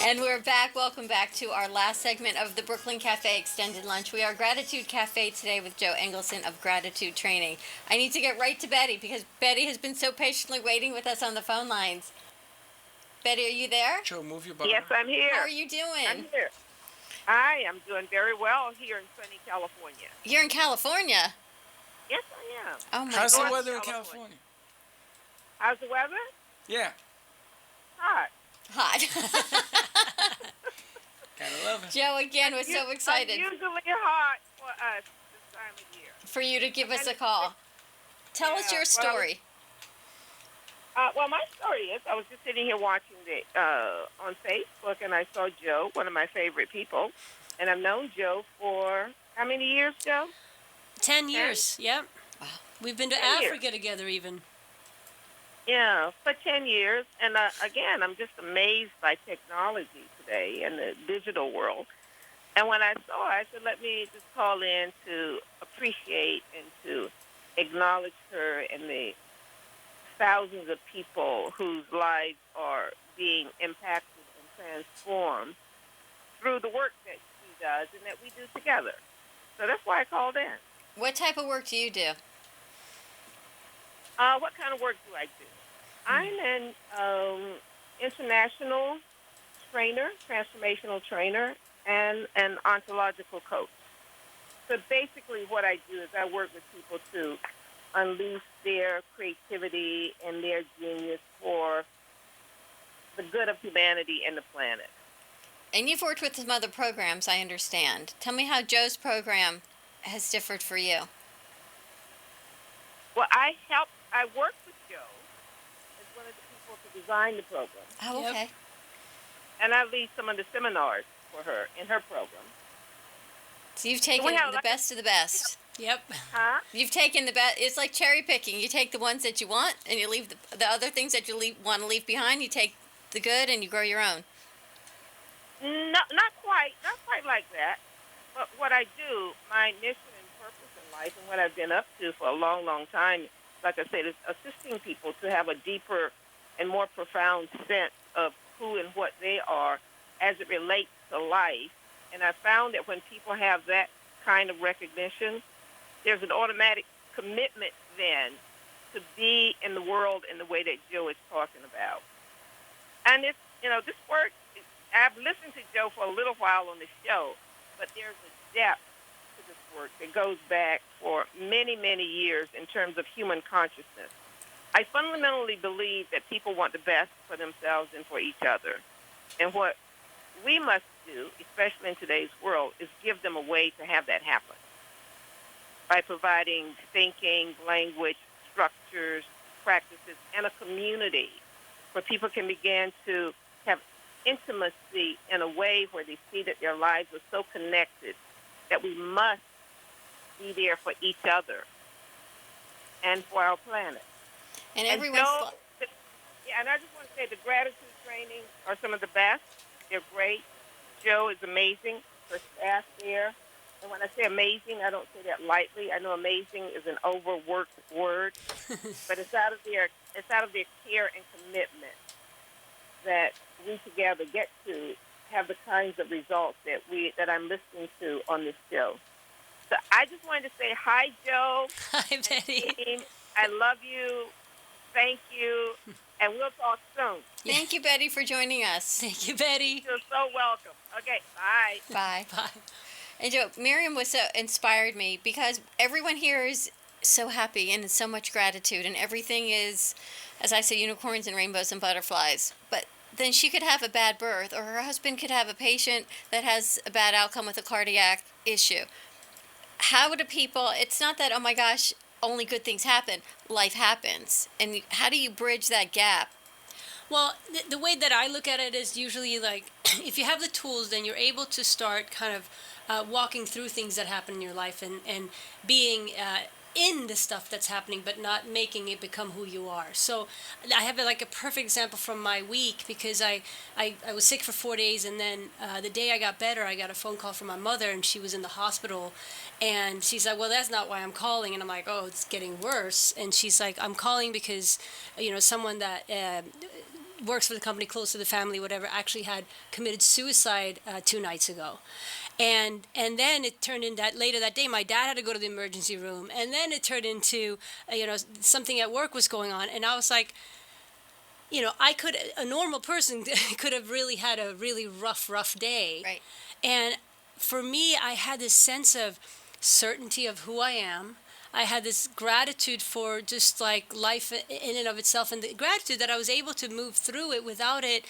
Speaker 3: And we're back. Welcome back to our last segment of the Brooklyn Cafe Extended Lunch. We are Gratitude Cafe today with Joe Engelson of Gratitude Training. I need to get right to Betty because Betty has been so patiently waiting with us on the phone lines. Betty, are you there?
Speaker 4: Joe, move your button.
Speaker 10: Yes, I'm here.
Speaker 3: How are you doing?
Speaker 10: I'm here. I am doing very well here in sunny California.
Speaker 3: You're in California?
Speaker 10: Yes, I am.
Speaker 3: Oh, my
Speaker 4: How's the
Speaker 3: God.
Speaker 4: weather in California?
Speaker 10: How's the weather?
Speaker 4: Yeah.
Speaker 10: Hot.
Speaker 3: Hot.
Speaker 4: Gotta love it.
Speaker 3: Joe, again, was so excited
Speaker 10: Unusually hot for us this time of year.
Speaker 3: for you to give us a call. Tell us your story.
Speaker 10: Well, my story is I was just sitting here watching on Facebook, and I saw Joe, one of my favorite people, and I've known Joe for how many years, Joe?
Speaker 5: 10 years, yep.
Speaker 3: Wow.
Speaker 5: We've been to
Speaker 10: 10 years.
Speaker 5: Africa together even.
Speaker 10: Yeah, for 10 years. And again, I'm just amazed by technology today and the digital world. And when I saw her, I said, let me just call in to appreciate and to acknowledge her and the thousands of people whose lives are being impacted and transformed through the work that she does and that we do together. So that's why I called in.
Speaker 3: What type of work do you do?
Speaker 10: What kind of work do I do? I'm an international trainer, transformational trainer, and an ontological coach. So basically what I do is I work with people to unleash their creativity and their genius for the good of humanity and the planet.
Speaker 3: And you've worked with some other programs, I understand. Tell me how Joe's program has differed for you.
Speaker 10: Well, I worked with Joe as one of the people to design the program.
Speaker 3: Oh, okay.
Speaker 10: And I lead some of the seminars for her in her program.
Speaker 3: So you've taken the best of the best.
Speaker 5: Yep.
Speaker 10: Huh?
Speaker 3: You've taken the best. It's like cherry picking. You take the ones that you want, and you leave the other things that you want to leave behind. You take the good, and you grow your own.
Speaker 10: No, not quite like that. But what I do, my mission and purpose in life, and what I've been up to for a long, long time, like I said, is assisting people to have a deeper and more profound sense of who and what they are as it relates to life. And I found that when people have that kind of recognition, there's an automatic commitment then to be in the world in the way that Joe is talking about. And it's, this work, I've listened to Joe for a little while on the show, but there's a depth to this work that goes back for many, many years in terms of human consciousness. I fundamentally believe that people want the best for themselves and for each other. And what we must do, especially in today's world, is give them a way to have that happen by providing thinking, language, structures, practices, and a community where people can begin to have intimacy in a way where they see that their lives are so connected that we must be there for each other. and for our planet.
Speaker 3: And
Speaker 10: And
Speaker 3: everyone's.
Speaker 10: Joe, yeah, and I just want to say the gratitude trainings are some of the best. They're great. Joe is amazing. Her staff there. And when I say amazing, I don't say that lightly. I know amazing is an overworked word, but it's out of their care and commitment that we together get to have the kinds of results that I'm listening to on this show. So I just wanted to say hi, Joe.
Speaker 5: Hi, Betty.
Speaker 10: Team. I love you. Thank you. And we'll talk soon.
Speaker 3: Thank you, Betty, for joining us.
Speaker 5: Thank you, Betty.
Speaker 10: You're so welcome. Okay, bye.
Speaker 3: Bye.
Speaker 5: Bye.
Speaker 3: And Joe, Miriam was so inspired me because everyone here is so happy and so much gratitude, and everything is, as I say, unicorns and rainbows and butterflies. But then she could have a bad birth, or her husband could have a patient that has a bad outcome with a cardiac issue. How do people, it's not that, oh my gosh, only good things happen. Life happens. And how do you bridge that gap?
Speaker 5: Well, the way that I look at it is usually like, if you have the tools, then you're able to start kind of walking through things that happen in your life and being in the stuff that's happening, but not making it become who you are. So I have like a perfect example from my week, because I was sick for 4 days, and then the day I got better, I got a phone call from my mother, and she was in the hospital, and she's like, well, that's not why I'm calling. And I'm like, oh, it's getting worse. And she's like, I'm calling because, someone that works for the company, close to the family, whatever, actually had committed suicide 2 nights ago. And then it turned in that later that day, my dad had to go to the emergency room. And then it turned into, something at work was going on. And I was like, a normal person could have really had a really rough day.
Speaker 3: Right.
Speaker 5: And for me, I had this sense of certainty of who I am. I had this gratitude for just like life in and of itself, and the gratitude that I was able to move through it without it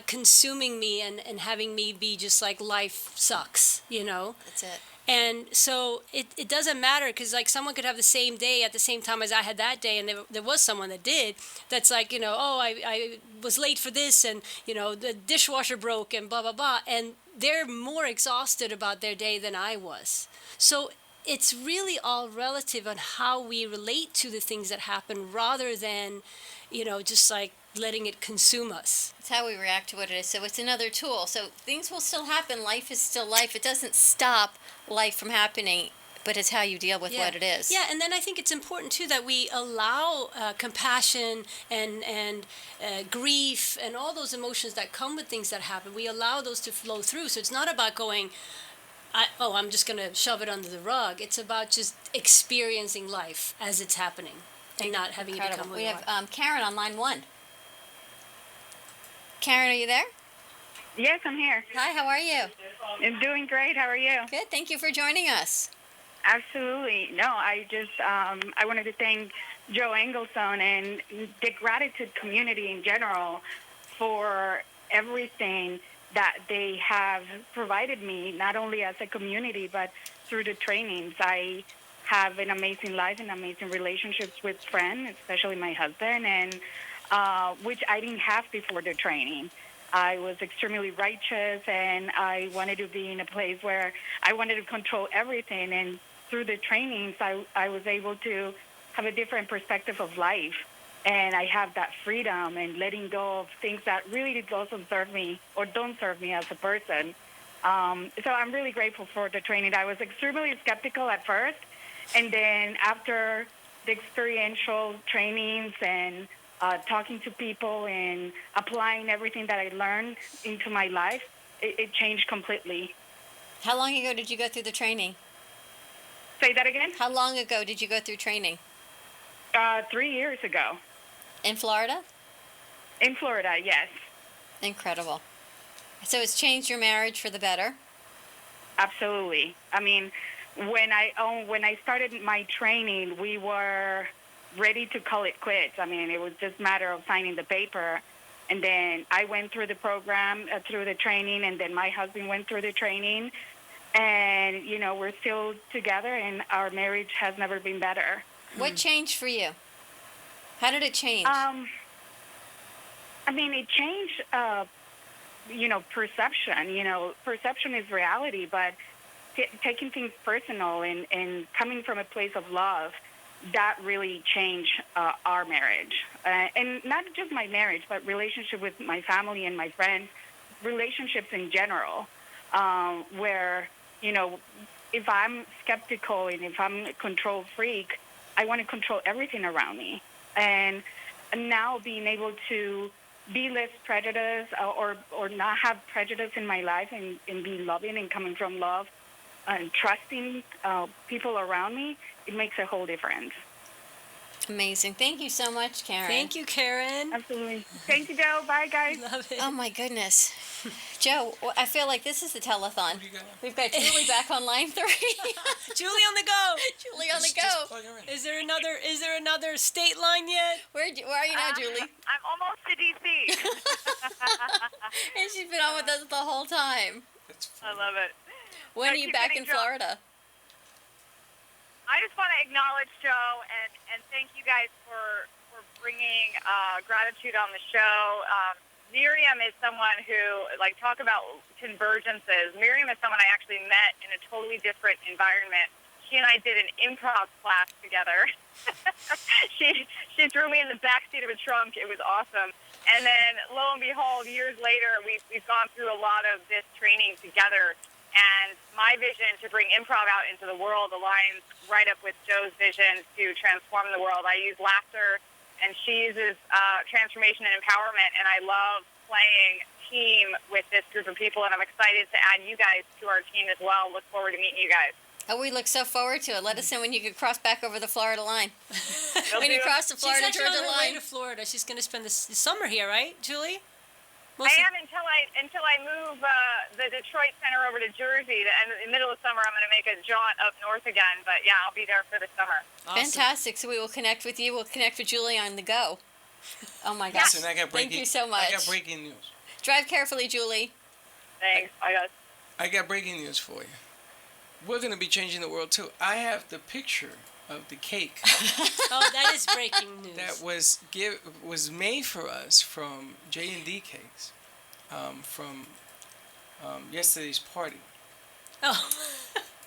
Speaker 5: consuming me and having me be just like life sucks,
Speaker 3: That's it.
Speaker 5: And so it doesn't matter, because like someone could have the same day at the same time as I had that day, and there was someone that did, that's like, I was late for this, and the dishwasher broke and blah blah blah, and they're more exhausted about their day than I was. So it's really all relative on how we relate to the things that happen, rather than just like letting it consume us.
Speaker 3: It's how we react to what it is. So it's another tool. So things will still happen. Life is still life. It doesn't stop life from happening, but it's how you deal with what it is.
Speaker 5: Yeah, and then I think it's important too that we allow compassion and grief and all those emotions that come with things that happen. We allow those to flow through. So it's not about going, I'm just going to shove it under the rug. It's about just experiencing life as it's happening and not having it become who
Speaker 3: We
Speaker 5: you
Speaker 3: have
Speaker 5: are.
Speaker 3: Karen on line 1. Karen, are you there?
Speaker 12: Yes, I'm here.
Speaker 3: Hi, how are you?
Speaker 12: I'm doing great. How are you?
Speaker 3: Good. Thank you for joining us.
Speaker 12: Absolutely. No, I just I wanted to thank Joe Engelson and the gratitude community in general for everything that they have provided me, not only as a community, but through the trainings. I have an amazing life and amazing relationships with friends, especially my husband, and which I didn't have before the training. I was extremely righteous, and I wanted to be in a place where I wanted to control everything. And through the trainings, I was able to have a different perspective of life. And I have that freedom and letting go of things that really doesn't serve me or don't serve me as a person. So I'm really grateful for the training. I was extremely skeptical at first. And then after the experiential trainings and talking to people and applying everything that I learned into my life, it changed completely.
Speaker 3: How long ago did you go through the training?
Speaker 12: Say that again?
Speaker 3: How long ago did you go through training?
Speaker 12: 3 years ago.
Speaker 3: In Florida?
Speaker 12: In Florida, yes.
Speaker 3: Incredible. So it's changed your marriage for the better?
Speaker 12: Absolutely. I mean, when I started my training, we were ready to call it quits. I mean, it was just a matter of signing the paper. And then I went through the program, through the training, and then my husband went through the training. And, we're still together, and our marriage has never been better.
Speaker 3: What changed for you? How did it change?
Speaker 12: I mean, it changed, perception. Perception is reality, but taking things personal and coming from a place of love that really changed our marriage. And not just my marriage, but relationship with my family and my friends, relationships in general, where, you know, if I'm skeptical and if I'm a control freak, I want to control everything around me. And now being able to be less prejudiced or not have prejudice in my life and be loving and coming from love and trusting people around me, it makes a whole difference.
Speaker 3: Amazing. Thank you so much, Karen.
Speaker 5: Thank you, Karen.
Speaker 12: Absolutely. Thank you, Joe. Bye, guys.
Speaker 5: Love it.
Speaker 3: Oh, my goodness. Joe, I feel like this is the telethon. We've got Julie back on line 3.
Speaker 5: Julie on the go.
Speaker 3: Julie on the go.
Speaker 5: Is there another state line yet?
Speaker 3: Where are you now, Julie?
Speaker 9: I'm almost to D.C.
Speaker 3: And she's been on with us the whole time.
Speaker 9: I love it.
Speaker 3: When
Speaker 9: I
Speaker 3: are you
Speaker 9: keep
Speaker 3: back
Speaker 9: getting
Speaker 3: in Florida?
Speaker 9: I just want to acknowledge Joe and thank you guys for bringing gratitude on the show. Miriam is someone who, like, talk about convergences. Miriam is someone I actually met in a totally different environment. She and I did an improv class together. She threw me in the backseat of a trunk. It was awesome. And then, lo and behold, years later, we've gone through a lot of this training together. And my vision to bring improv out into the world aligns right up with Joe's vision to transform the world. I use laughter, and she uses transformation and empowerment, and I love playing team with this group of people, and I'm excited to add you guys to our team as well. Look forward to meeting you guys.
Speaker 3: Oh, we look so forward to it. Let us know when you could cross back over the Florida line. When you cross the
Speaker 5: She's
Speaker 3: Florida
Speaker 5: actually
Speaker 3: Georgia
Speaker 5: on her way
Speaker 3: line.
Speaker 5: to Florida. She's going to spend the summer here, right, Julie?
Speaker 9: I am until I move the Detroit Center over to Jersey. And in the middle of summer, I'm going to make a jaunt up north again. But yeah, I'll be there for the summer.
Speaker 5: Awesome.
Speaker 3: Fantastic. So we will connect with you. We'll connect with Julie on the go. Oh, my gosh.
Speaker 4: Listen, I got breaking,
Speaker 3: Thank you so much.
Speaker 4: I got breaking news.
Speaker 3: Drive carefully, Julie.
Speaker 9: Thanks.
Speaker 4: I got breaking news for you. We're going to be changing the world, too. I have the picture of the cake.
Speaker 5: Oh, that is breaking news.
Speaker 4: That was made for us from J&D Cakes from yesterday's party.
Speaker 5: Oh.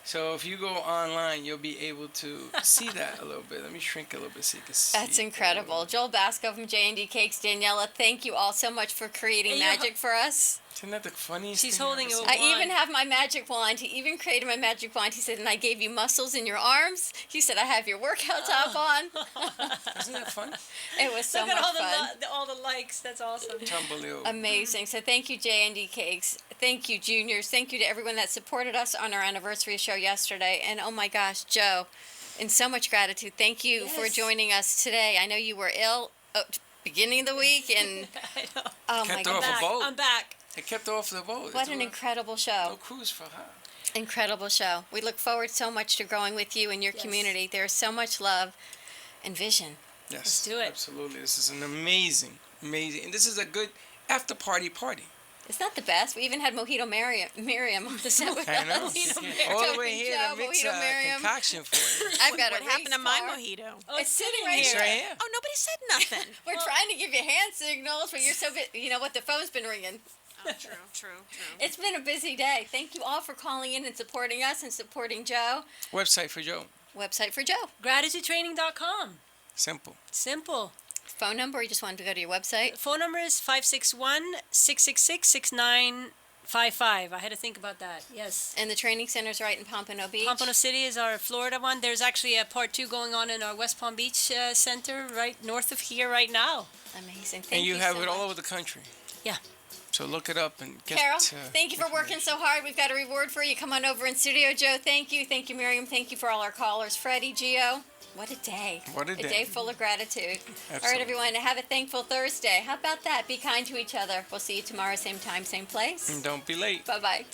Speaker 4: So if you go online, you'll be able to see that a little bit. Let me shrink a little bit so you can see.
Speaker 3: That's incredible. Joel Basco from J&D Cakes. Daniela, thank you all so much for creating magic for us.
Speaker 4: Isn't that the funniest
Speaker 5: She's
Speaker 4: thing
Speaker 5: holding
Speaker 4: I've ever
Speaker 5: a
Speaker 4: seen?
Speaker 3: I even have my magic wand. He even created my magic wand. He said, and I gave you muscles in your arms. He said, I have your workout top on.
Speaker 4: Isn't that fun?
Speaker 3: It was so
Speaker 5: Look at
Speaker 3: much fun.
Speaker 5: all the likes. That's awesome.
Speaker 4: Unbelievable.
Speaker 3: Amazing. So thank you, J&D Cakes. Thank you, juniors. Thank you to everyone that supported us on our anniversary show yesterday. And oh my gosh, Joe, and so much gratitude. Thank you for joining us today. I know you were ill beginning of the week, and
Speaker 5: I know.
Speaker 3: oh
Speaker 4: Kept
Speaker 3: my
Speaker 4: her off
Speaker 3: gosh.
Speaker 4: a boat.
Speaker 5: I'm back.
Speaker 4: It kept her off the boat.
Speaker 3: What an incredible show.
Speaker 4: No cruise for her.
Speaker 3: Incredible show. We look forward so much to growing with you and your community. There's so much love and vision.
Speaker 4: Yes.
Speaker 5: Let's do it.
Speaker 4: Absolutely. This is an amazing. And this is a good after party.
Speaker 3: It's not the best. We even had Mojito Miriam on the set with
Speaker 4: I know.
Speaker 3: us.
Speaker 4: All the way here
Speaker 3: Joe,
Speaker 4: to mix
Speaker 3: Mojito Miriam.
Speaker 4: concoction for you.
Speaker 3: I've got
Speaker 2: What
Speaker 3: a
Speaker 2: happened to
Speaker 3: race
Speaker 2: my
Speaker 3: car.
Speaker 2: mojito?
Speaker 3: Oh, it's sitting right
Speaker 4: It's
Speaker 3: here.
Speaker 4: right here.
Speaker 2: Oh, nobody said nothing.
Speaker 3: We're trying to give you hand signals, but you're so you know what? The phone's been ringing.
Speaker 2: Oh, true.
Speaker 3: It's been a busy day. Thank you all for calling in and supporting us and supporting Joe.
Speaker 4: Website for Joe.
Speaker 3: Website for Joe.
Speaker 5: GratitudeTraining.com.
Speaker 4: Simple.
Speaker 5: Simple.
Speaker 3: Phone number, or you just wanted to go to your website?
Speaker 5: Phone number is 561-666-6955. I had to think about that. Yes.
Speaker 3: And the training center's right in Pompano Beach.
Speaker 5: Pompano City is our Florida one. There's actually a part 2 going on in our West Palm Beach center right north of here right now.
Speaker 3: Amazing.
Speaker 4: And you have it all over the country.
Speaker 5: Yeah.
Speaker 4: So look it up and get
Speaker 3: Carol, thank you for working so hard. We've got a reward for you. Come on over in studio. Joe, thank you. Thank you, Miriam. Thank you for all our callers. Freddie, Gio. What a day.
Speaker 4: What a day.
Speaker 3: A day full of gratitude. All right,
Speaker 4: Absolutely.
Speaker 3: everyone. Have a thankful Thursday. How about that? Be kind to each other. We'll see you tomorrow, same time, same place.
Speaker 4: And don't be late.
Speaker 3: Bye-bye.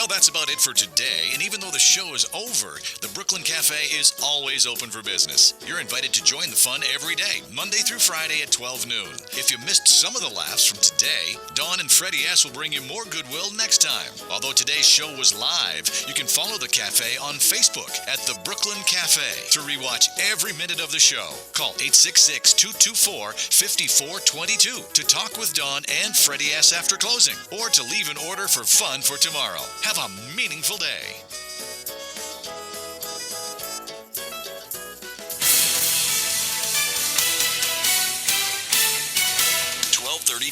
Speaker 1: Well, that's about it for today, and even though the show is over, the Brooklyn Cafe is always open for business. You're invited to join the fun every day, Monday through Friday at 12 noon. If you missed some of the laughs from today, Dawn and Freddie S. will bring you more goodwill next time. Although today's show was live, you can follow the cafe on Facebook at the Brooklyn Cafe to rewatch every minute of the show. Call 866-224-5422 to talk with Dawn and Freddie S. after closing, or to leave an order for fun for tomorrow. Have a meaningful day.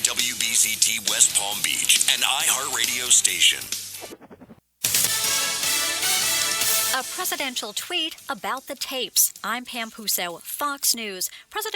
Speaker 15: WBZT West Palm Beach, an iHeartRadio station.
Speaker 16: A presidential tweet about the tapes. I'm Pam Puso, Fox News. President